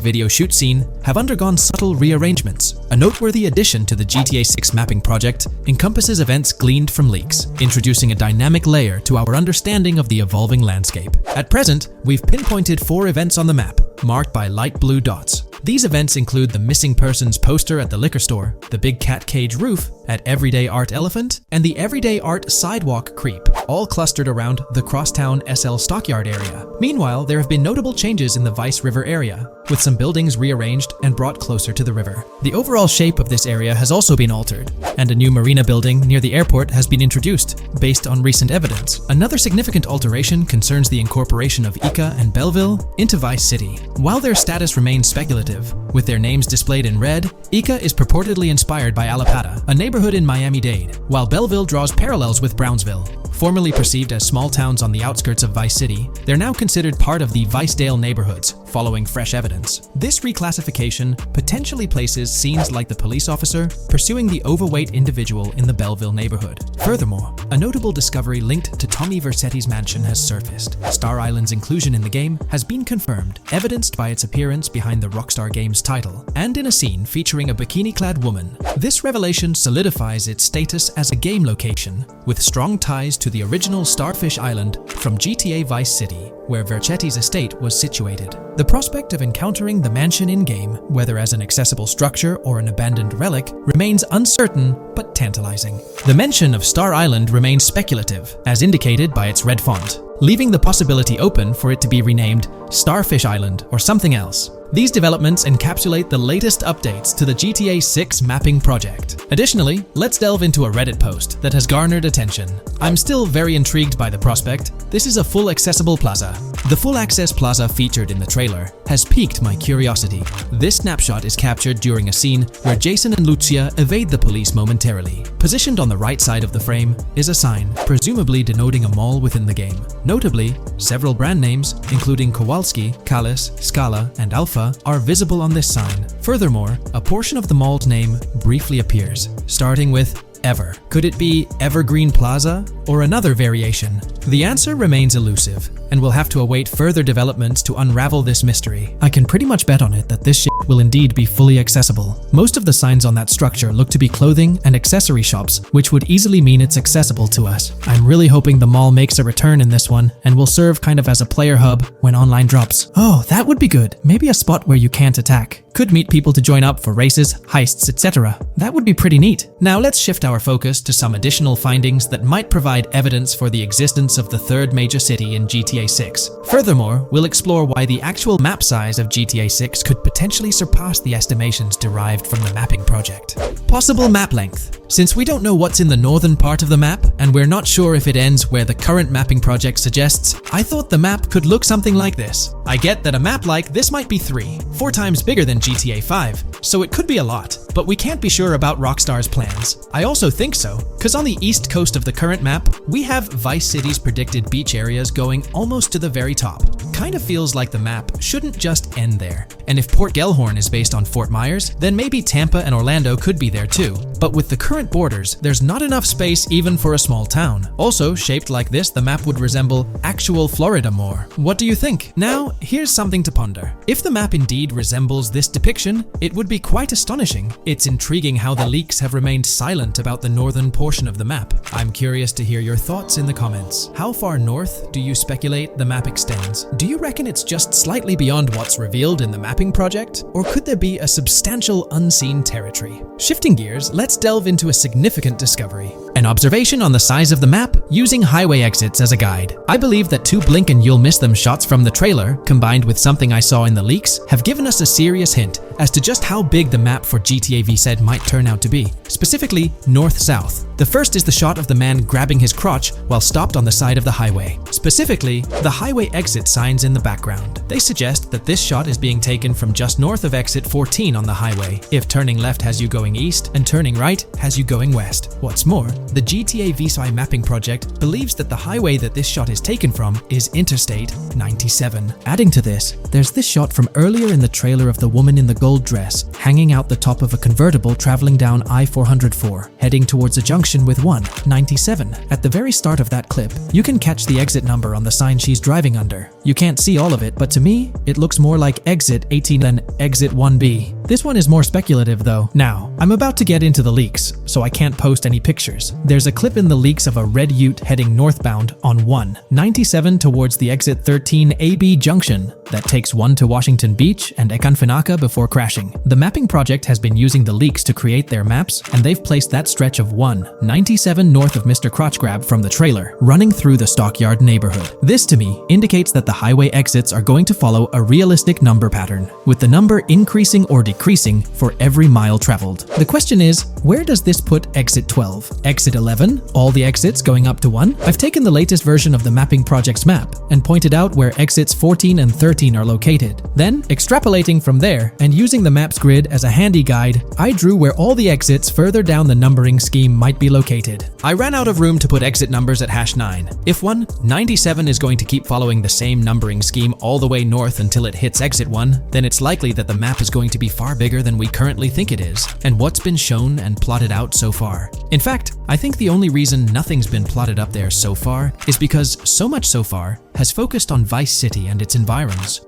video shoot scene have undergone subtle rearrangements. A noteworthy addition to the GTA 6 mapping project encompasses events gleaned from leaks, introducing a dynamic layer to our understanding of the evolving landscape. At present, we've pinpointed 4 events on the map, marked by light blue dots. These events include the missing persons poster at the liquor store, the big cat cage roof at Everyday Art Elephant, and the Everyday Art Sidewalk Creep, all clustered around the Crosstown SL Stockyard area. Meanwhile, there have been notable changes in the Vice River area, with some buildings rearranged and brought closer to the river. The overall shape of this area has also been altered, and a new marina building near the airport has been introduced, based on recent evidence. Another significant alteration concerns the incorporation of Ica and Belleville into Vice City. While their status remains speculative, with their names displayed in red, Ica is purportedly inspired by Alapata, a neighborhood in Miami-Dade, while Belleville draws parallels with Brownsville. Formerly perceived as small towns on the outskirts of Vice City, they're now considered part of the Vicedale neighborhoods, following fresh evidence. This reclassification potentially places scenes like the police officer pursuing the overweight individual in the Belleville neighborhood. Furthermore, a notable discovery linked to Tommy Vercetti's mansion has surfaced. Star Island's inclusion in the game has been confirmed, evidenced by its appearance behind the Rockstar Games title, and in a scene featuring a bikini-clad woman. This revelation solidifies its status as a game location, with strong ties to the original Starfish Island from GTA Vice City, where Vercetti's estate was situated. The prospect of encountering the mansion in-game, whether as an accessible structure or an abandoned relic, remains uncertain but tantalizing. The mention of Star Island remains speculative, as indicated by its red font, leaving the possibility open for it to be renamed Starfish Island or something else. These developments encapsulate the latest updates to the GTA 6 mapping project. Additionally, let's delve into a Reddit post that has garnered attention. I'm still very intrigued by the prospect. This is a full accessible plaza. The full access plaza featured in the trailer has piqued my curiosity. This snapshot is captured during a scene where Jason and Lucia evade the police momentarily. Positioned on the right side of the frame is a sign, presumably denoting a mall within the game. Notably, several brand names, including Kowalski, Callis, Scala, and Alpha, are visible on this sign. Furthermore, a portion of the mall's name briefly appears, starting with ever. Could it be Evergreen Plaza or another variation? The answer remains elusive, and we'll have to await further developments to unravel this mystery. I can pretty much bet on it that this shit will indeed be fully accessible. Most of the signs on that structure look to be clothing and accessory shops, which would easily mean it's accessible to us. I'm really hoping the mall makes a return in this one and will serve kind of as a player hub when online drops. Oh, that would be good. Maybe a spot where you can't attack. Could meet people to join up for races, heists, etc. That would be pretty neat. Now let's shift our focus to some additional findings that might provide evidence for the existence of the third major city in GTA 6. Furthermore, we'll explore why the actual map size of GTA 6 could potentially surpass the estimations derived from the mapping project. Possible map length. Since we don't know what's in the northern part of the map, and we're not sure if it ends where the current mapping project suggests, I thought the map could look something like this. I get that a map like this might be 4 times bigger than GTA 5, so it could be a lot, but we can't be sure about Rockstar's plans. I also think so, because on the east coast of the current map, we have Vice City's predicted beach areas going almost to the very top. Kind of feels like the map shouldn't just end there. And if Port Gellhorn is based on Fort Myers, then maybe Tampa and Orlando could be there too. But with the current borders, there's not enough space even for a small town. Also, shaped like this, the map would resemble actual Florida more. What do you think? Now, here's something to ponder. If the map indeed resembles this depiction, it would be quite astonishing. It's intriguing how the leaks have remained silent about the northern portion of the map. I'm curious to hear your thoughts in the comments. How far north do you speculate the map extends? Do you reckon it's just slightly beyond what's revealed in the mapping project? Or could there be a substantial unseen territory? Shifting gears, let's delve into a significant discovery. An observation on the size of the map using highway exits as a guide. I believe that 2 blink and you'll miss them shots from the trailer, combined with something I saw in the leaks, have given us a serious hint as to just how big the map for GTA V said might turn out to be, specifically north-south. The first is the shot of the man grabbing his crotch while stopped on the side of the highway. Specifically, the highway exit signs in the background. They suggest that this shot is being taken from just north of exit 14 on the highway, if turning left has you going east and turning right has you going west. What's more, the GTA V mapping project believes that the highway that this shot is taken from is Interstate 97. Adding to this, there's this shot from earlier in the trailer of the woman in the gold dress hanging out the top of a convertible traveling down I-404, heading towards a junction with 197. At the very start of that clip, you can catch the exit number on the sign she's driving under. You can't see all of it, but to me, it looks more like exit 18 than exit 1B. This one is more speculative though. Now, I'm about to get into the leaks, so I can't post any pictures. There's a clip in the leaks of a red ute heading northbound on 197 towards the exit 13 AB junction that takes 1 to Washington Beach and Ekanfinaka before crashing. The mapping project has been using the leaks to create their maps, and they've placed that stretch of 197 north of Mr. Crotch Grab from the trailer, running through the Stockyard neighborhood. This to me indicates that the highway exits are going to follow a realistic number pattern, with the number increasing or decreasing for every mile traveled. The question is, where does this put exit 12? Exit 11? All the exits going up to 1? I've taken the latest version of the mapping project's map and pointed out where exits 14 and 13 are located. Then, extrapolating from there and using the map's grid as a handy guide, I drew where all the exits further down the numbering scheme might be located. I ran out of room to put exit numbers at #9. If 197 is going to keep following the same numbering scheme all the way north until it hits exit 1, then it's likely that the map is going to be far bigger than we currently think it is, and what's been shown and plotted out so far. In fact, I think the only reason nothing's been plotted up there so far is because so much so far has focused on Vice City and its environs.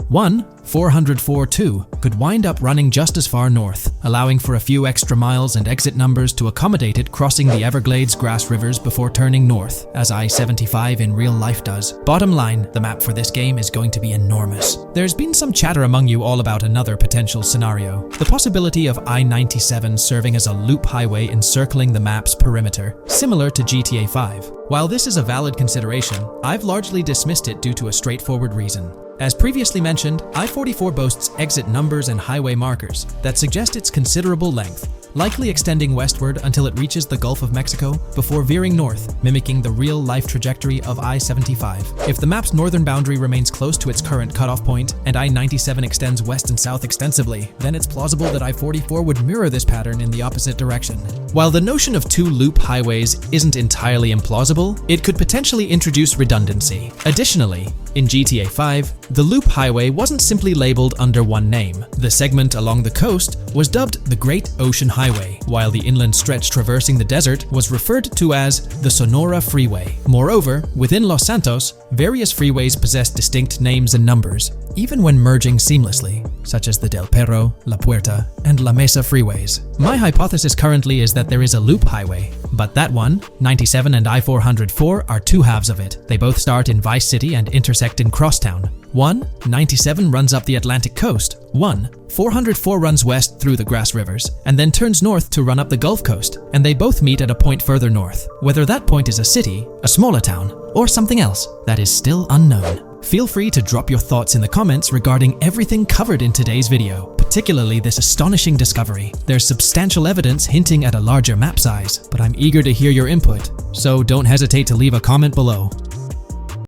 404.2 could wind up running just as far north, allowing for a few extra miles and exit numbers to accommodate it crossing the Everglades grass rivers before turning north, as I-75 in real life does. Bottom line, the map for this game is going to be enormous. There's been some chatter among you all about another potential scenario, the possibility of I-97 serving as a loop highway encircling the map's perimeter, similar to GTA 5. While this is a valid consideration, I've largely dismissed it due to a straightforward reason. As previously mentioned, I-44 boasts exit numbers and highway markers that suggest its considerable length, likely extending westward until it reaches the Gulf of Mexico before veering north, mimicking the real-life trajectory of I-75. If the map's northern boundary remains close to its current cutoff point, and I-97 extends west and south extensively, then it's plausible that I-44 would mirror this pattern in the opposite direction. While the notion of 2 loop highways isn't entirely implausible, it could potentially introduce redundancy. Additionally, In GTA 5, the Loop Highway wasn't simply labeled under one name. The segment along the coast was dubbed the Great Ocean Highway, while the inland stretch traversing the desert was referred to as the Sonora Freeway. Moreover, within Los Santos, various freeways possess distinct names and numbers, even when merging seamlessly, such as the Del Perro, La Puerta, and La Mesa freeways. My hypothesis currently is that there is a loop highway, but that one, 97 and I-404, are two halves of it. They both start in Vice City and intersect in Crosstown. 97 runs up the Atlantic coast. 404 runs west through the Grass Rivers, and then turns north to run up the Gulf Coast, and they both meet at a point further north. Whether that point is a city, a smaller town, or something else, that is still unknown. Feel free to drop your thoughts in the comments regarding everything covered in today's video, particularly this astonishing discovery. There's substantial evidence hinting at a larger map size, but I'm eager to hear your input, so don't hesitate to leave a comment below.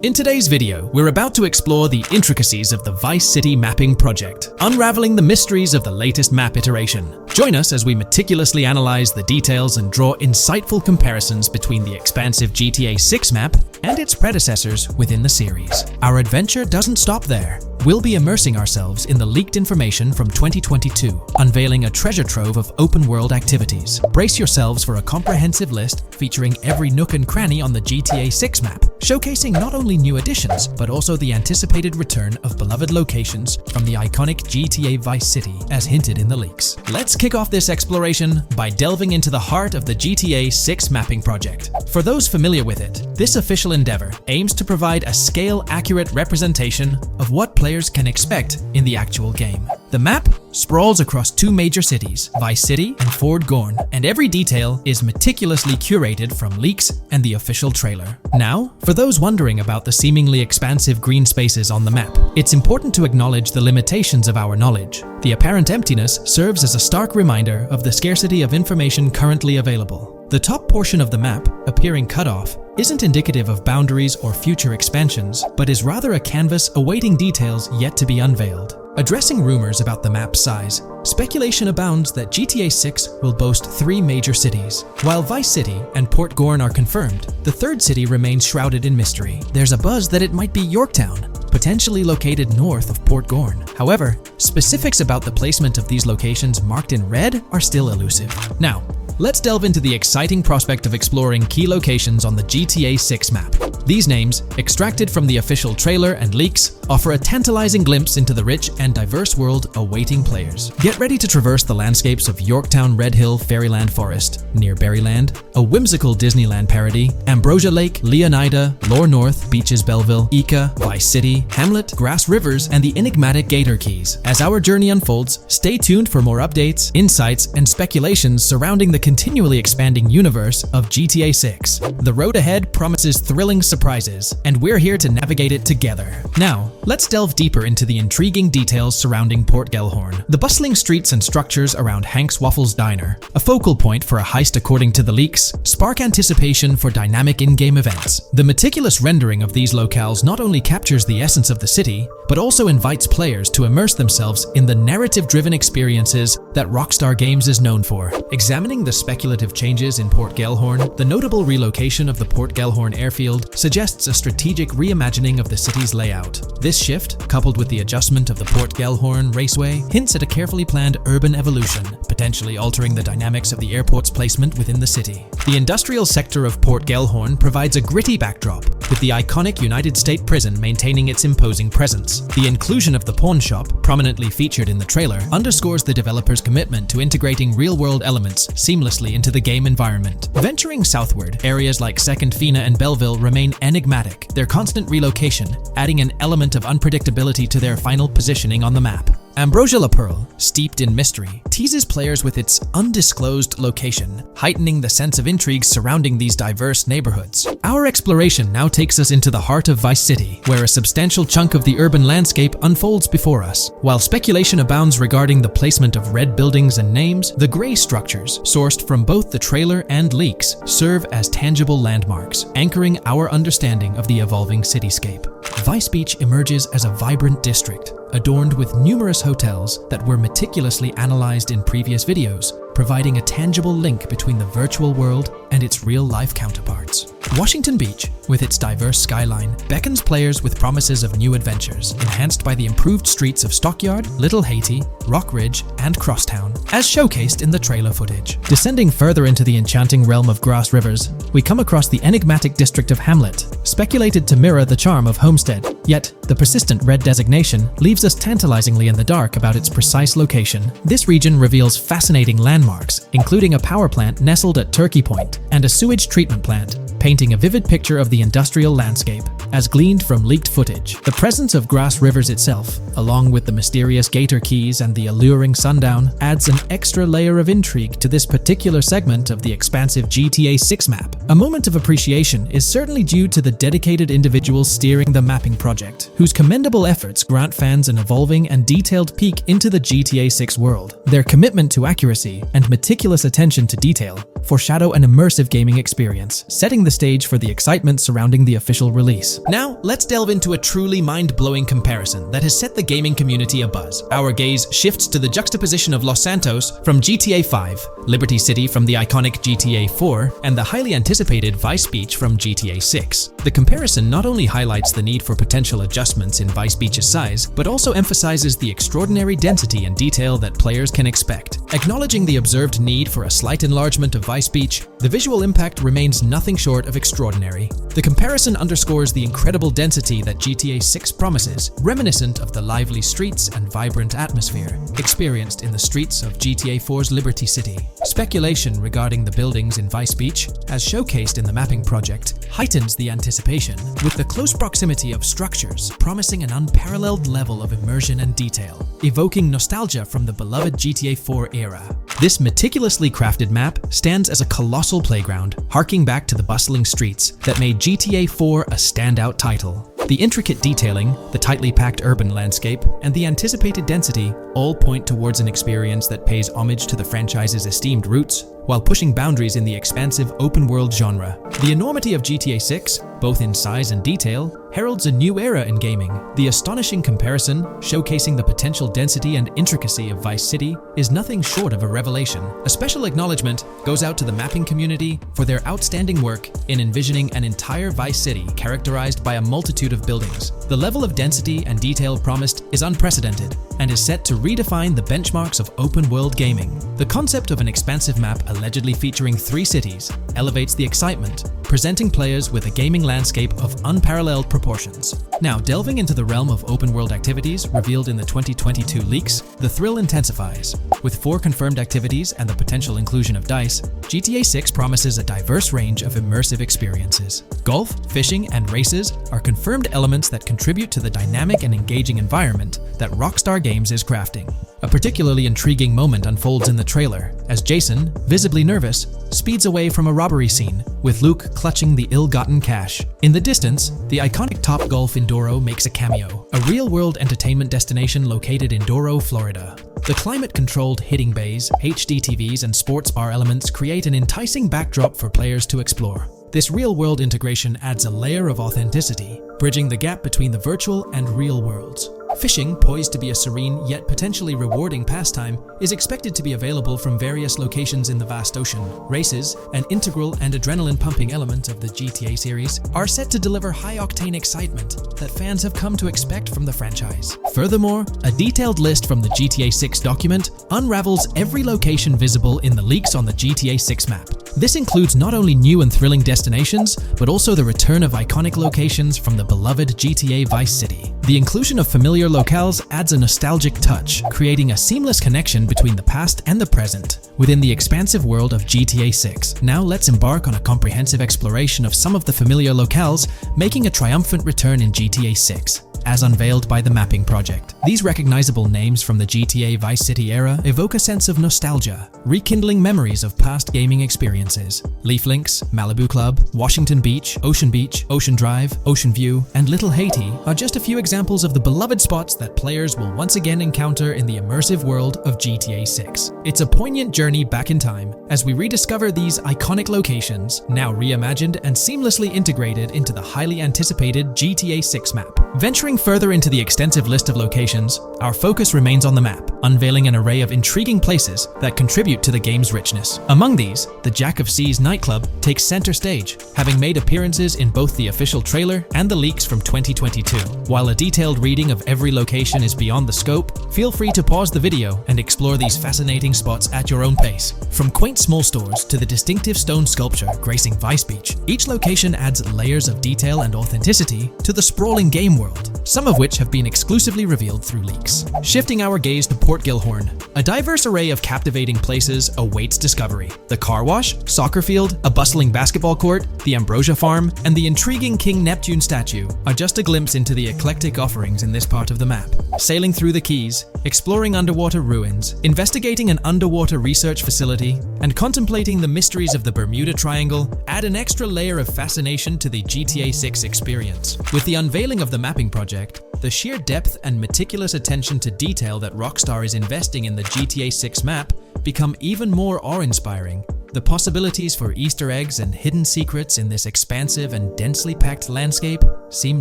In today's video, we're about to explore the intricacies of the Vice City mapping project, unraveling the mysteries of the latest map iteration. Join us as we meticulously analyze the details and draw insightful comparisons between the expansive GTA 6 map and its predecessors within the series. Our adventure doesn't stop there. We'll be immersing ourselves in the leaked information from 2022, unveiling a treasure trove of open-world activities. Brace yourselves for a comprehensive list featuring every nook and cranny on the GTA 6 map, showcasing not only new additions, but also the anticipated return of beloved locations from the iconic GTA Vice City, as hinted in the leaks. Let's kick off this exploration by delving into the heart of the GTA 6 mapping project. For those familiar with it, this official endeavor aims to provide a scale-accurate representation of what players can expect in the actual game. The map sprawls across two major cities, Vice City and Fort Gorn, and every detail is meticulously curated from leaks and the official trailer. Now, for those wondering about the seemingly expansive green spaces on the map, it's important to acknowledge the limitations of our knowledge. The apparent emptiness serves as a stark reminder of the scarcity of information currently available. The top portion of the map, appearing cut off, isn't indicative of boundaries or future expansions, but is rather a canvas awaiting details yet to be unveiled. Addressing rumors about the map's size, speculation abounds that GTA 6 will boast 3 major cities. While Vice City and Port Gorn are confirmed, the third city remains shrouded in mystery. There's a buzz that it might be Yorktown, potentially located north of Port Gorn. However, specifics about the placement of these locations marked in red are still elusive. Now, let's delve into the exciting prospect of exploring key locations on the GTA 6 map. These names, extracted from the official trailer and leaks, offer a tantalizing glimpse into the rich and diverse world awaiting players. Get ready to traverse the landscapes of Yorktown Red Hill Fairyland Forest, near Berryland, a whimsical Disneyland parody, Ambrosia Lake, Leonida, Lore North, Beaches Belleville, Ica, Vice City, Hamlet, Grass Rivers, and the enigmatic Gator Keys. As our journey unfolds, stay tuned for more updates, insights, and speculations surrounding the continually expanding universe of GTA 6. The road ahead promises thrilling surprises, and we're here to navigate it together. Now, let's delve deeper into the intriguing details surrounding Port Gellhorn. The bustling streets and structures around Hank's Waffles Diner, a focal point for a heist according to the leaks, spark anticipation for dynamic in-game events. The meticulous rendering of these locales not only captures the essence of the city, but also invites players to immerse themselves in the narrative-driven experiences that Rockstar Games is known for. Examining the speculative changes in Port Gellhorn, the notable relocation of the Port Gellhorn airfield suggests a strategic reimagining of the city's layout. This shift, coupled with the adjustment of the Port Gellhorn Raceway, hints at a carefully planned urban evolution, potentially altering the dynamics of the airport's placement within the city. The industrial sector of Port Gellhorn provides a gritty backdrop, with the iconic United States prison maintaining its imposing presence. The inclusion of the pawn shop, prominently featured in the trailer, underscores the developer's commitment to integrating real-world elements seamlessly into the game environment. Venturing southward, areas like Second Fina and Belleville remain enigmatic, their constant relocation adding an element of unpredictability to their final positioning on the map. Ambrosia La Pearl, steeped in mystery, teases players with its undisclosed location, heightening the sense of intrigue surrounding these diverse neighborhoods. Our exploration now takes us into the heart of Vice City, where a substantial chunk of the urban landscape unfolds before us. While speculation abounds regarding the placement of red buildings and names, the gray structures, sourced from both the trailer and leaks, serve as tangible landmarks, anchoring our understanding of the evolving cityscape. Vice Beach emerges as a vibrant district, adorned with numerous hotels that were meticulously analyzed in previous videos, providing a tangible link between the virtual world and its real-life counterparts. Washington Beach, with its diverse skyline, beckons players with promises of new adventures, enhanced by the improved streets of Stockyard, Little Haiti, Rock Ridge, and Crosstown, as showcased in the trailer footage. Descending further into the enchanting realm of Grass Rivers, we come across the enigmatic district of Hamlet, speculated to mirror the charm of Homestead. Yet, the persistent red designation leaves us tantalizingly in the dark about its precise location. This region reveals fascinating landmarks, including a power plant nestled at Turkey Point and a sewage treatment plant, painting a vivid picture of the industrial landscape, as gleaned from leaked footage. The presence of Grass Rivers itself, along with the mysterious Gator Keys and the alluring sundown, adds an extra layer of intrigue to this particular segment of the expansive GTA 6 map. A moment of appreciation is certainly due to the dedicated individuals steering the mapping project, whose commendable efforts grant fans an evolving and detailed peek into the GTA 6 world. Their commitment to accuracy and meticulous attention to detail foreshadow an immersive gaming experience, setting the stage for the excitement surrounding the official release. Now, let's delve into a truly mind-blowing comparison that has set the gaming community abuzz. Our gaze shifts to the juxtaposition of Los Santos from GTA 5, Liberty City from the iconic GTA 4, and the highly anticipated Vice Beach from GTA 6. The comparison not only highlights the need for potential adjustments in Vice Beach's size, but also emphasizes the extraordinary density and detail that players can expect. Acknowledging the observed need for a slight enlargement of Vice Beach, the visual impact remains nothing short of extraordinary. The comparison underscores the incredible density that GTA 6 promises, reminiscent of the lively streets and vibrant atmosphere experienced in the streets of GTA 4's Liberty City. Speculation regarding the buildings in Vice Beach, as showcased in the mapping project, heightens the anticipation, with the close proximity of structures promising an unparalleled level of immersion and detail, evoking nostalgia from the beloved GTA 4 era. This meticulously crafted map stands as a colossal playground, harking back to the bustling streets that made GTA 4 a standout title. The intricate detailing, the tightly packed urban landscape, and the anticipated density all point towards an experience that pays homage to the franchise's esteemed roots, while pushing boundaries in the expansive open-world genre. The enormity of GTA 6, both in size and detail, heralds a new era in gaming. The astonishing comparison, showcasing the potential density and intricacy of Vice City, is nothing short of a revelation. A special acknowledgement goes out to the mapping community for their outstanding work in envisioning an entire Vice City characterized by a multitude of buildings. The level of density and detail promised is unprecedented and is set to redefine the benchmarks of open-world gaming. The concept of an expansive map allegedly featuring 3 cities elevates the excitement, presenting players with a gaming landscape of unparalleled proportions. Now, delving into the realm of open-world activities revealed in the 2022 leaks, the thrill intensifies. With 4 confirmed activities and the potential inclusion of DICE, GTA 6 promises a diverse range of immersive experiences. Golf, fishing, and races are confirmed elements that contribute to the dynamic and engaging environment that Rockstar Games is crafting. A particularly intriguing moment unfolds in the trailer, as Jason, visibly nervous, speeds away from a robbery scene, with Luke clutching the ill-gotten cash. In the distance, the iconic Topgolf in Doro makes a cameo, a real-world entertainment destination located in Doro, Florida. The climate-controlled hitting bays, HD TVs, and sports bar elements create an enticing backdrop for players to explore. This real-world integration adds a layer of authenticity, bridging the gap between the virtual and real worlds. Fishing, poised to be a serene yet potentially rewarding pastime, is expected to be available from various locations in the vast ocean. Races, an integral and adrenaline-pumping element of the GTA series, are set to deliver high-octane excitement that fans have come to expect from the franchise. Furthermore, a detailed list from the GTA 6 document unravels every location visible in the leaks on the GTA 6 map. This includes not only new and thrilling destinations, but also the return of iconic locations from the beloved GTA Vice City. The inclusion of familiar locales adds a nostalgic touch, creating a seamless connection between the past and the present within the expansive world of GTA 6. Now let's embark on a comprehensive exploration of some of the familiar locales, making a triumphant return in GTA 6. As unveiled by the mapping project. These recognizable names from the GTA Vice City era evoke a sense of nostalgia, rekindling memories of past gaming experiences. Leaf Links, Malibu Club, Washington Beach, Ocean Drive, Ocean View, and Little Haiti are just a few examples of the beloved spots that players will once again encounter in the immersive world of GTA 6. It's a poignant journey back in time as we rediscover these iconic locations, now reimagined and seamlessly integrated into the highly anticipated GTA 6 map. Venturing further into the extensive list of locations, our focus remains on the map, unveiling an array of intriguing places that contribute to the game's richness. Among these, the Jack of Seas nightclub takes center stage, having made appearances in both the official trailer and the leaks from 2022. While a detailed reading of every location is beyond the scope, feel free to pause the video and explore these fascinating spots at your own pace. From quaint small stores to the distinctive stone sculpture gracing Vice Beach, each location adds layers of detail and authenticity to the sprawling game world, some of which have been exclusively revealed through leaks. Shifting our gaze to Port Gilhorn, a diverse array of captivating places awaits discovery. The car wash, soccer field, a bustling basketball court, the Ambrosia farm, and the intriguing King Neptune statue are just a glimpse into the eclectic offerings in this part of the map. Sailing through the Keys, exploring underwater ruins, investigating an underwater research facility, and contemplating the mysteries of the Bermuda Triangle add an extra layer of fascination to the GTA 6 experience. With the unveiling of the mapping project, the sheer depth and meticulous attention to detail that Rockstar is investing in the GTA 6 map become even more awe-inspiring. The possibilities for Easter eggs and hidden secrets in this expansive and densely packed landscape seem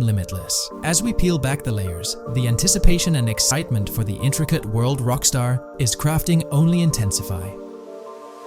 limitless. As we peel back the layers, the anticipation and excitement for the intricate world Rockstar is crafting only intensify.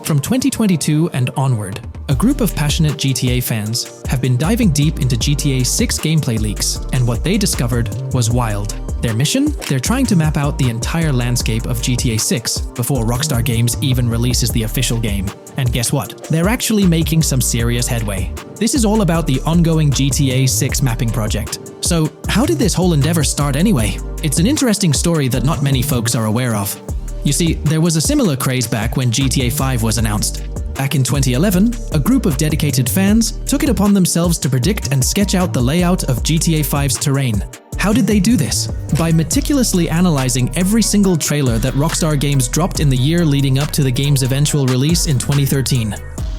From 2022 and onward, a group of passionate GTA fans have been diving deep into GTA 6 gameplay leaks, and what they discovered was wild. Their mission? They're trying to map out the entire landscape of GTA 6 before Rockstar Games even releases the official game. And guess what? They're actually making some serious headway. This is all about the ongoing GTA 6 mapping project. So, how did this whole endeavor start anyway? It's an interesting story that not many folks are aware of. You see, there was a similar craze back when GTA 5 was announced. Back in 2011, a group of dedicated fans took it upon themselves to predict and sketch out the layout of GTA 5's terrain. How did they do this? By meticulously analyzing every single trailer that Rockstar Games dropped in the year leading up to the game's eventual release in 2013.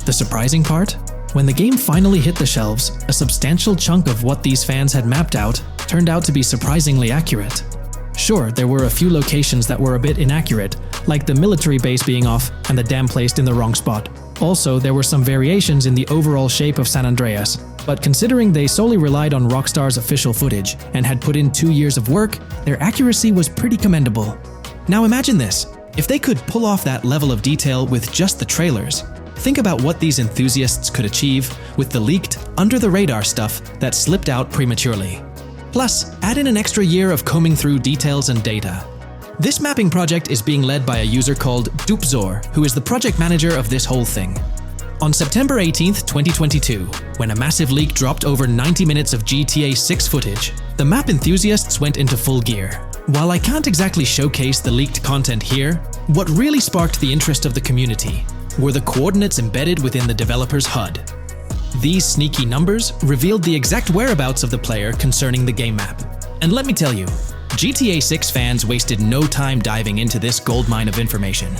The surprising part? When the game finally hit the shelves, a substantial chunk of what these fans had mapped out turned out to be surprisingly accurate. Sure, there were a few locations that were a bit inaccurate, like the military base being off and the dam placed in the wrong spot. Also, there were some variations in the overall shape of San Andreas, but considering they solely relied on Rockstar's official footage and had put in 2 years of work, their accuracy was pretty commendable. Now imagine this, if they could pull off that level of detail with just the trailers, think about what these enthusiasts could achieve with the leaked, under-the-radar stuff that slipped out prematurely. Plus, add in an extra year of combing through details and data. This mapping project is being led by a user called Dupzor, who is the project manager of this whole thing. On September 18th, 2022, when a massive leak dropped over 90 minutes of GTA 6 footage, the map enthusiasts went into full gear. While I can't exactly showcase the leaked content here, what really sparked the interest of the community were the coordinates embedded within the developer's HUD. These sneaky numbers revealed the exact whereabouts of the player concerning the game map. And let me tell you, GTA 6 fans wasted no time diving into this goldmine of information.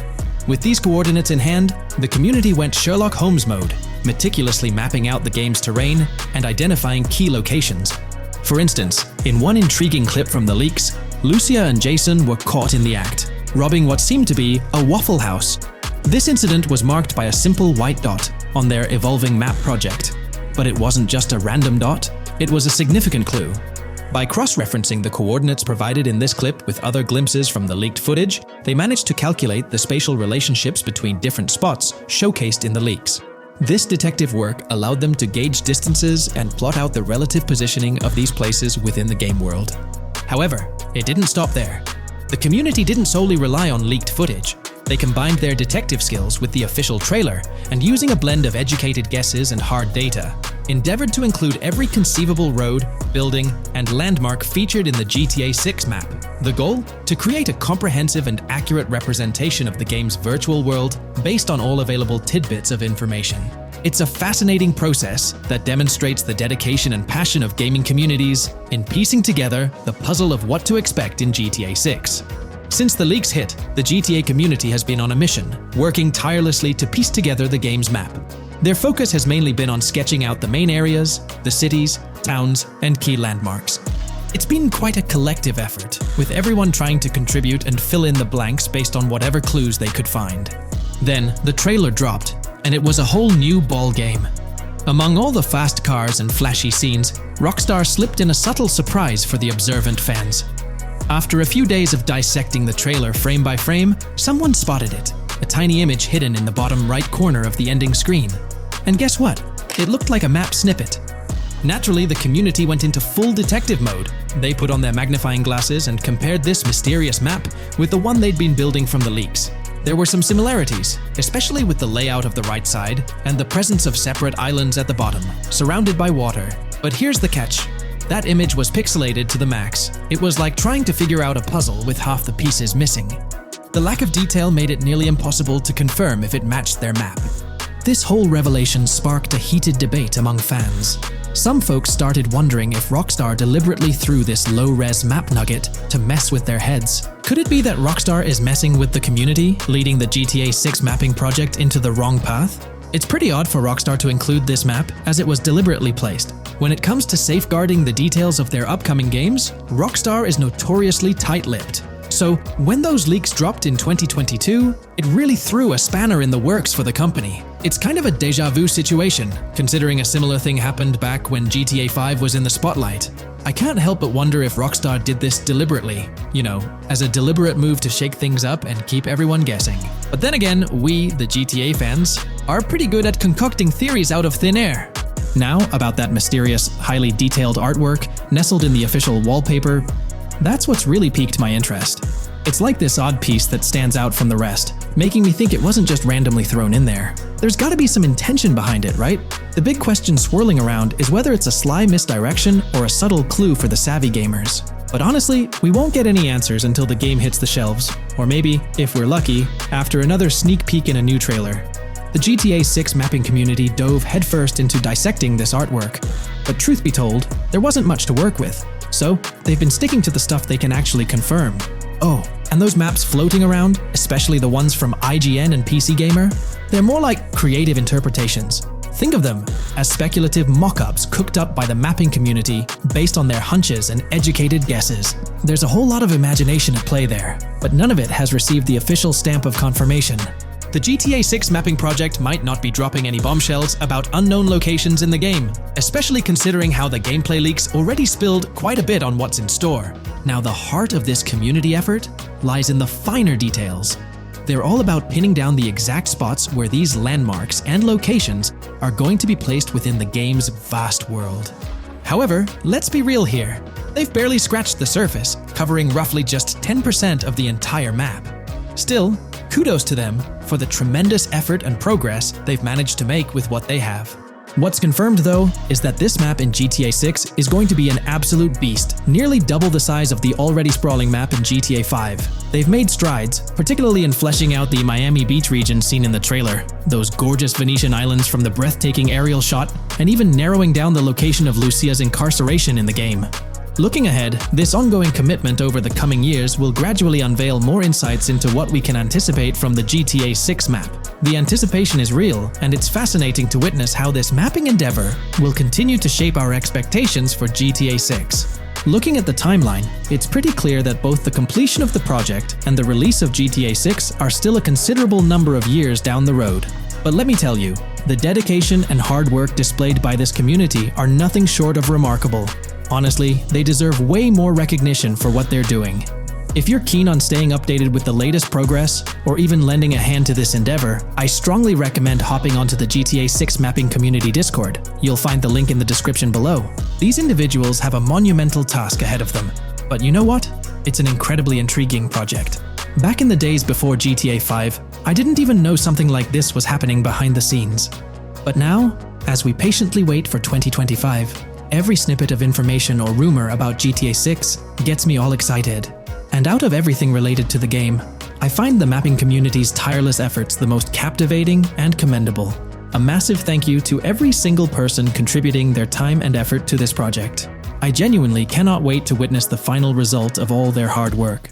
With these coordinates in hand, the community went Sherlock Holmes mode, meticulously mapping out the game's terrain and identifying key locations. For instance, in one intriguing clip from the leaks, Lucia and Jason were caught in the act, robbing what seemed to be a Waffle House. This incident was marked by a simple white dot on their evolving map project. But it wasn't just a random dot, it was a significant clue. By cross-referencing the coordinates provided in this clip with other glimpses from the leaked footage, they managed to calculate the spatial relationships between different spots showcased in the leaks. This detective work allowed them to gauge distances and plot out the relative positioning of these places within the game world. However, it didn't stop there. The community didn't solely rely on leaked footage. They combined their detective skills with the official trailer and, using a blend of educated guesses and hard data, endeavored to include every conceivable road, building, and landmark featured in the GTA 6 map. The goal? To create a comprehensive and accurate representation of the game's virtual world based on all available tidbits of information. It's a fascinating process that demonstrates the dedication and passion of gaming communities in piecing together the puzzle of what to expect in GTA 6. Since the leaks hit, the GTA community has been on a mission, working tirelessly to piece together the game's map. Their focus has mainly been on sketching out the main areas, the cities, towns, and key landmarks. It's been quite a collective effort, with everyone trying to contribute and fill in the blanks based on whatever clues they could find. Then, the trailer dropped, and it was a whole new ball game. Among all the fast cars and flashy scenes, Rockstar slipped in a subtle surprise for the observant fans. After a few days of dissecting the trailer frame by frame, someone spotted it, a tiny image hidden in the bottom right corner of the ending screen. And guess what? It looked like a map snippet. Naturally, the community went into full detective mode. They put on their magnifying glasses and compared this mysterious map with the one they'd been building from the leaks. There were some similarities, especially with the layout of the right side and the presence of separate islands at the bottom, surrounded by water. But here's the catch. That image was pixelated to the max. It was like trying to figure out a puzzle with half the pieces missing. The lack of detail made it nearly impossible to confirm if it matched their map. This whole revelation sparked a heated debate among fans. Some folks started wondering if Rockstar deliberately threw this low-res map nugget to mess with their heads. Could it be that Rockstar is messing with the community, leading the GTA 6 mapping project into the wrong path? It's pretty odd for Rockstar to include this map, as it was deliberately placed. When it comes to safeguarding the details of their upcoming games, Rockstar is notoriously tight-lipped. So, when those leaks dropped in 2022, it really threw a spanner in the works for the company. It's kind of a déjà vu situation, considering a similar thing happened back when GTA 5 was in the spotlight. I can't help but wonder if Rockstar did this deliberately, as a deliberate move to shake things up and keep everyone guessing. But then again, we, the GTA fans, are pretty good at concocting theories out of thin air. Now, about that mysterious, highly detailed artwork nestled in the official wallpaper, that's what's really piqued my interest. It's like this odd piece that stands out from the rest, making me think it wasn't just randomly thrown in there. There's gotta be some intention behind it, right? The big question swirling around is whether it's a sly misdirection or a subtle clue for the savvy gamers. But honestly, we won't get any answers until the game hits the shelves, or maybe, if we're lucky, after another sneak peek in a new trailer. The GTA 6 mapping community dove headfirst into dissecting this artwork, but truth be told, there wasn't much to work with. So, they've been sticking to the stuff they can actually confirm. Oh, and those maps floating around, especially the ones from IGN and PC Gamer, they're more like creative interpretations. Think of them as speculative mock-ups cooked up by the mapping community based on their hunches and educated guesses. There's a whole lot of imagination at play there, but none of it has received the official stamp of confirmation. The GTA 6 mapping project might not be dropping any bombshells about unknown locations in the game, especially considering how the gameplay leaks already spilled quite a bit on what's in store. Now, the heart of this community effort lies in the finer details. They're all about pinning down the exact spots where these landmarks and locations are going to be placed within the game's vast world. However, let's be real here. They've barely scratched the surface, covering roughly just 10% of the entire map. Still, kudos to them for the tremendous effort and progress they've managed to make with what they have. What's confirmed, though, is that this map in GTA 6 is going to be an absolute beast, nearly double the size of the already sprawling map in GTA 5. They've made strides, particularly in fleshing out the Miami Beach region seen in the trailer, those gorgeous Venetian islands from the breathtaking aerial shot, and even narrowing down the location of Lucia's incarceration in the game. Looking ahead, this ongoing commitment over the coming years will gradually unveil more insights into what we can anticipate from the GTA 6 map. The anticipation is real, and it's fascinating to witness how this mapping endeavor will continue to shape our expectations for GTA 6. Looking at the timeline, it's pretty clear that both the completion of the project and the release of GTA 6 are still a considerable number of years down the road. But let me tell you, the dedication and hard work displayed by this community are nothing short of remarkable. Honestly, they deserve way more recognition for what they're doing. If you're keen on staying updated with the latest progress, or even lending a hand to this endeavor, I strongly recommend hopping onto the GTA 6 mapping community Discord. You'll find the link in the description below. These individuals have a monumental task ahead of them. But you know what? It's an incredibly intriguing project. Back in the days before GTA 5, I didn't even know something like this was happening behind the scenes. But now, as we patiently wait for 2025, every snippet of information or rumor about GTA 6 gets me all excited. And out of everything related to the game, I find the mapping community's tireless efforts the most captivating and commendable. A massive thank you to every single person contributing their time and effort to this project. I genuinely cannot wait to witness the final result of all their hard work.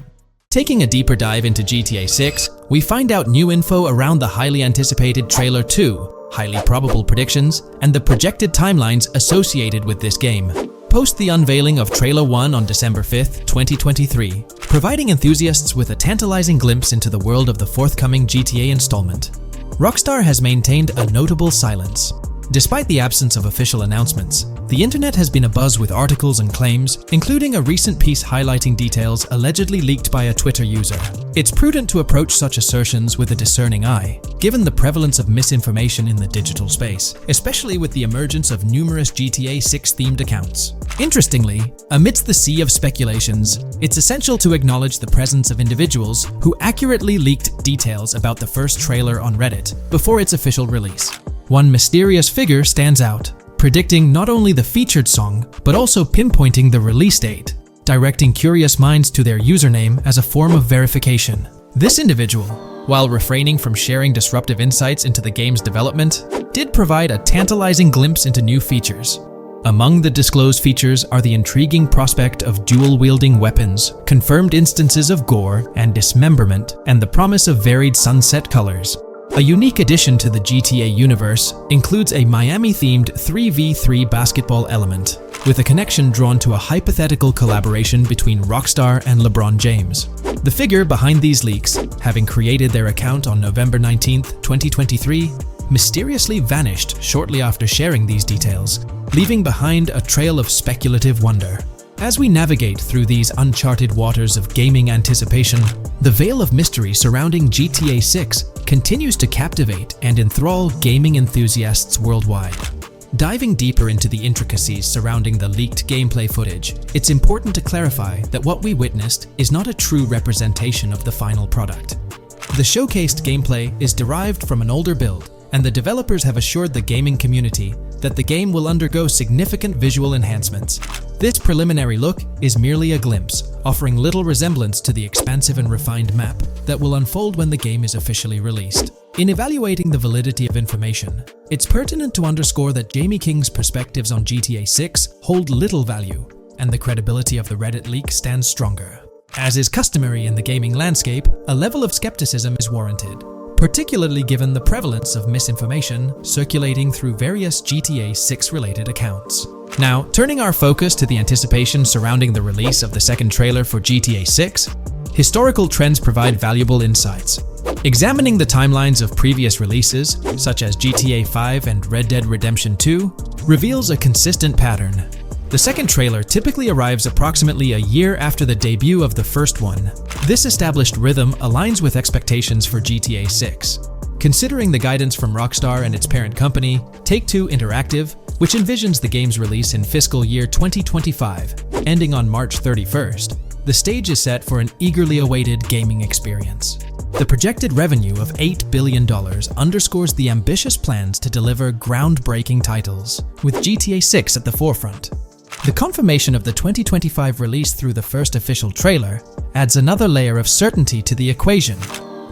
Taking a deeper dive into GTA 6, we find out new info around the highly anticipated Trailer 2, highly probable predictions, and the projected timelines associated with this game. Post the unveiling of Trailer 1 on December 5th, 2023, providing enthusiasts with a tantalizing glimpse into the world of the forthcoming GTA installment. Rockstar has maintained a notable silence. Despite the absence of official announcements, the internet has been abuzz with articles and claims, including a recent piece highlighting details allegedly leaked by a Twitter user. It's prudent to approach such assertions with a discerning eye, given the prevalence of misinformation in the digital space, especially with the emergence of numerous GTA 6 themed accounts. Interestingly, amidst the sea of speculations, it's essential to acknowledge the presence of individuals who accurately leaked details about the first trailer on Reddit before its official release. One mysterious figure stands out, predicting not only the featured song, but also pinpointing the release date, directing curious minds to their username as a form of verification. This individual, while refraining from sharing disruptive insights into the game's development, did provide a tantalizing glimpse into new features. Among the disclosed features are the intriguing prospect of dual-wielding weapons, confirmed instances of gore and dismemberment, and the promise of varied sunset colors. A unique addition to the GTA universe includes a Miami-themed 3v3 basketball element, with a connection drawn to a hypothetical collaboration between Rockstar and LeBron James. The figure behind these leaks, having created their account on November 19, 2023, mysteriously vanished shortly after sharing these details, leaving behind a trail of speculative wonder. As we navigate through these uncharted waters of gaming anticipation, the veil of mystery surrounding GTA 6 continues to captivate and enthrall gaming enthusiasts worldwide. Diving deeper into the intricacies surrounding the leaked gameplay footage, it's important to clarify that what we witnessed is not a true representation of the final product. The showcased gameplay is derived from an older build, and the developers have assured the gaming community that the game will undergo significant visual enhancements. This preliminary look is merely a glimpse, offering little resemblance to the expansive and refined map that will unfold when the game is officially released. In evaluating the validity of information, it's pertinent to underscore that Jamie King's perspectives on GTA 6 hold little value, and the credibility of the Reddit leak stands stronger. As is customary in the gaming landscape, a level of skepticism is warranted, particularly given the prevalence of misinformation circulating through various GTA 6 related accounts. Now, turning our focus to the anticipation surrounding the release of the second trailer for GTA 6, historical trends provide valuable insights. Examining the timelines of previous releases, such as GTA 5 and Red Dead Redemption 2, reveals a consistent pattern. The second trailer typically arrives approximately a year after the debut of the first one. This established rhythm aligns with expectations for GTA 6. Considering the guidance from Rockstar and its parent company, Take-Two Interactive, which envisions the game's release in fiscal year 2025, ending on March 31st, the stage is set for an eagerly awaited gaming experience. The projected revenue of $8 billion underscores the ambitious plans to deliver groundbreaking titles, with GTA 6 at the forefront. The confirmation of the 2025 release through the first official trailer adds another layer of certainty to the equation.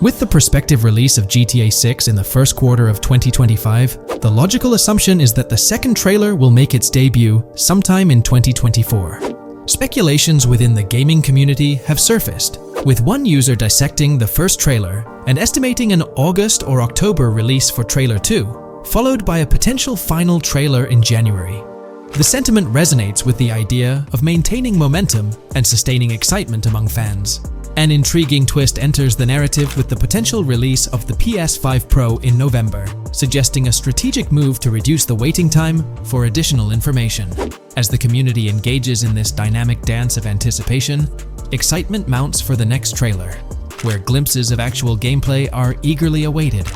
With the prospective release of GTA 6 in the first quarter of 2025, the logical assumption is that the second trailer will make its debut sometime in 2024. Speculations within the gaming community have surfaced, with one user dissecting the first trailer and estimating an August or October release for Trailer 2, followed by a potential final trailer in January. The sentiment resonates with the idea of maintaining momentum and sustaining excitement among fans. An intriguing twist enters the narrative with the potential release of the PS5 Pro in November, suggesting a strategic move to reduce the waiting time for additional information. As the community engages in this dynamic dance of anticipation, excitement mounts for the next trailer, where glimpses of actual gameplay are eagerly awaited.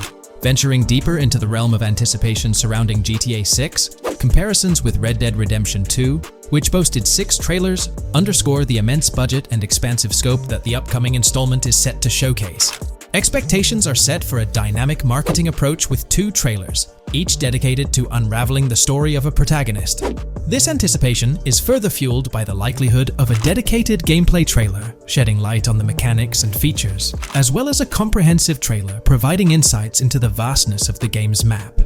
Venturing deeper into the realm of anticipation surrounding GTA 6, comparisons with Red Dead Redemption 2, which boasted 6 trailers, underscore the immense budget and expansive scope that the upcoming installment is set to showcase. Expectations are set for a dynamic marketing approach with 2 trailers, each dedicated to unraveling the story of a protagonist. This anticipation is further fueled by the likelihood of a dedicated gameplay trailer, shedding light on the mechanics and features, as well as a comprehensive trailer providing insights into the vastness of the game's map.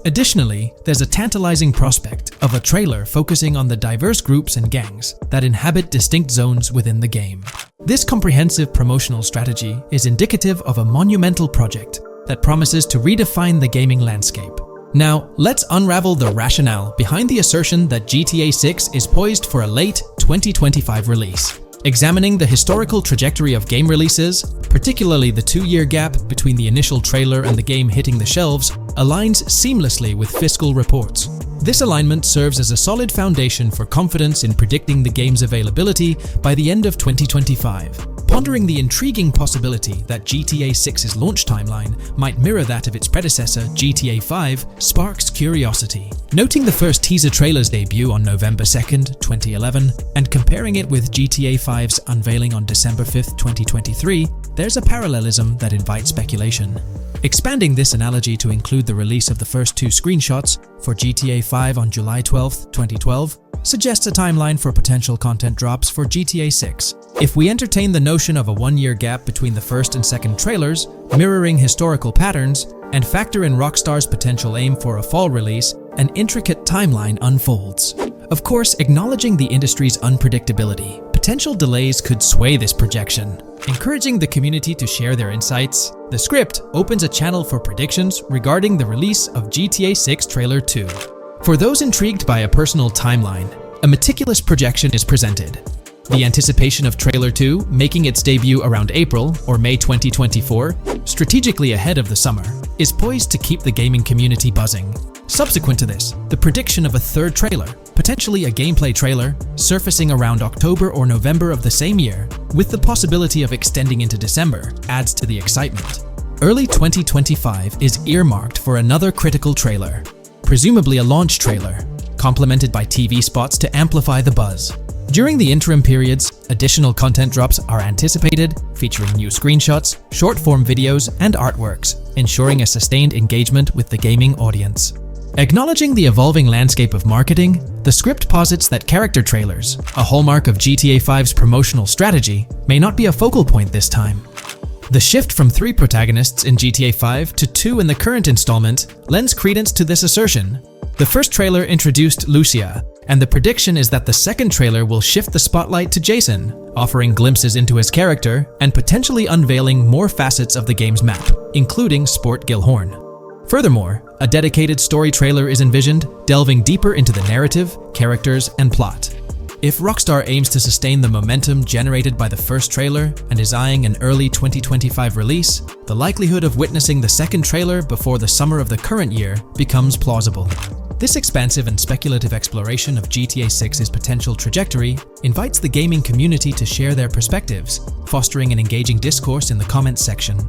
Additionally, there's a tantalizing prospect of a trailer focusing on the diverse groups and gangs that inhabit distinct zones within the game. This comprehensive promotional strategy is indicative of a monumental project that promises to redefine the gaming landscape. Now, let's unravel the rationale behind the assertion that GTA 6 is poised for a late 2025 release. Examining the historical trajectory of game releases, particularly the 2-year gap between the initial trailer and the game hitting the shelves, aligns seamlessly with fiscal reports. This alignment serves as a solid foundation for confidence in predicting the game's availability by the end of 2025. Pondering the intriguing possibility that GTA 6's launch timeline might mirror that of its predecessor, GTA 5, sparks curiosity. Noting the first teaser trailer's debut on November 2nd, 2011, and comparing it with GTA 5's unveiling on December 5th, 2023, there's a parallelism that invites speculation. Expanding this analogy to include the release of the first 2 screenshots for GTA 5 on July 12, 2012, suggests a timeline for potential content drops for GTA 6. If we entertain the notion of a 1-year gap between the first and second trailers, mirroring historical patterns, and factor in Rockstar's potential aim for a fall release, an intricate timeline unfolds. Of course, acknowledging the industry's unpredictability, potential delays could sway this projection. Encouraging the community to share their insights, the script opens a channel for predictions regarding the release of GTA 6 Trailer 2. For those intrigued by a personal timeline, a meticulous projection is presented. The anticipation of Trailer 2 making its debut around April or May 2024, strategically ahead of the summer, is poised to keep the gaming community buzzing. Subsequent to this, the prediction of a 3rd trailer, potentially a gameplay trailer, surfacing around October or November of the same year, with the possibility of extending into December, adds to the excitement. Early 2025 is earmarked for another critical trailer, presumably a launch trailer, complemented by TV spots to amplify the buzz. During the interim periods, additional content drops are anticipated, featuring new screenshots, short-form videos, and artworks, ensuring a sustained engagement with the gaming audience. Acknowledging the evolving landscape of marketing, the script posits that character trailers, a hallmark of GTA 5's promotional strategy, may not be a focal point this time. The shift from 3 protagonists in GTA 5 to 2 in the current installment lends credence to this assertion. The first trailer introduced Lucia, and the prediction is that the second trailer will shift the spotlight to Jason, offering glimpses into his character and potentially unveiling more facets of the game's map, including Sport Gilhorn. Furthermore, a dedicated story trailer is envisioned, delving deeper into the narrative, characters, and plot. If Rockstar aims to sustain the momentum generated by the first trailer and is eyeing an early 2025 release, the likelihood of witnessing the second trailer before the summer of the current year becomes plausible. This expansive and speculative exploration of GTA 6's potential trajectory invites the gaming community to share their perspectives, fostering an engaging discourse in the comments section.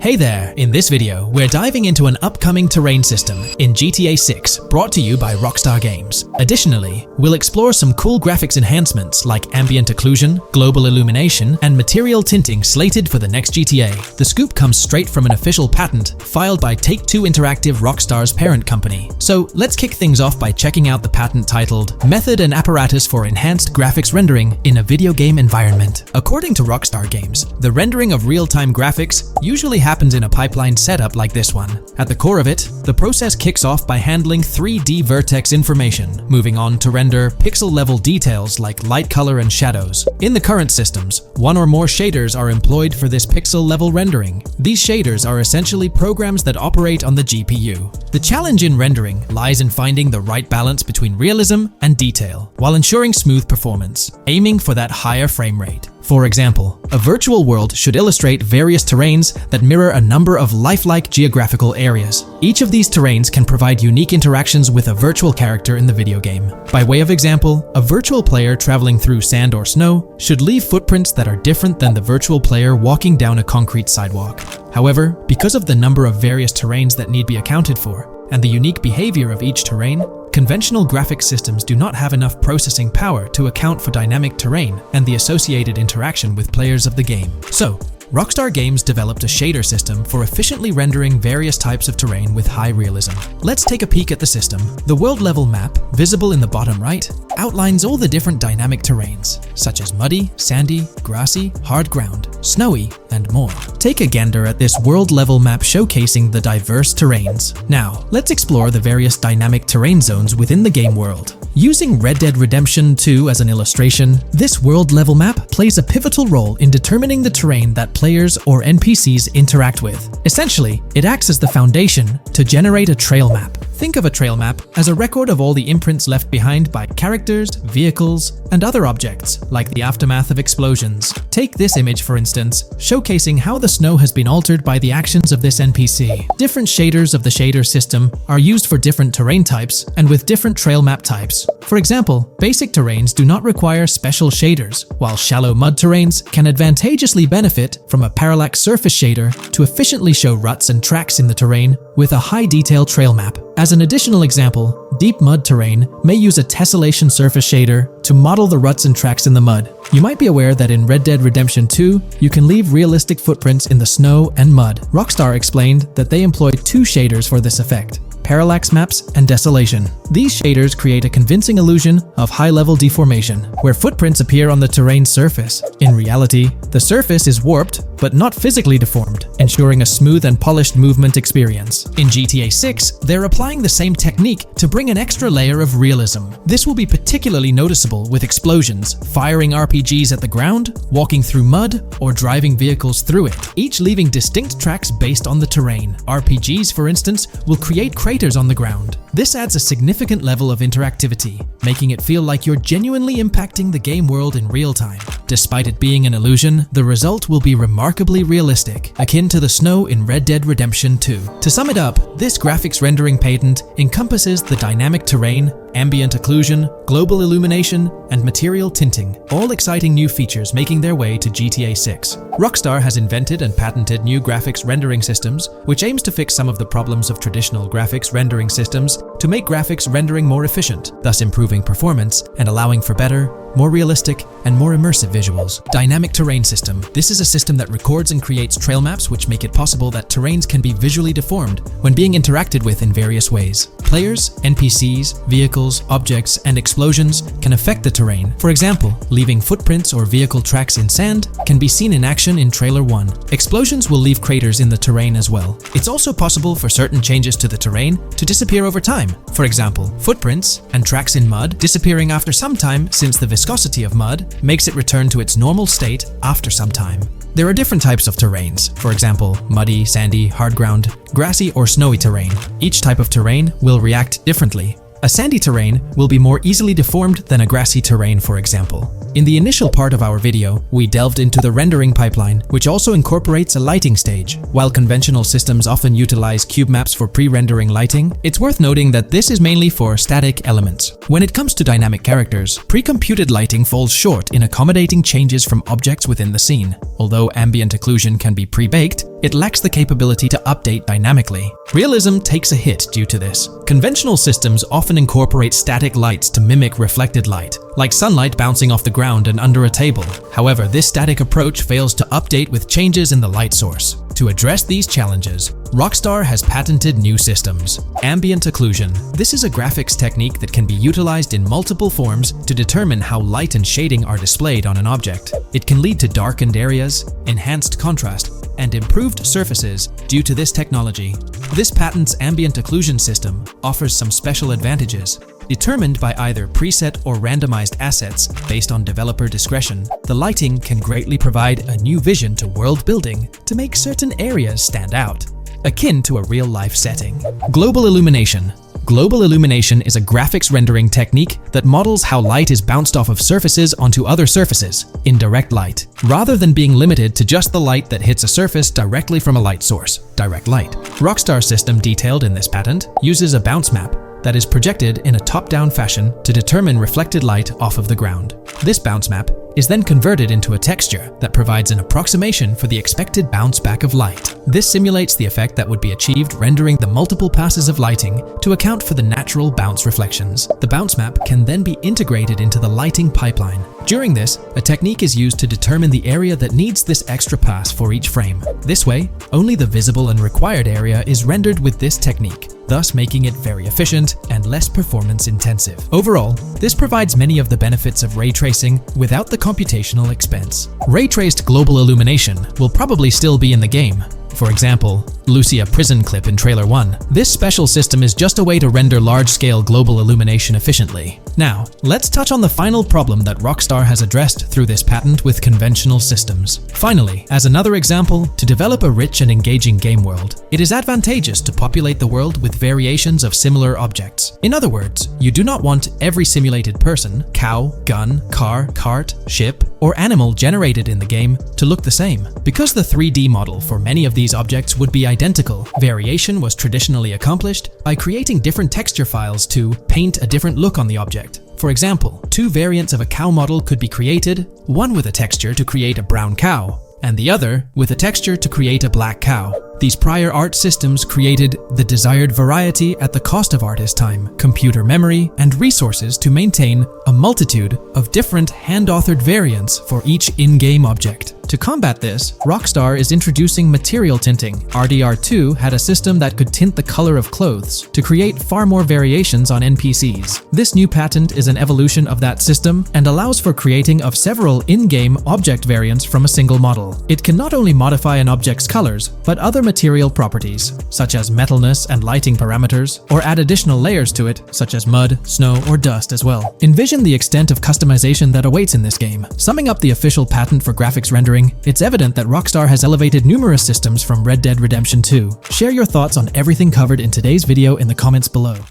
Hey there! In this video, we're diving into an upcoming terrain system in GTA 6 brought to you by Rockstar Games. Additionally, we'll explore some cool graphics enhancements like ambient occlusion, global illumination, and material tinting slated for the next GTA. The scoop comes straight from an official patent filed by Take-Two Interactive, Rockstar's parent company. So let's kick things off by checking out the patent titled Method and Apparatus for Enhanced Graphics Rendering in a Video Game Environment. According to Rockstar Games, the rendering of real-time graphics usually happens in a pipeline setup like this one. At the core of it, the process kicks off by handling 3D vertex information, moving on to render pixel-level details like light color and shadows. In the current systems, one or more shaders are employed for this pixel-level rendering. These shaders are essentially programs that operate on the GPU. The challenge in rendering lies in finding the right balance between realism and detail, while ensuring smooth performance, aiming for that higher frame rate. For example, a virtual world should illustrate various terrains that mirror a number of lifelike geographical areas. Each of these terrains can provide unique interactions with a virtual character in the video game. By way of example, a virtual player traveling through sand or snow should leave footprints that are different than the virtual player walking down a concrete sidewalk. However, because of the number of various terrains that need to be accounted for, and the unique behavior of each terrain, conventional graphics systems do not have enough processing power to account for dynamic terrain and the associated interaction with players of the game. So, Rockstar Games developed a shader system for efficiently rendering various types of terrain with high realism. Let's take a peek at the system. The world level map, visible in the bottom right, outlines all the different dynamic terrains, such as muddy, sandy, grassy, hard ground, snowy, and more. Take a gander at this world level map showcasing the diverse terrains. Now, let's explore the various dynamic terrain zones within the game world. Using Red Dead Redemption 2 as an illustration, this world level map plays a pivotal role in determining the terrain that players or NPCs interact with. Essentially, it acts as the foundation to generate a trail map. Think of a trail map as a record of all the imprints left behind by characters, vehicles, and other objects, like the aftermath of explosions. Take this image for instance, showcasing how the snow has been altered by the actions of this NPC. Different shaders of the shader system are used for different terrain types and with different trail map types. For example, basic terrains do not require special shaders, while shallow mud terrains can advantageously benefit from a parallax surface shader to efficiently show ruts and tracks in the terrain with a high-detail trail map. As an additional example, deep mud terrain may use a tessellation surface shader to model the ruts and tracks in the mud. You might be aware that in Red Dead Redemption 2, you can leave realistic footprints in the snow and mud. Rockstar explained that they employed two shaders for this effect: parallax maps and desolation. These shaders create a convincing illusion of high-level deformation, where footprints appear on the terrain's surface. In reality, the surface is warped but not physically deformed, ensuring a smooth and polished movement experience. In GTA 6, they're applying the same technique to bring an extra layer of realism. This will be particularly noticeable with explosions, firing RPGs at the ground, walking through mud, or driving vehicles through it, each leaving distinct tracks based on the terrain. RPGs, for instance, will create craters on the ground. This adds a significant level of interactivity, making it feel like you're genuinely impacting the game world in real time. Despite it being an illusion, the result will be remarkably realistic, akin to the snow in Red Dead Redemption 2. To sum it up, this graphics rendering patent encompasses the dynamic terrain, ambient occlusion, global illumination, and material tinting, all exciting new features making their way to GTA 6. Rockstar has invented and patented new graphics rendering systems, which aims to fix some of the problems of traditional graphics rendering systems to make graphics rendering more efficient, thus improving performance and allowing for better, more realistic, and more immersive visuals. Dynamic Terrain System. This is a system that records and creates trail maps which make it possible that terrains can be visually deformed when being interacted with in various ways. Players, NPCs, vehicles, objects, and explosions can affect the terrain. For example, leaving footprints or vehicle tracks in sand can be seen in action in Trailer 1. Explosions will leave craters in the terrain as well. It's also possible for certain changes to the terrain to disappear over time. For example, footprints and tracks in mud disappearing after some time, since the viscosity of mud makes it return to its normal state after some time. There are different types of terrains, for example, muddy, sandy, hard ground, grassy, or snowy terrain. Each type of terrain will react differently. A sandy terrain will be more easily deformed than a grassy terrain, for example. In the initial part of our video, we delved into the rendering pipeline, which also incorporates a lighting stage. While conventional systems often utilize cube maps for pre-rendering lighting, it's worth noting that this is mainly for static elements. When it comes to dynamic characters, pre-computed lighting falls short in accommodating changes from objects within the scene. Although ambient occlusion can be pre-baked, it lacks the capability to update dynamically. Realism takes a hit due to this. Conventional systems often incorporate static lights to mimic reflected light, like sunlight bouncing off the ground and under a table. However, this static approach fails to update with changes in the light source. To address these challenges, Rockstar has patented new systems. Ambient occlusion. This is a graphics technique that can be utilized in multiple forms to determine how light and shading are displayed on an object. It can lead to darkened areas, enhanced contrast, and improved surfaces due to this technology. This patent's ambient occlusion system offers some special advantages. Determined by either preset or randomized assets based on developer discretion, the lighting can greatly provide a new vision to world building to make certain areas stand out, akin to a real-life setting. Global illumination. Global illumination is a graphics rendering technique that models how light is bounced off of surfaces onto other surfaces in direct light, rather than being limited to just the light that hits a surface directly from a light source, direct light. Rockstar's system detailed in this patent uses a bounce map that is projected in a top-down fashion to determine reflected light off of the ground. This bounce map is then converted into a texture that provides an approximation for the expected bounce back of light. This simulates the effect that would be achieved rendering the multiple passes of lighting to account for the natural bounce reflections. The bounce map can then be integrated into the lighting pipeline. During this, a technique is used to determine the area that needs this extra pass for each frame. This way, only the visible and required area is rendered with this technique, thus making it very efficient and less performance intensive. Overall, this provides many of the benefits of ray tracing without the computational expense. Ray-traced global illumination will probably still be in the game, For example, Lucia prison clip in Trailer 1. This special system is just a way to render large-scale global illumination efficiently. Now, let's touch on the final problem that Rockstar has addressed through this patent with conventional systems. Finally, as another example, to develop a rich and engaging game world, it is advantageous to populate the world with variations of similar objects. In other words, you do not want every simulated person, cow, gun, car, cart, ship, or animal generated in the game to look the same. Because the 3D model for many of these objects would be identical, variation was traditionally accomplished by creating different texture files to paint a different look on the object. For example, two variants of a cow model could be created, one with a texture to create a brown cow, and the other with a texture to create a black cow. These prior art systems created the desired variety at the cost of artist time, computer memory, and resources to maintain a multitude of different hand-authored variants for each in-game object. To combat this, Rockstar is introducing material tinting. RDR2 had a system that could tint the color of clothes to create far more variations on NPCs. This new patent is an evolution of that system and allows for creating of several in-game object variants from a single model. It can not only modify an object's colors, but other material properties, such as metalness and lighting parameters, or add additional layers to it, such as mud, snow, or dust as well. Envision the extent of customization that awaits in this game. Summing up the official patent for graphics rendering, it's evident that Rockstar has elevated numerous systems from Red Dead Redemption 2. Share your thoughts on everything covered in today's video in the comments below.